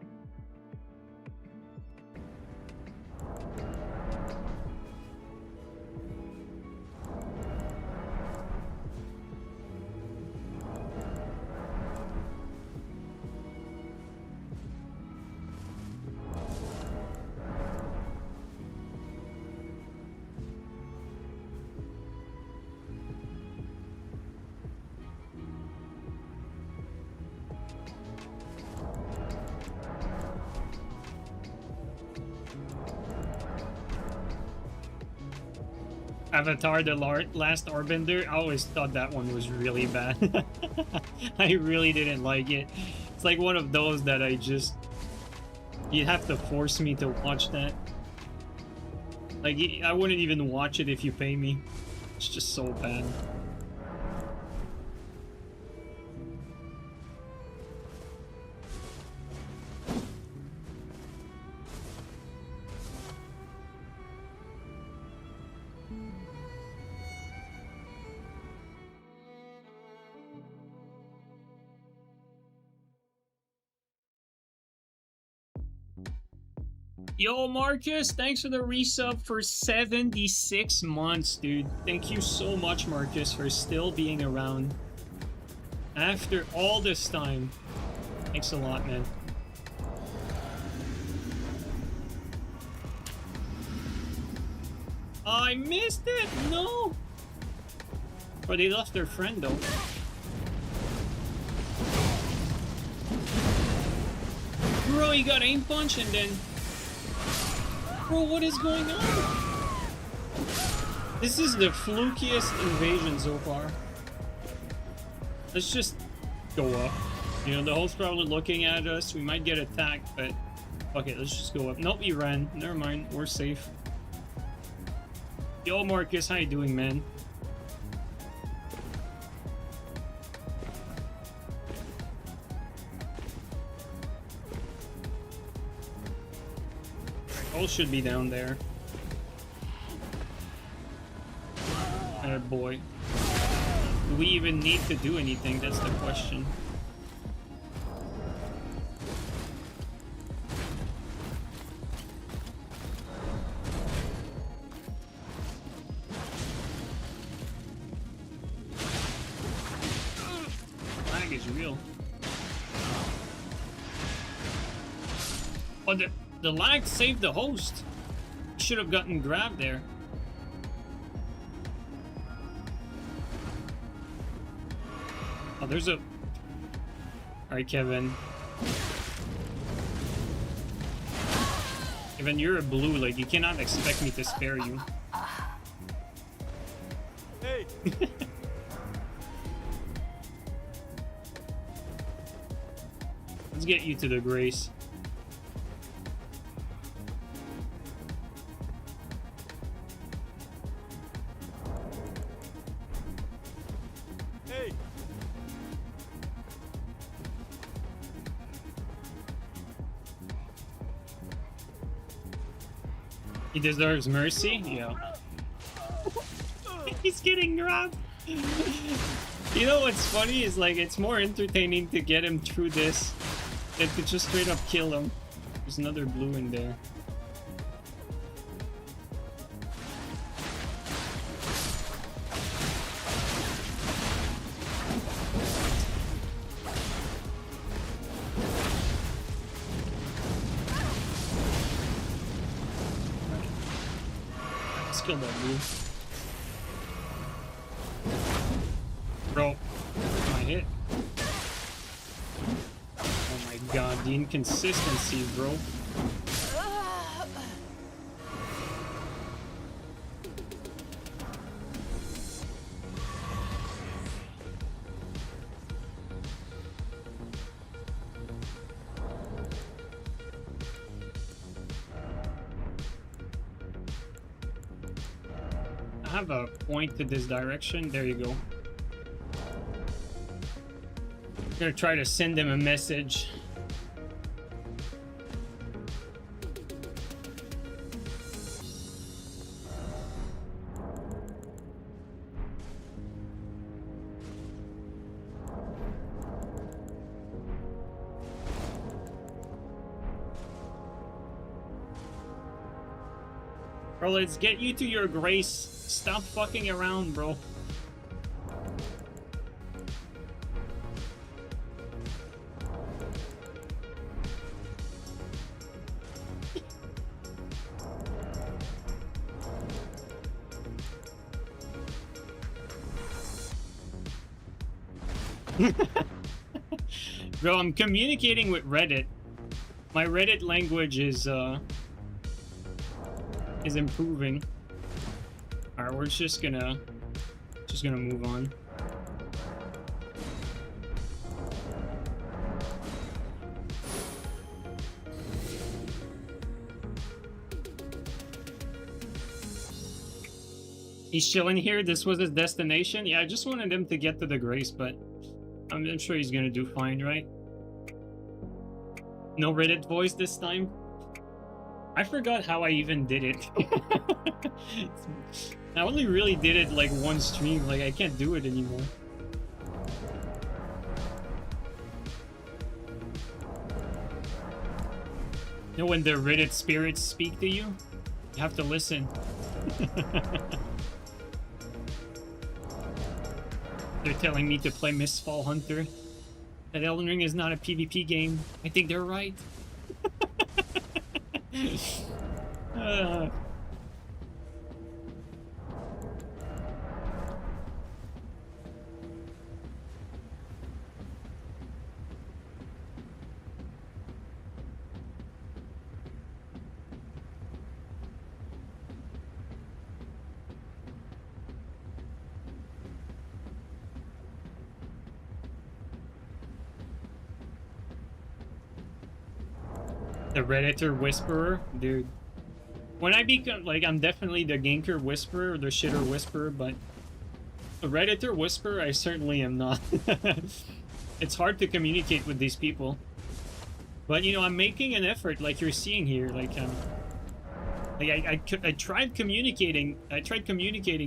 Avatar, the Last Airbender, I always thought that one was really bad. I really didn't like it. It's like one of those that you'd have to force me to watch that. Like, I wouldn't even watch it if you pay me. It's just so bad. Yo, Marcus, thanks for the resub for 76 months, dude. Thank you so much, Marcus, for still being around after all this time. Thanks a lot, man. I missed it! No! But they lost their friend, though. Bro, he got aim punch and then... Bro, what is going on? This is the flukiest invasion so far. Let's just go up. You know, the host probably looking at us. We might get attacked, but... Okay, let's just go up. Nope, he ran. Never mind. We're safe. Yo, Marcus, how you doing, man? All should be down there. Oh boy. Do we even need to do anything? That's the question. Lag is real. Oh, the lag saved the host. Should have gotten grabbed there. Oh, there's a... Alright, Kevin. Kevin, you're a blue. Like, you cannot expect me to spare you. Hey! Let's get you to the grace. He deserves mercy? Yeah. He's getting grabbed. You know what's funny is, like, it's more entertaining to get him through this than to just straight up kill him. There's another blue in there. Kill that blue. Bro, my hit. Oh my god, the inconsistency, bro. I have a point to this direction. There you go. I'm gonna try to send him a message. Bro, let's get you to your grace. Stop fucking around, bro. Bro, I'm communicating with Reddit. My Reddit language is improving. Alright, we're just gonna move on. He's chilling here. This was his destination. Yeah, I just wanted him to get to the Grace, but I'm sure he's gonna do fine, right? No Reddit voice this time. I forgot how I even did it. I only really did it like one stream. Like I can't do it anymore. You know when the Reddit spirits speak to you? You have to listen. They're telling me to play Mistfall Hunter. That Elden Ring is not a PvP game. I think they're right. The Redditor Whisperer, dude. When I become, like, I'm definitely the Ganker Whisperer, or the Shitter Whisperer, but the Redditor Whisperer, I certainly am not. It's hard to communicate with these people. But, you know, I'm making an effort, like you're seeing here, like, I tried communicating,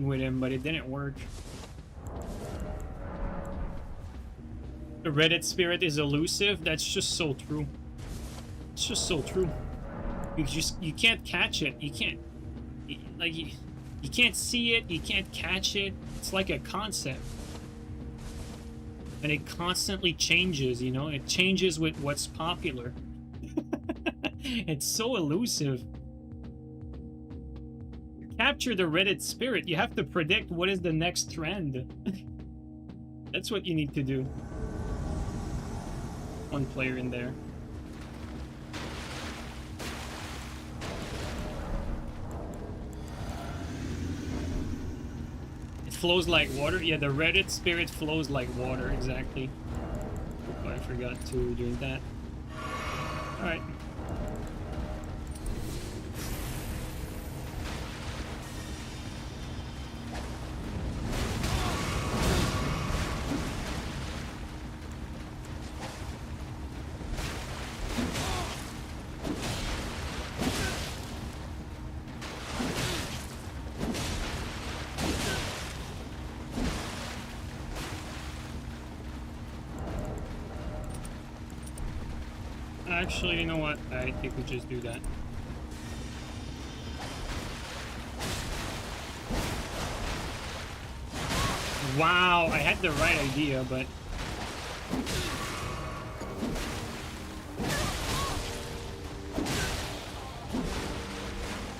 with him, but it didn't work. The Reddit spirit is elusive, that's just so true. It's just so true. You can't catch it. You can't you can't see it. You can't catch it. It's like a concept, and it constantly changes. You know, it changes with what's popular. It's so elusive. Capture the Reddit spirit. You have to predict what is the next trend. That's what you need to do. One player in there. Flows like water. Yeah, the Reddit spirit flows like water, exactly. Oh, I forgot to do that. Alright. Actually, you know what? I think we just do that. Wow, I had the right idea, but...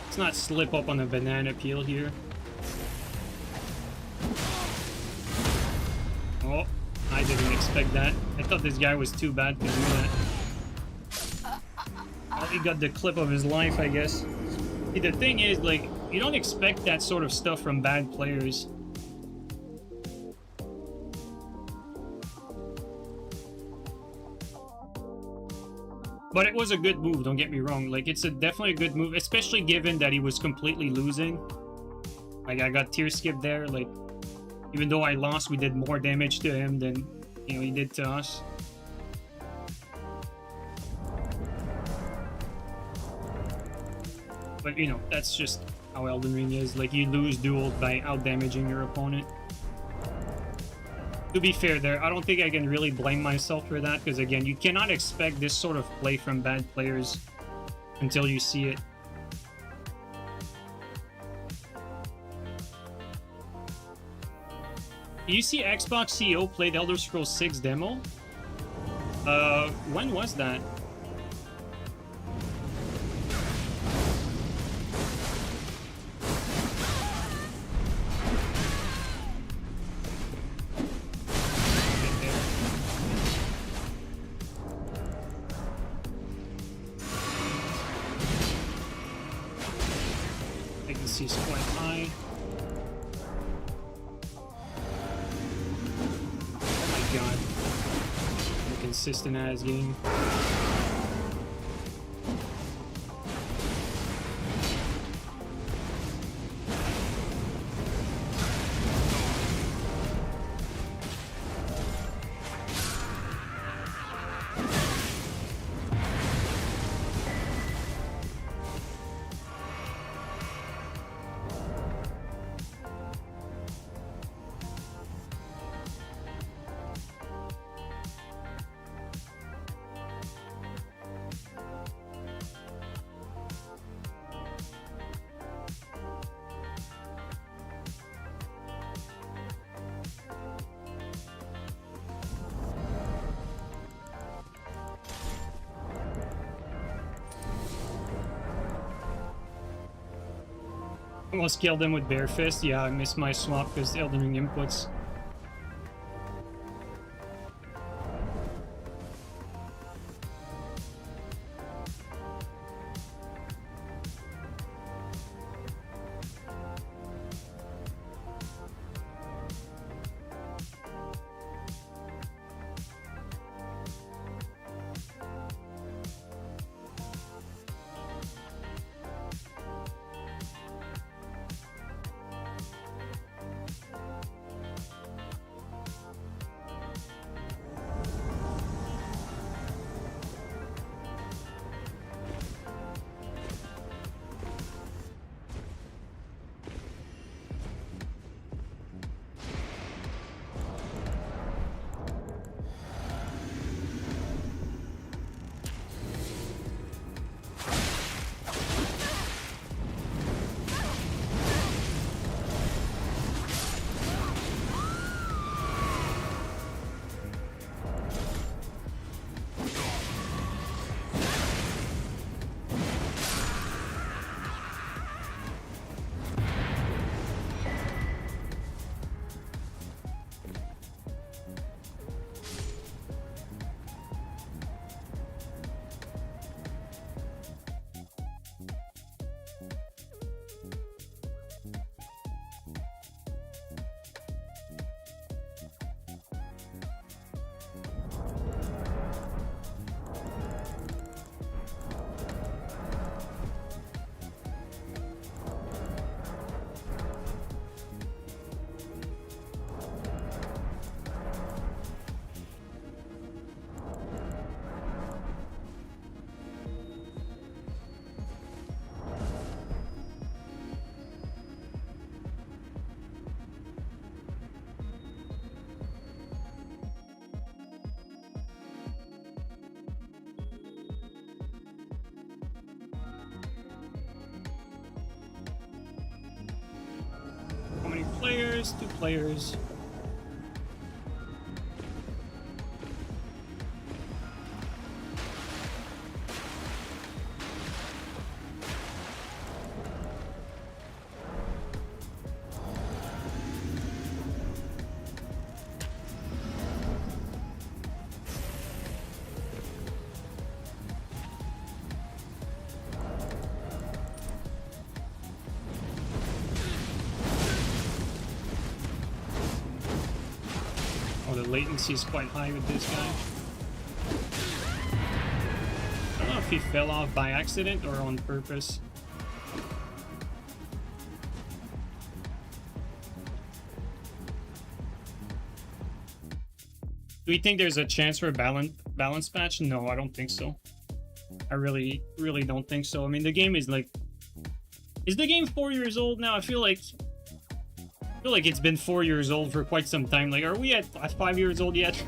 let's not slip up on a banana peel here. Oh, I didn't expect that. I thought this guy was too bad to do that. He got the clip of his life, I guess. See, the thing is, like, you don't expect that sort of stuff from bad players. But it was a good move, don't get me wrong. Like, it's definitely a good move, especially given that he was completely losing. Like, I got tier skipped there. Like, even though I lost, we did more damage to him than, you know, he did to us. But, you know, that's just how Elden Ring is. Like, you lose duels by out-damaging your opponent. To be fair there, I don't think I can really blame myself for that, because, again, you cannot expect this sort of play from bad players until you see it. You see Xbox CEO played Elder Scrolls 6 demo? When was that? Is quite high. Oh my god. Inconsistent ass game. Almost killed him with bare fist. Yeah, I missed my swap because Elden Ring inputs. How many players? 2 players. Latency is quite high with this guy. I don't know if he fell off by accident or on purpose. Do we think there's a chance for a balance patch? No, I don't think so. I really don't think so. I mean, the game is like... Is the game 4 years old now? I feel like it's been 4 years old for quite some time. Like, are we at 5 years old yet?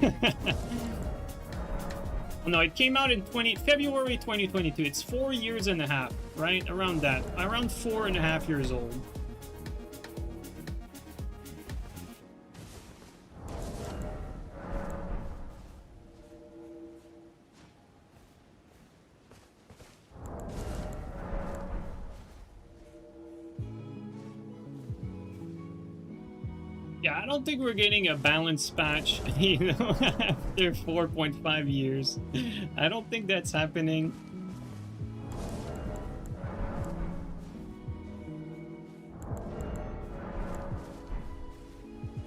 Oh, no, it came out in February 2022. It's 4 years and a half, right? Around that. Around 4.5 years old. Yeah, I don't think we're getting a balanced patch, you know, after 4.5 years. I don't think that's happening.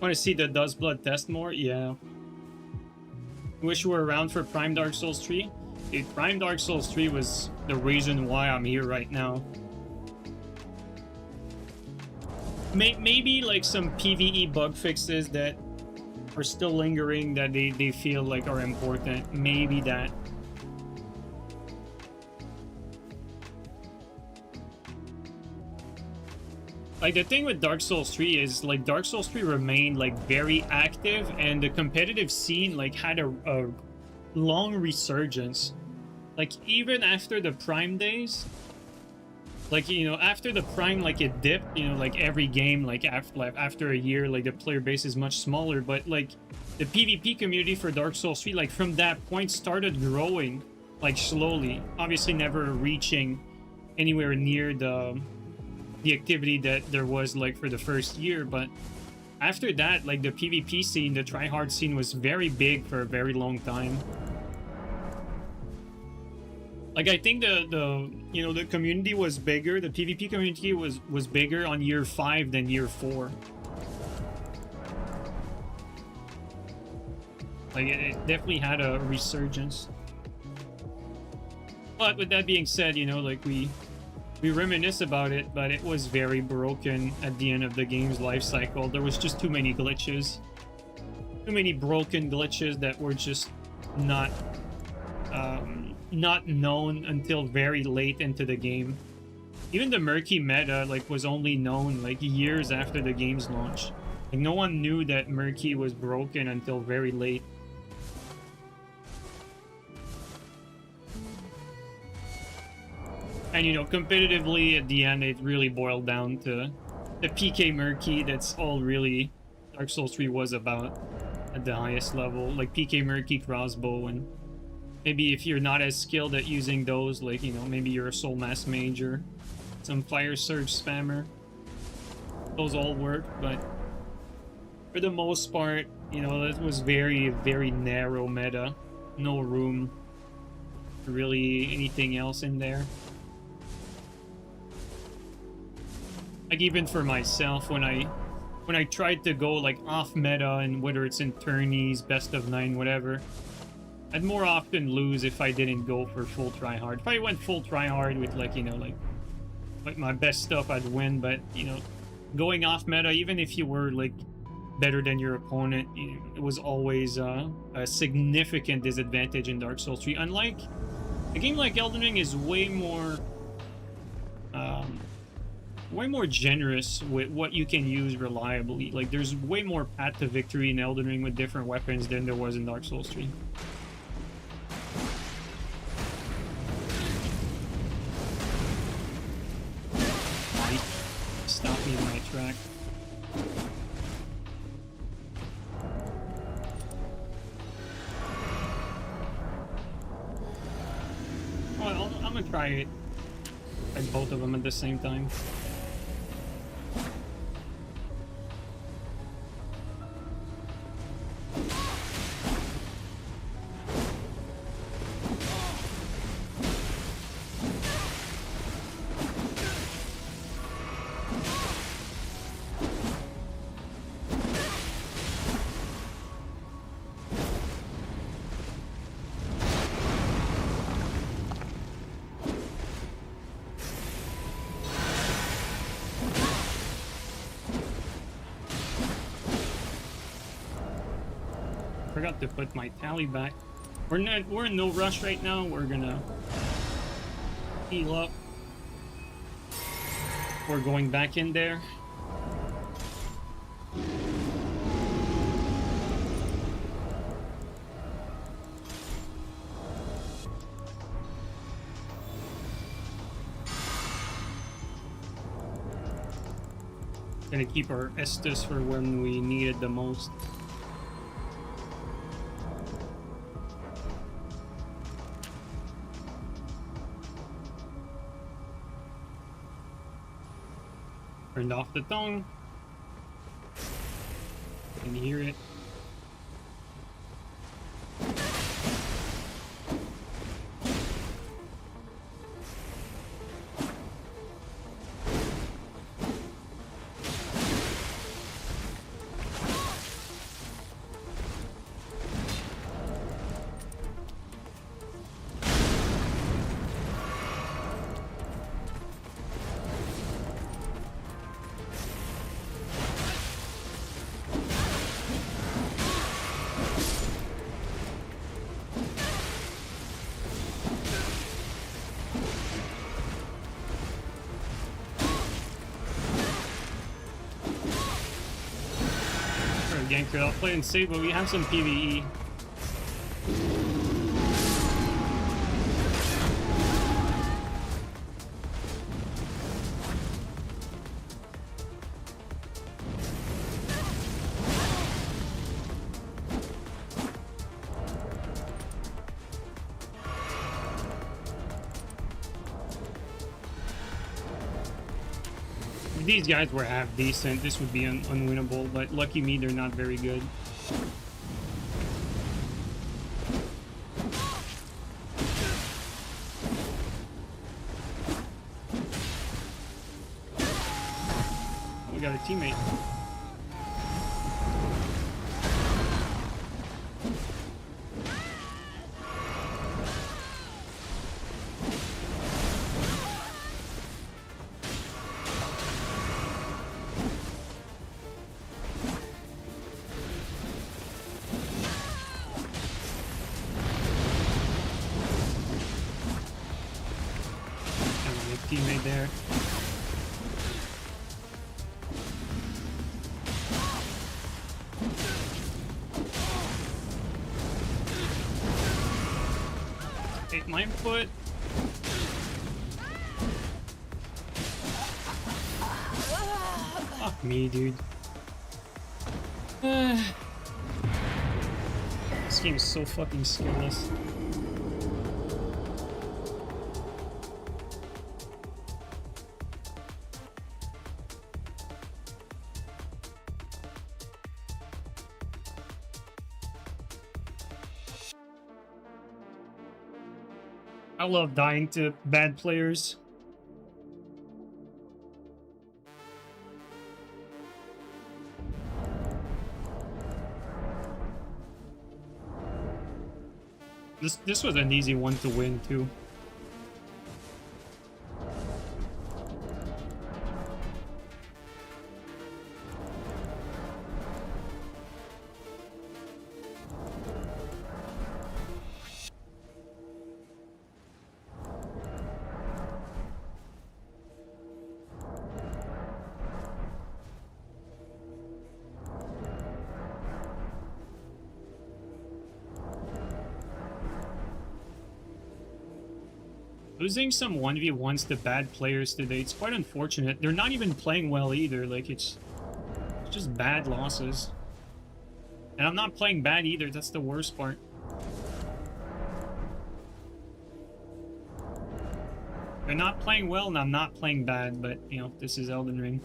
Want to see the Duskblood test more? Yeah. Wish we were around for Prime Dark Souls 3. Dude, Prime Dark Souls 3 was the reason why I'm here right now. Maybe like some PvE bug fixes that are still lingering that they feel like are important. Maybe that. Like, the thing with Dark Souls 3 is, like, Dark Souls 3 remained, like, very active, and the competitive scene, like, had a long resurgence. Like, even after the Prime days, like, you know, after the Prime, like, it dipped, you know, like, every game, like, after a year, like, the player base is much smaller, but, like, the PvP community for Dark Souls 3, like, from that point started growing, like, slowly. Obviously never reaching anywhere near the the activity that there was like for the first year, but after that, like the PvP scene, the tryhard scene was very big for a very long time. Like I think the you know, the community was bigger, the PvP community was bigger on year 5 than year 4. Like it definitely had a resurgence. But with that being said, you know, like we reminisce about it, but it was very broken at the end of the game's life cycle. There was just too many glitches. Too many broken glitches that were just not not known until very late into the game. Even the murky meta like was only known like years after the game's launch. Like no one knew that murky was broken until very late. And you know, competitively at the end it really boiled down to the PK murky. That's all really Dark Souls 3 was about at the highest level. Like PK murky, crossbow, and maybe if you're not as skilled at using those, like, you know, maybe you're a soul mass major, some fire surge spammer. Those all work, but for the most part, you know, it was very, very narrow meta. No room for really anything else in there. Like even for myself, when I tried to go like off meta, and whether it's in tourneys, best of 9, whatever, I'd more often lose if I didn't go for full tryhard. If I went full tryhard with like, you know, like my best stuff, I'd win. But you know, going off meta, even if you were like better than your opponent, you know, it was always a significant disadvantage in Dark Souls 3. Unlike a game like Elden Ring is way more generous with what you can use reliably. Like there's way more path to victory in Elden Ring with different weapons than there was in Dark Souls 3. Stop me in my track. Well, I'm gonna try it. Like both of them at the same time. Forgot to put my tally back. We're in no rush right now. We're gonna heal up. We're going back in there. Gonna keep our Estus for when we need it the most. Turned off the tongue. Can you hear it? Ganker, I'll play and save, but we have some PvE. If these guys were half decent, this would be unwinnable, but lucky me, they're not very good. We got a teammate. Teammate there. Take my foot. Fuck me, dude. This game is so fucking skillless. I love dying to bad players. This was an easy one to win too. Losing some 1v1s to bad players today, it's quite unfortunate. They're not even playing well either, like it's just bad losses. And I'm not playing bad either, that's the worst part. They're not playing well and I'm not playing bad, but you know, this is Elden Ring.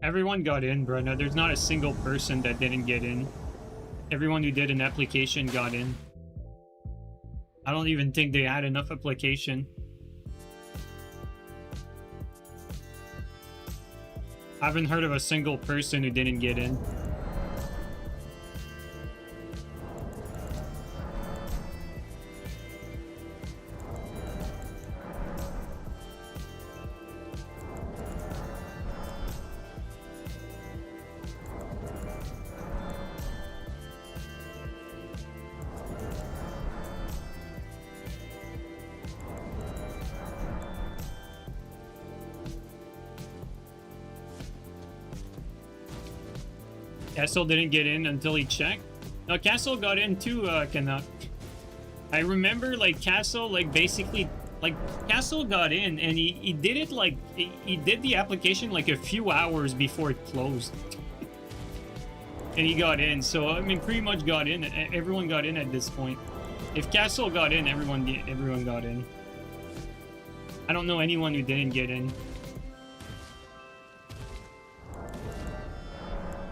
Everyone got in, bro. No, there's not a single person that didn't get in. Everyone who did an application got in. I don't even think they had enough application. I haven't heard of a single person who didn't get in. Castle didn't get in until he checked. No, Castle got in too, Canuck. I remember, like, Castle, like, basically, like, Castle got in, and he did it, like, he did the application, like, a few hours before it closed. And he got in, so, I mean, pretty much got in. Everyone got in at this point. If Castle got in, everyone got in. I don't know anyone who didn't get in.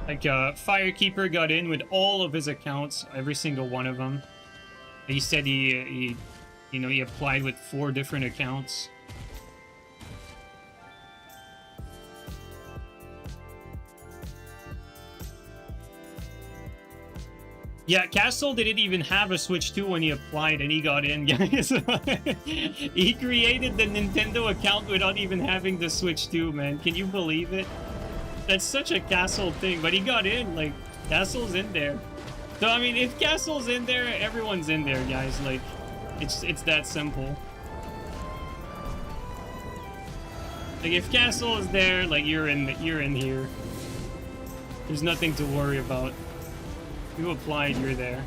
Like, Firekeeper got in with all of his accounts, every single one of them. He said he you know, he applied with 4 different accounts. Yeah, Castle didn't even have a Switch 2 when he applied, and he got in, guys. He created the Nintendo account without even having the Switch 2, man. Can you believe it? That's such a Castle thing, but he got in, like, Castle's in there. So, I mean, if Castle's in there, everyone's in there, guys. Like, it's that simple. Like, if Castle is there, like, you're in here. There's nothing to worry about. You applied, you're there.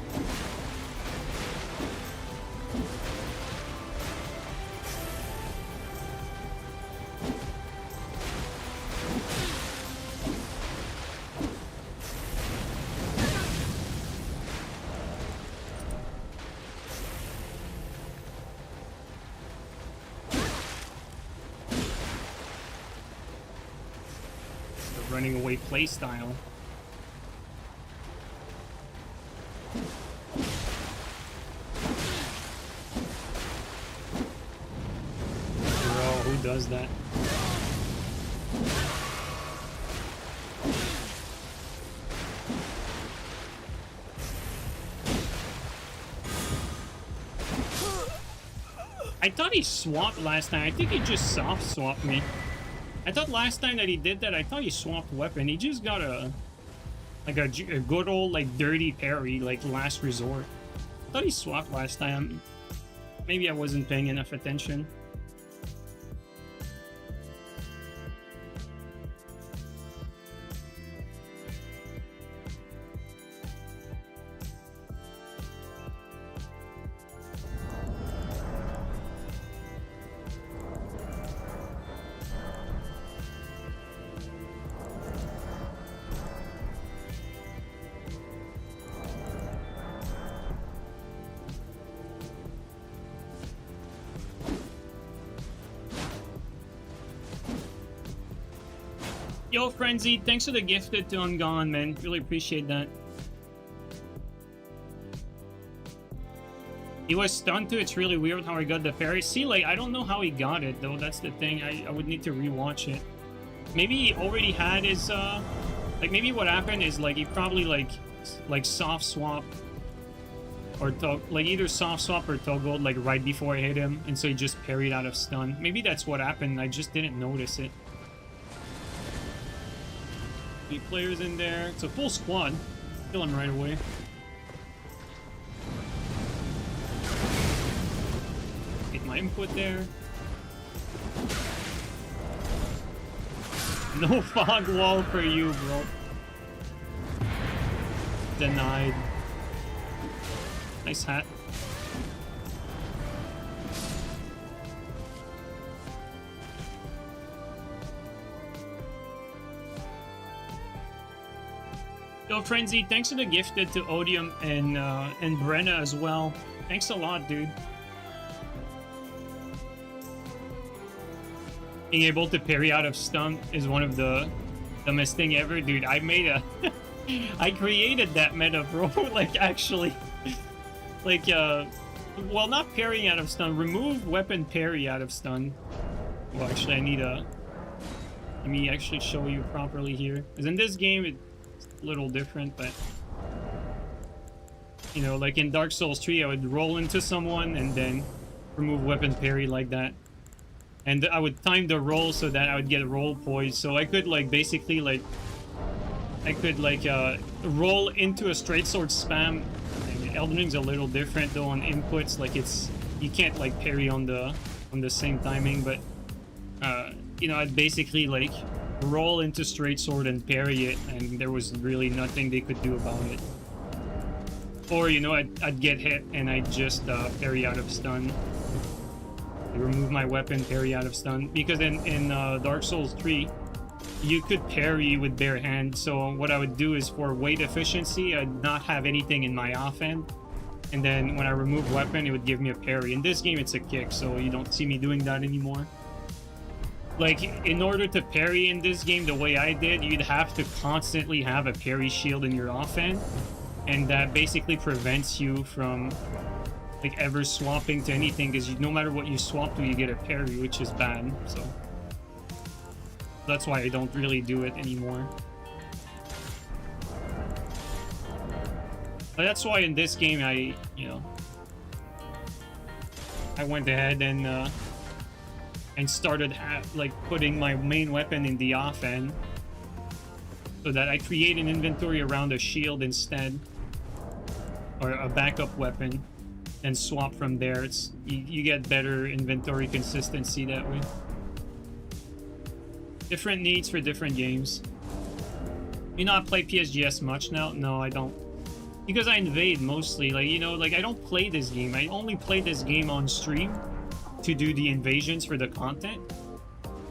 Running away playstyle. Bro, who does that? I thought he swapped last time. I think he just soft swapped me. I thought last time that he did that, I thought he swapped weapon. He just got a good old, like, dirty parry, like, last resort. I thought he swapped last time. Maybe I wasn't paying enough attention. Yo, Frenzy, thanks for the gifted to Ungone, man. Really appreciate that. He was stunned too. It's really weird how he got the parry. See, like, I don't know how he got it, though. That's the thing. I would need to rewatch it. Maybe he already had his, like, maybe what happened is, like, he probably, like soft swap. Or, like, either soft swap or toggled, like, right before I hit him. And so he just parried out of stun. Maybe that's what happened. I just didn't notice it. Players in there. It's a full squad. Kill him right away. Get my input there. No fog wall for you, bro. Denied. Nice hat. Yo, Frenzy, thanks for the gifted to Odium and Brenna as well. Thanks a lot, dude. Being able to parry out of stun is one of the dumbest thing ever, dude. I made I created that meta, bro. Like, actually. Like, well, not parry out of stun. Remove weapon parry out of stun. Well, actually, I need a... Let me actually show you properly here. Because in this game, it's a little different, but... You know, like in Dark Souls 3, I would roll into someone and then remove weapon parry like that. And I would time the roll so that I would get roll poise. So I could, like, basically, like... I could, like, roll into a straight sword spam. And Elden Ring's a little different, though, on inputs. Like, it's... You can't, like, parry on the same timing, but... you know, I'd basically, like, roll into straight sword and parry it, and there was really nothing they could do about it. Or, you know, I'd get hit, and I'd just parry out of stun. Remove my weapon, parry out of stun. Because in Dark Souls 3, you could parry with bare hand. So what I would do is, for weight efficiency, I'd not have anything in my offhand. And then when I remove weapon, it would give me a parry. In this game, it's a kick, so you don't see me doing that anymore. Like, in order to parry in this game the way I did, you'd have to constantly have a parry shield in your offhand. And that basically prevents you from, like, ever swapping to anything, because no matter what you swap to, you get a parry, which is bad. So that's why I don't really do it anymore. But that's why in this game I went ahead and started like putting my main weapon in the offhand, so that I create an inventory around a shield instead, or a backup weapon, and swap from there. It's you get better inventory consistency that way. Different needs for different games. You know, I play PSGS much now? No, I don't. Because I invade mostly. Like, you know, like, I don't play this game. I only play this game on stream to do the invasions for the content.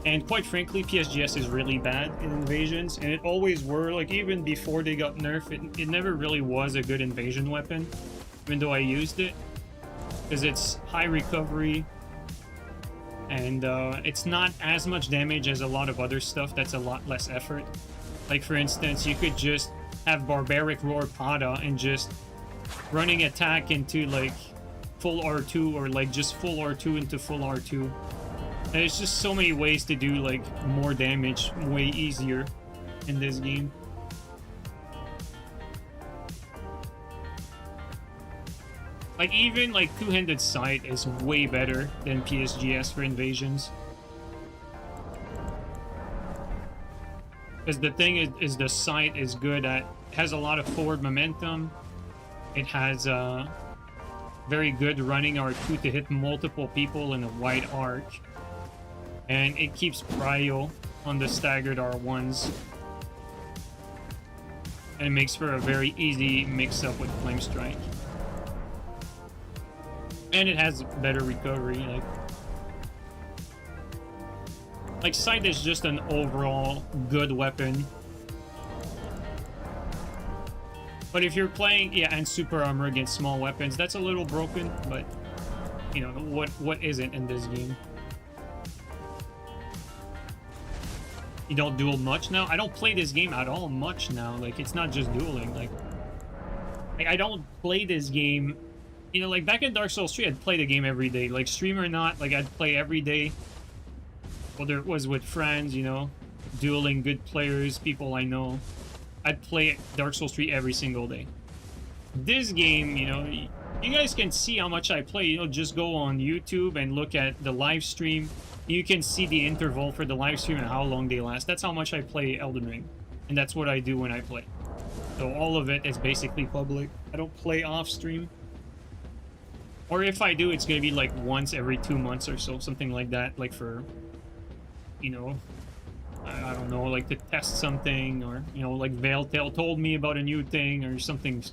And quite frankly, PSGS is really bad in invasions, and it always were. Like, even before they got nerfed, it never really was a good invasion weapon, even though I used it. Because it's high recovery, and it's not as much damage as a lot of other stuff that's a lot less effort. Like, for instance, you could just have Barbaric Roar Pada and just running attack into, like, full R2, or, like, just full R2 into full R2. There's just so many ways to do, like, more damage way easier in this game. Like, even, like, two-handed sight is way better than PSGS for invasions. Because the thing is the sight is good at... has a lot of forward momentum. It has very good running R2 to hit multiple people in a wide arc. And it keeps prio on the staggered R1s. And it makes for a very easy mix-up with Flame Strike. And it has better recovery. Like Sight is just an overall good weapon. But if you're playing, yeah, and super armor against small weapons, that's a little broken, but, you know, what isn't in this game? You don't duel much now? I don't play this game at all much now. Like, it's not just dueling. Like I don't play this game. You know, like, back in Dark Souls 3, I'd play the game every day. Like, stream or not, like, I'd play every day. Whether it was with friends, you know, dueling good players, people I know. I'd play Dark Souls 3 every single day. This game, you know, you guys can see how much I play. You know, just go on YouTube and look at the live stream. You can see the interval for the live stream and how long they last. That's how much I play Elden Ring. And that's what I do when I play. So all of it is basically public. I don't play off stream. Or if I do, it's going to be like once every 2 months or so. Something like that. Like for, you know, I don't know, like to test something. Or, you know, like Veiltail told me about a new thing or something.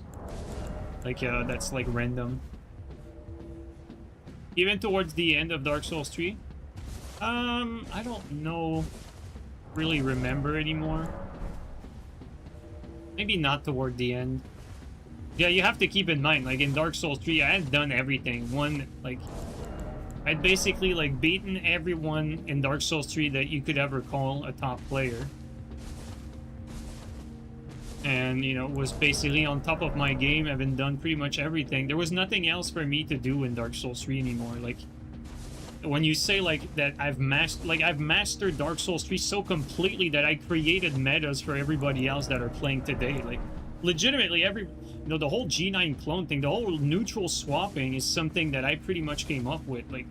Like, that's like random. Even towards the end of Dark Souls 3. I don't know, really remember anymore. Maybe not toward the end. Yeah, you have to keep in mind, like in Dark Souls 3, I had done everything. I'd basically like beaten everyone in Dark Souls 3 that you could ever call a top player. and you know, was basically on top of my game, having done pretty much everything. There was nothing else for me to do in Dark Souls 3 anymore. Like, when you say like that I've mastered Dark Souls 3 so completely that I created metas for everybody else that are playing today. Like, legitimately, the whole JeeNiNe clone thing, the whole neutral swapping is something that I pretty much came up with. Like,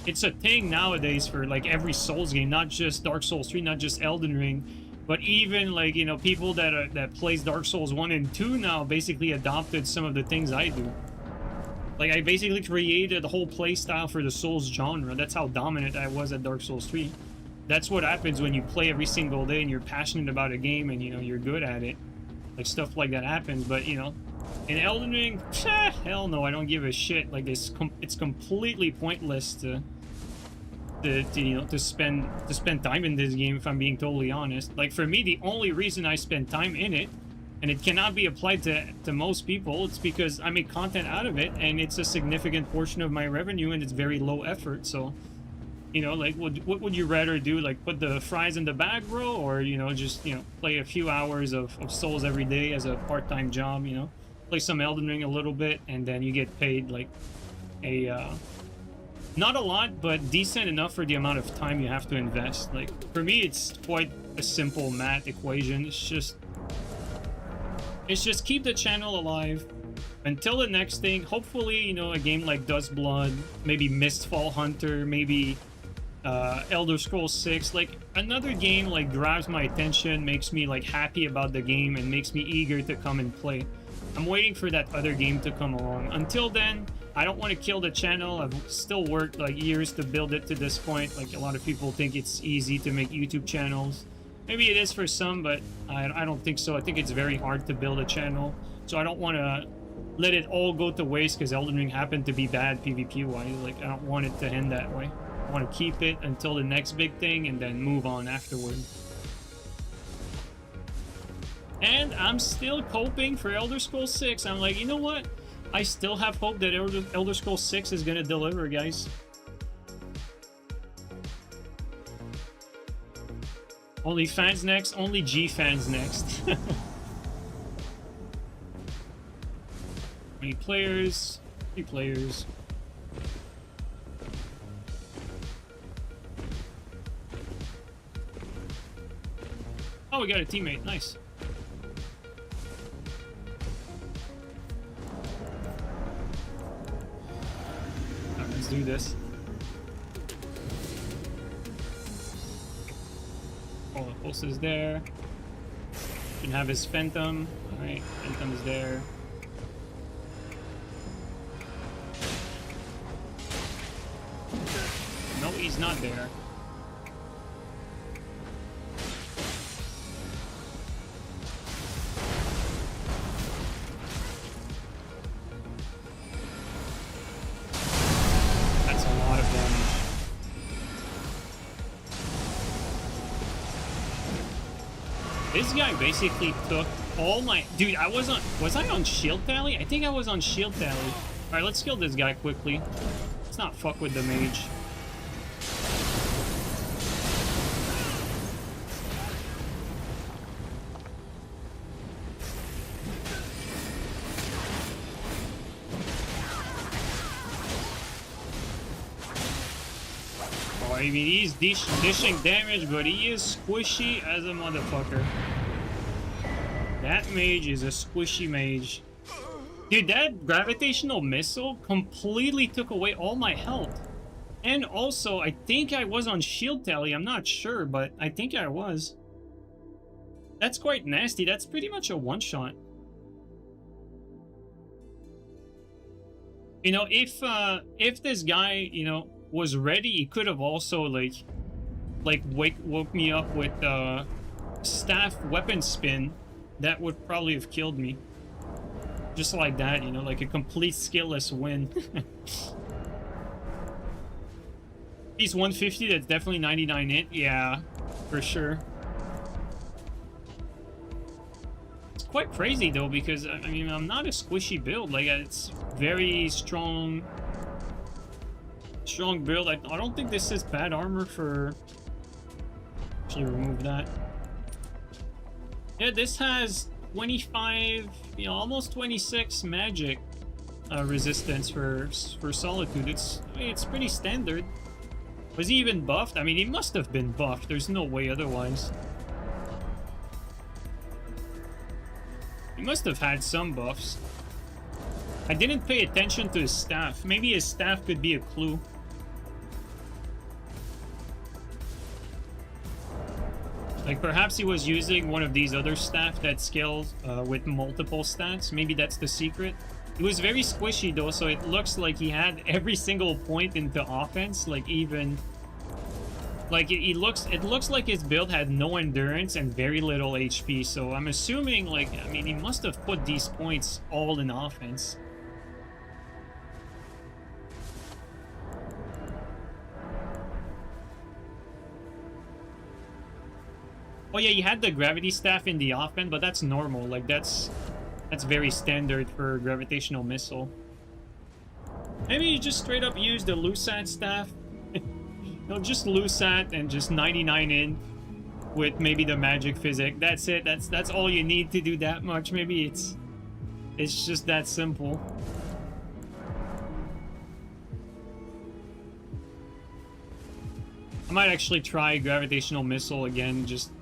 it's a thing nowadays for like every Souls game, not just Dark Souls 3, not just Elden Ring, but even like, you know, people that plays Dark Souls 1 and 2 now basically adopted some of the things I do. Like, I basically created the whole playstyle for the Souls genre. That's how dominant I was at Dark Souls 3. That's what happens when you play every single day and you're passionate about a game and, you know, you're good at it. Like, stuff like that happens. But, you know, in Elden Ring, hell no, I don't give a shit. Like, it's completely pointless to spend time in this game, if I'm being totally honest. Like, for me, the only reason I spend time in it, and it cannot be applied to most people, it's because I make content out of it, and it's a significant portion of my revenue, and it's very low effort. So, you know, like, what would you rather do? Like, put the fries in the bag, bro? Or, you know, just, you know, play a few hours of Souls every day as a part-time job, you know? Play some Elden Ring a little bit, and then you get paid, like, a, not a lot, but decent enough for the amount of time you have to invest. Like, for me, it's quite a simple math equation. It's just keep the channel alive until the next thing. Hopefully, you know, a game like Duskblood, maybe Mistfall Hunter, maybe Elder Scrolls 6, like another game like grabs my attention, makes me like happy about the game, and makes me eager to come and play. I'm waiting for that other game to come along. Until then, I don't want to kill the channel. I've still worked like years to build it to this point. Like, a lot of people think it's easy to make YouTube channels. Maybe it is for some, but I don't think so. I think it's very hard to build a channel. So I don't want to let it all go to waste because Elden Ring happened to be bad PvP-wise. Like, I don't want it to end that way. I want to keep it until the next big thing and then move on afterward. And I'm still hoping for Elder Scrolls 6. I'm like, you know what? I still have hope that Elder Scrolls 6 is going to deliver, guys. Only fans next, only G fans next. 20 players, 3 players. Oh, we got a teammate, nice. Alright, let's do this. Oh, the pulse is there. Can have his Phantom. Alright, Phantom is there. No, he's not there. That's a lot of damage. This guy basically took all my... Dude, was I on shield tally? I think I was on shield tally. Alright, let's kill this guy quickly. Let's not fuck with the mage. Oh, I mean, he's dishing damage, but he is squishy as a motherfucker. That mage is a squishy mage. Dude, that gravitational missile completely took away all my health. And also, I think I was on shield tally. I'm not sure, but I think I was. That's quite nasty. That's pretty much a one-shot. You know, if this guy, you know, was ready, he could have also like woke me up with staff weapon spin. That would probably have killed me. Just like that, you know, like a complete skillless win. He's 150, that's definitely 99 hit. Yeah, for sure. It's quite crazy though, because I mean, I'm not a squishy build. Like, it's very strong build. I don't think this is bad armor for... Actually remove that. Yeah, this has 25, you know, almost 26 magic resistance for Solitude. It's pretty standard. Was he even buffed? I mean, he must have been buffed. There's no way otherwise. He must have had some buffs. I didn't pay attention to his staff. Maybe his staff could be a clue. Like, perhaps he was using one of these other staff that scales with multiple stats. Maybe that's the secret. He was very squishy though, so it looks like he had every single point into offense. Like, even like it looks like his build had no endurance and very little HP. So I'm assuming, like, I mean, he must have put these points all in offense. Oh yeah, he had the gravity staff in the offense, but that's normal. Like, that's very standard for gravitational missile. Maybe you just straight up use the Lusat staff. No, just Lusat and just 99 in with maybe the magic physic. That's it. That's all you need to do that much. Maybe it's just that simple. I might actually try gravitational missile again. Just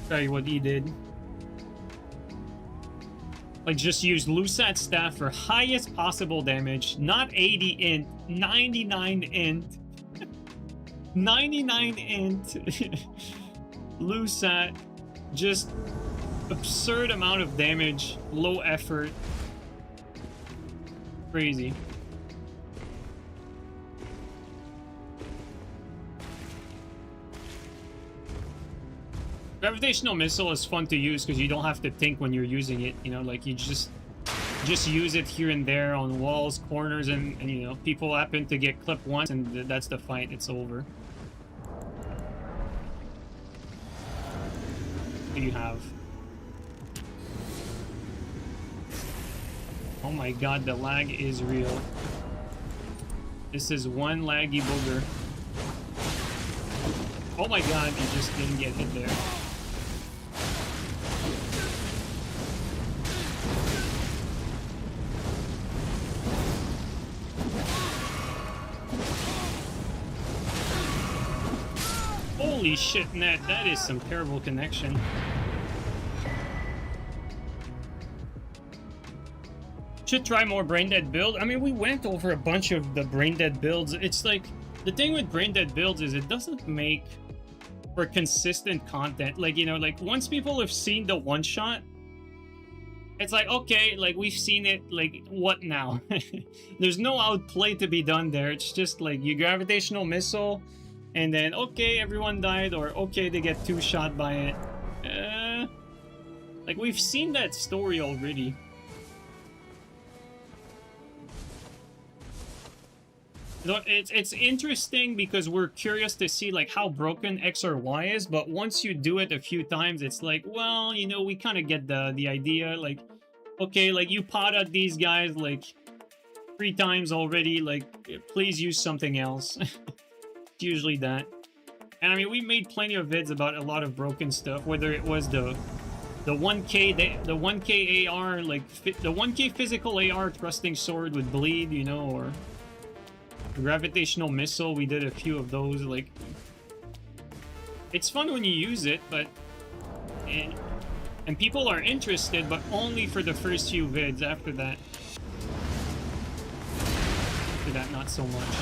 try what he did. Like, just use Lusat staff for highest possible damage. Not 80 int, 99 int. 99 int. Lusat. Just absurd amount of damage. Low effort. Crazy. Gravitational missile is fun to use because you don't have to think when you're using it, you know, like you just use it here and there on walls, corners, and you know, people happen to get clipped once and that's the fight, it's over. What do you have? Oh my god, the lag is real. This is one laggy booger. Oh my god, he just didn't get hit there. Holy shit, Ned, that is some terrible connection. Should try more brain dead build. I mean, we went over a bunch of the brain dead builds. It's like, the thing with brain dead builds is it doesn't make for consistent content. Like, you know, like once people have seen the one shot, it's like, okay, like we've seen it, like what now? There's no outplay to be done there. It's just like you gravitational missile and then okay, everyone died, or okay, they get two shot by it. Like we've seen that story already. It's interesting because we're curious to see like how broken X or Y is, but once you do it a few times, it's like, well, you know, we kind of get the idea. Like, okay, like you pot out these guys like 3 times already, like please use something else. It's usually that. And I mean, we made plenty of vids about a lot of broken stuff, whether it was the 1k AR, like the 1k physical AR thrusting sword with bleed, you know, or gravitational missile. We did a few of those. Like, it's fun when you use it, but and people are interested, but only for the first few vids. After that not so much.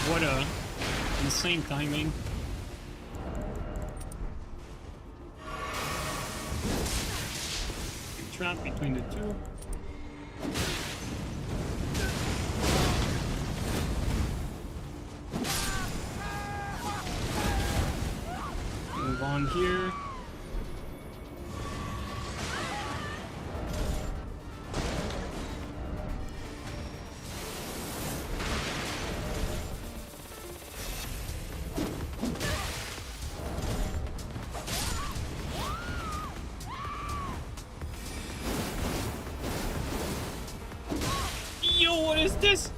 What a insane timing. Trap between the two. Move on here. what is this?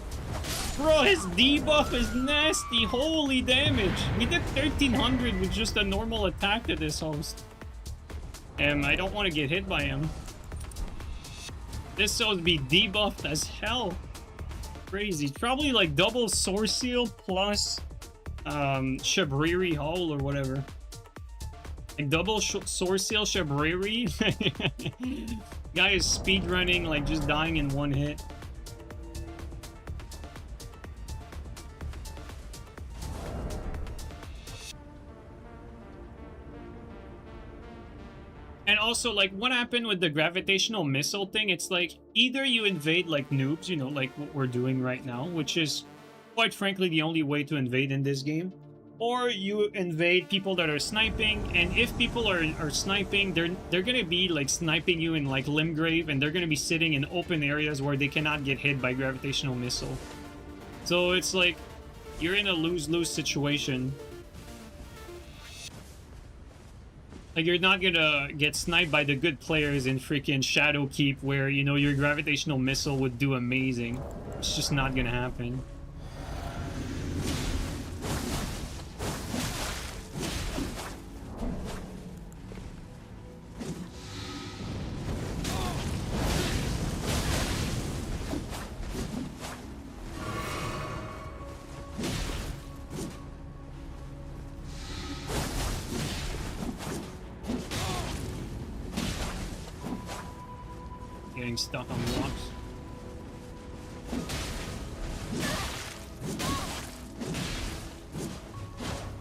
Bro, his debuff is nasty. Holy damage. We did 1300 with just a normal attack to this host. I don't want to get hit by him. This host be debuffed as hell. Crazy. Probably like double Source Seal plus Shabriri Hull or whatever. Like double Source Seal Shabriri. Guy is speedrunning, like just dying in one hit. And also, like, what happened with the gravitational missile thing? It's like, either you invade, like, noobs, you know, like what we're doing right now, which is, quite frankly, the only way to invade in this game. Or you invade people that are sniping, and if people are sniping, they're gonna be, like, sniping you in, like, Limgrave, and they're gonna be sitting in open areas where they cannot get hit by gravitational missile. So it's like, you're in a lose-lose situation. Like, you're not gonna get sniped by the good players in freaking Shadowkeep where, you know, your gravitational missile would do amazing. It's just not gonna happen. Getting stuck on the rocks.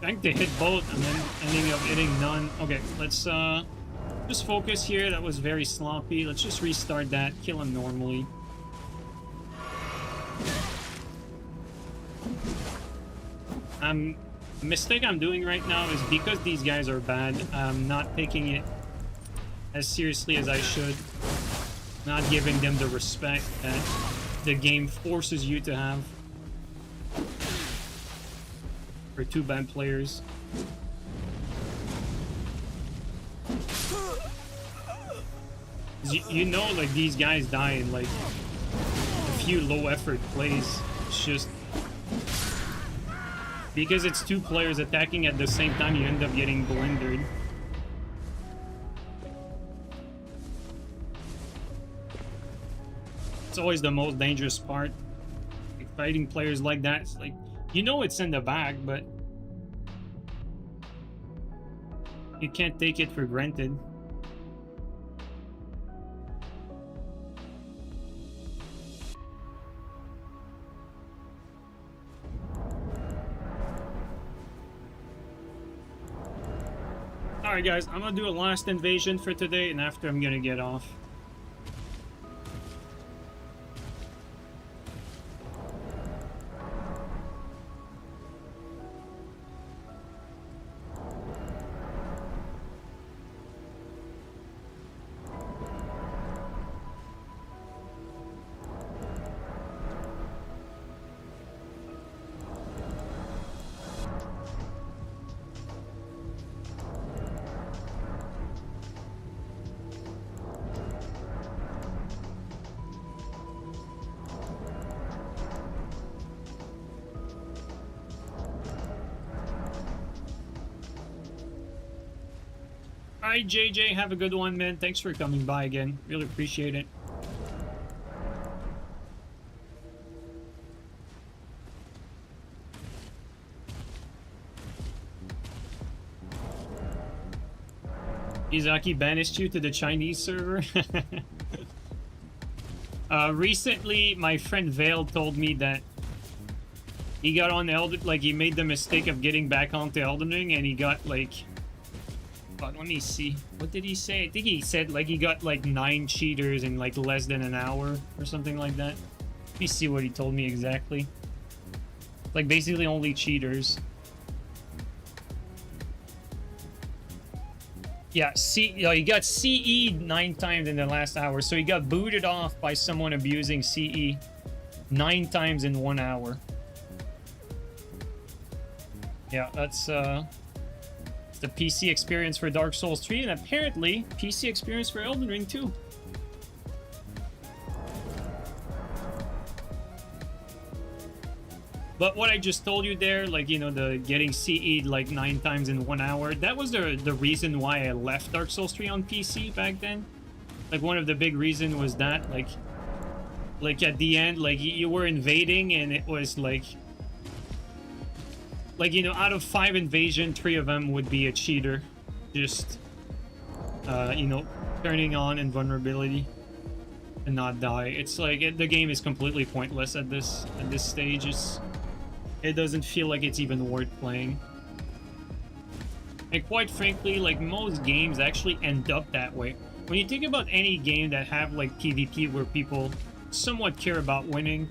Trying to hit both and then ending up hitting none. Okay, let's just focus here. That was very sloppy. Let's just restart that. Kill him normally. The mistake I'm doing right now is because these guys are bad, I'm not taking it as seriously as I should. Not giving them the respect that the game forces you to have for two bad players. You know, like, these guys die in like a few low effort plays. It's just because it's two players attacking at the same time, you end up getting blendered. It's always the most dangerous part. Like, fighting players like that, it's like, you know it's in the bag, but you can't take it for granted. Alright guys, I'm gonna do a last invasion for today, and after I'm gonna get off. Alright, JJ, have a good one, man. Thanks for coming by again. Really appreciate it. Izaki banished you to the Chinese server. Recently, my friend Vale told me that he got on Elden, like, he made the mistake of getting back onto Elden Ring, and he got, like, but let me see. What did he say? I think he said, like, he got, like, 9 cheaters in, like, less than an hour or something like that. Let me see what he told me exactly. Like, basically only cheaters. Yeah, he got CE 9 times in the last hour, so he got booted off by someone abusing CE 9 times in 1 hour. Yeah, that's the PC experience for Dark Souls 3, and apparently PC experience for Elden Ring 2. But what I just told you there, like, you know, the getting CE'd like 9 times in 1 hour, that was the reason why I left Dark Souls 3 on PC back then. Like, one of the big reasons was that, like at the end, like, you were invading and it was like, you know, out of 5 invasion, 3 of them would be a cheater. Just, you know, turning on invulnerability and not die. It's like, the game is completely pointless at this stage. It doesn't feel like it's even worth playing. And quite frankly, like, most games actually end up that way. When you think about any game that have like PvP where people somewhat care about winning,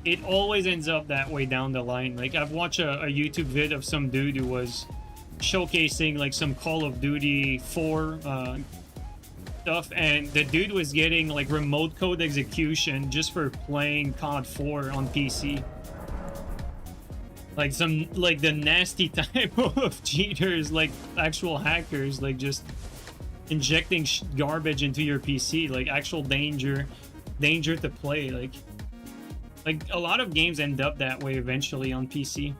it always ends up that way down the line. Like, I've watched a YouTube vid of some dude who was showcasing like some Call of Duty 4 stuff, and the dude was getting like remote code execution just for playing COD 4 on PC. Like, some, like, the nasty type of cheaters, like actual hackers, like just injecting garbage into your PC, like actual danger to play. Like a lot of games end up that way eventually on PC.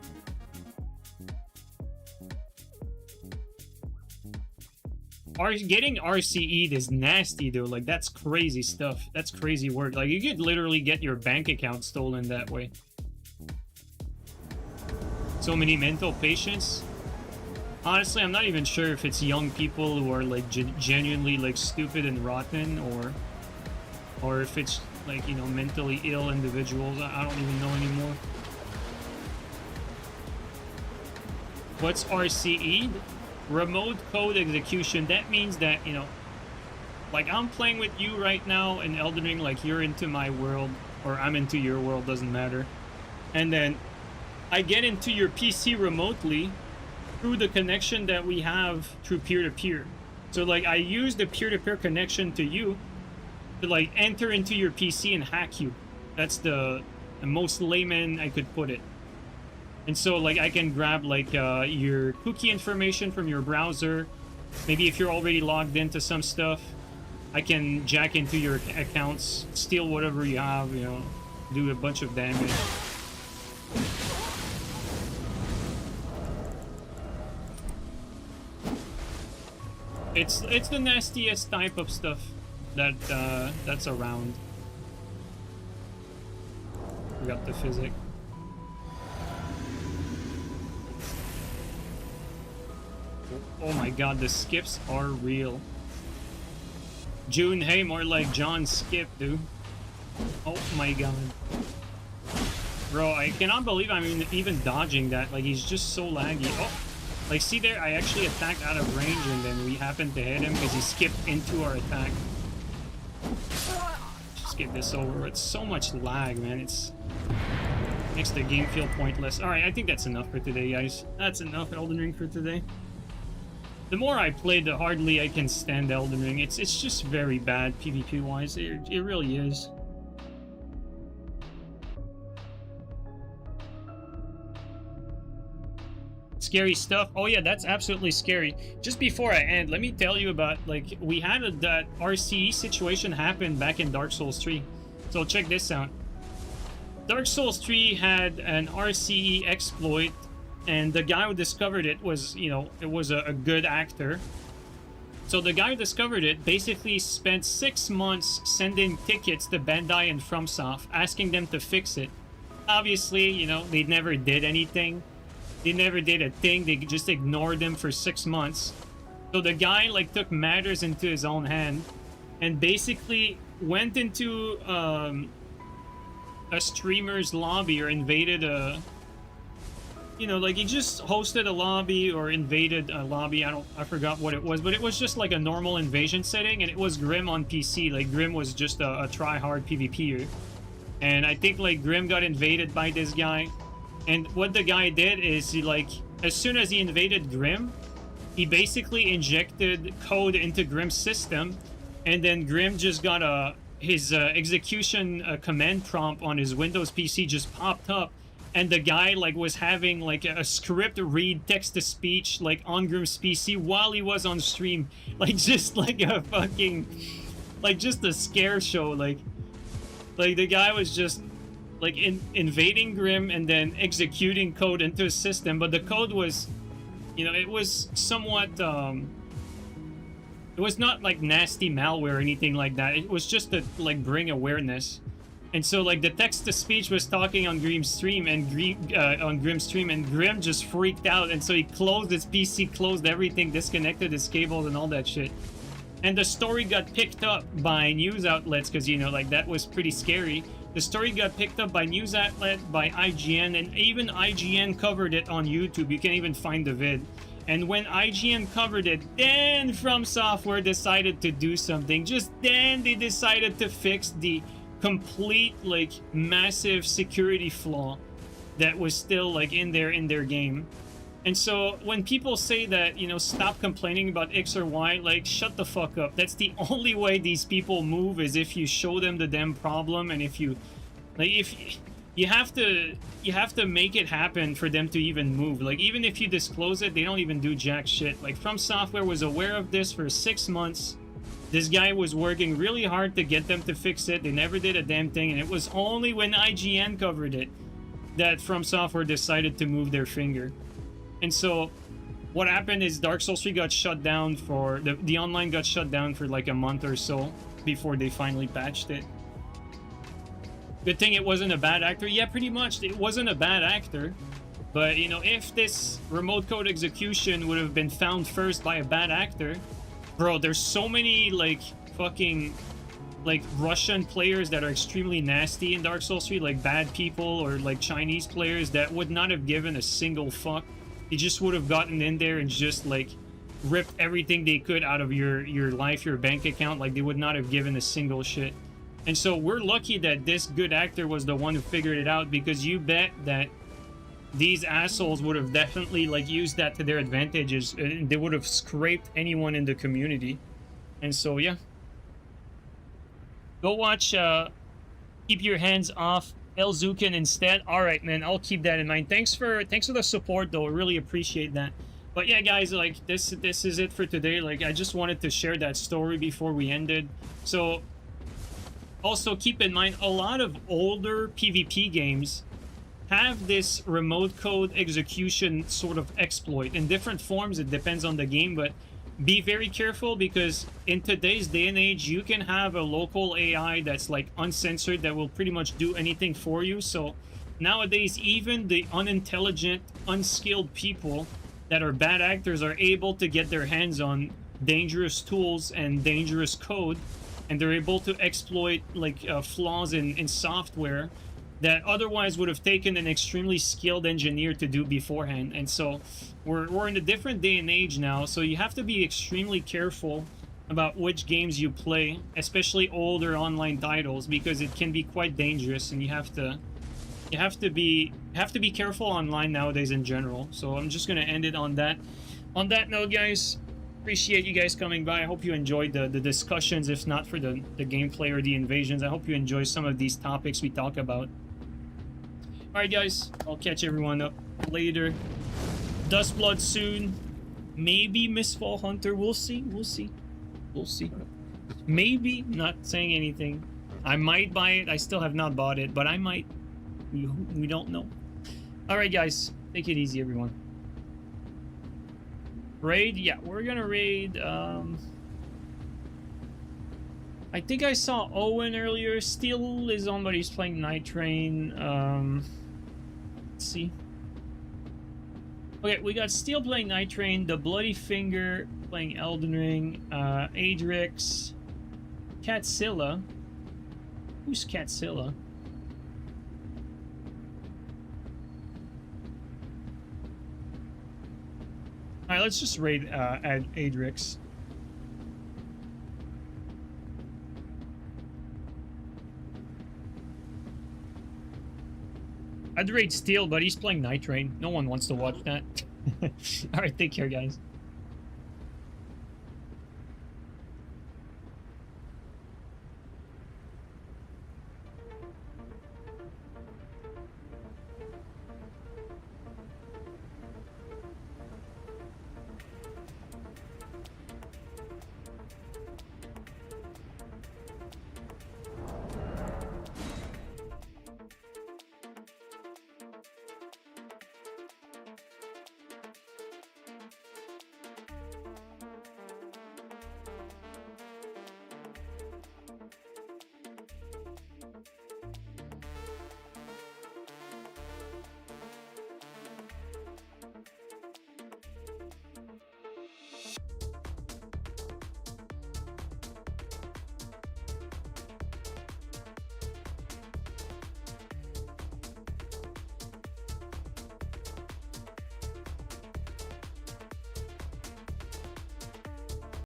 Getting RCE'd is nasty though. Like, that's crazy stuff. That's crazy work. Like, you could literally get your bank account stolen that way. So many mental patients. Honestly, I'm not even sure if it's young people who are like genuinely like stupid and rotten, or if it's like, you know, mentally ill individuals. I don't even know anymore. What's RCE? Remote code execution. That means that, you know, like, I'm playing with you right now in Elden Ring, like, you're into my world or I'm into your world, doesn't matter. And then I get into your PC remotely through the connection that we have through peer-to-peer. So, like, I use the peer-to-peer connection to you to, like, enter into your PC and hack you. That's the most layman I could put it. And so, like, I can grab, like, your cookie information from your browser. Maybe if you're already logged into some stuff, I can jack into your accounts, steal whatever you have, you know, do a bunch of damage. It's the nastiest type of stuff that that's around. We got the physic. Oh my god, the skips are real. June, hey, more like John Skip, dude. Oh my god. Bro, I cannot believe I'm even dodging that. Like, he's just so laggy. Oh, like, see there? I actually attacked out of range and then we happened to hit him because he skipped into our attack. Just get this over. It's so much lag, man. Makes the game feel pointless. Alright, I think that's enough for today, guys. That's enough Elden Ring for today. The more I play, the hardly I can stand Elden Ring. It's just very bad PvP-wise. It really is. Scary stuff. Oh yeah, that's absolutely scary. Just before I end, let me tell you about, like, we had that RCE situation happen back in Dark Souls 3. So check this out. Dark Souls 3 had an RCE exploit, and the guy who discovered it was, you know, it was a good actor. So the guy who discovered it basically spent 6 months sending tickets to Bandai and FromSoft, asking them to fix it. Obviously, you know, they never did anything. They never did a thing. They just ignored them for 6 months. So the guy, like, took matters into his own hand and basically went into a streamer's lobby, or invaded a, you know, like, he just hosted a lobby or invaded a lobby. I forgot what it was, but it was just like a normal invasion setting, and it was Grim on PC. Like, Grim was just a try-hard PvPer. And I think, like, Grim got invaded by this guy. And what the guy did is, he, like, as soon as he invaded Grim, he basically injected code into Grim's system, and then Grim just got his execution command prompt on his Windows PC just popped up, and the guy, like, was having, like, a script read text-to-speech, like, on Grim's PC while he was on stream. Like, just like a fucking, like, just a scare show. Like the guy was just like invading Grim and then executing code into a system, but the code was, you know, it was somewhat it was not like nasty malware or anything like that. It was just to like bring awareness. And so like the text to speech was talking on Grim's stream, and Grim just freaked out, and so he closed his PC, closed everything, disconnected his cables and all that shit. And the story got picked up by news outlets because, you know, like that was pretty scary. The story got picked up by news outlet, by IGN, and even IGN covered it on YouTube. You can even find the vid. And when IGN covered it, then From Software decided to do something. Just then they decided to fix the complete, like, massive security flaw that was still, like, in their game. And so when people say that, you know, stop complaining about X or Y, like, shut the fuck up. That's the only way these people move, is if you show them the damn problem, and if you, like, if you have to make it happen for them to even move. Like, even if you disclose it, they don't even do jack shit. Like, From Software was aware of this for 6 months. This guy was working really hard to get them to fix it. They never did a damn thing, and it was only when IGN covered it that From Software decided to move their finger. And so what happened is Dark Souls 3 got shut down for... The online got shut down for like a month or so before they finally patched it. Good thing it wasn't a bad actor. Yeah, pretty much. It wasn't a bad actor. But, you know, if this remote code execution would have been found first by a bad actor... Bro, there's so many, like, fucking... like, Russian players that are extremely nasty in Dark Souls 3. Like, bad people, or, like, Chinese players that would not have given a single fuck. They just would have gotten in there and just, like, ripped everything they could out of your life, your bank account. Like, they would not have given a single shit. And so we're lucky that this good actor was the one who figured it out, because you bet that these assholes would have definitely, like, used that to their advantages, and they would have scraped anyone in the community. And so, yeah. Go watch, Keep Your Hands Off Elzukin instead. All right, man, I'll keep that in mind. Thanks for the support, though. I really appreciate that. But yeah, guys, like, this is it for today. Like, I just wanted to share that story before we ended. So also keep in mind, a lot of older PvP games have this remote code execution sort of exploit in different forms. It depends on the game, but be very careful, because in today's day and age, you can have a local AI that's like uncensored that will pretty much do anything for you. So nowadays, even the unintelligent, unskilled people that are bad actors are able to get their hands on dangerous tools and dangerous code, and they're able to exploit like flaws in software that otherwise would have taken an extremely skilled engineer to do beforehand. And so we're in a different day and age now, so you have to be extremely careful about which games you play, especially older online titles, because it can be quite dangerous, and you have to be careful online nowadays in general. So I'm just gonna end it on that note, guys. Appreciate you guys coming by. I hope you enjoyed the discussions, if not for the gameplay or the invasions. I hope you enjoy some of these topics we talk about. Alright, guys, I'll catch everyone up later. Duskblood soon. Maybe Mistfall Hunter. We'll see. Maybe. Not saying anything. I might buy it. I still have not bought it, but I might. We don't know. Alright, guys. Take it easy, everyone. Raid? Yeah, we're gonna raid. I think I saw Owen earlier. Steel is on, but he's playing Night Train. Let's see. Okay, we got Steel playing Night Train, the Bloody Finger playing Elden Ring, Adrix, Catzilla. Who's Catzilla? Alright, let's just raid Adrix. I'd raid Steel, but he's playing Night Train. No one wants to watch that. Alright, take care, guys.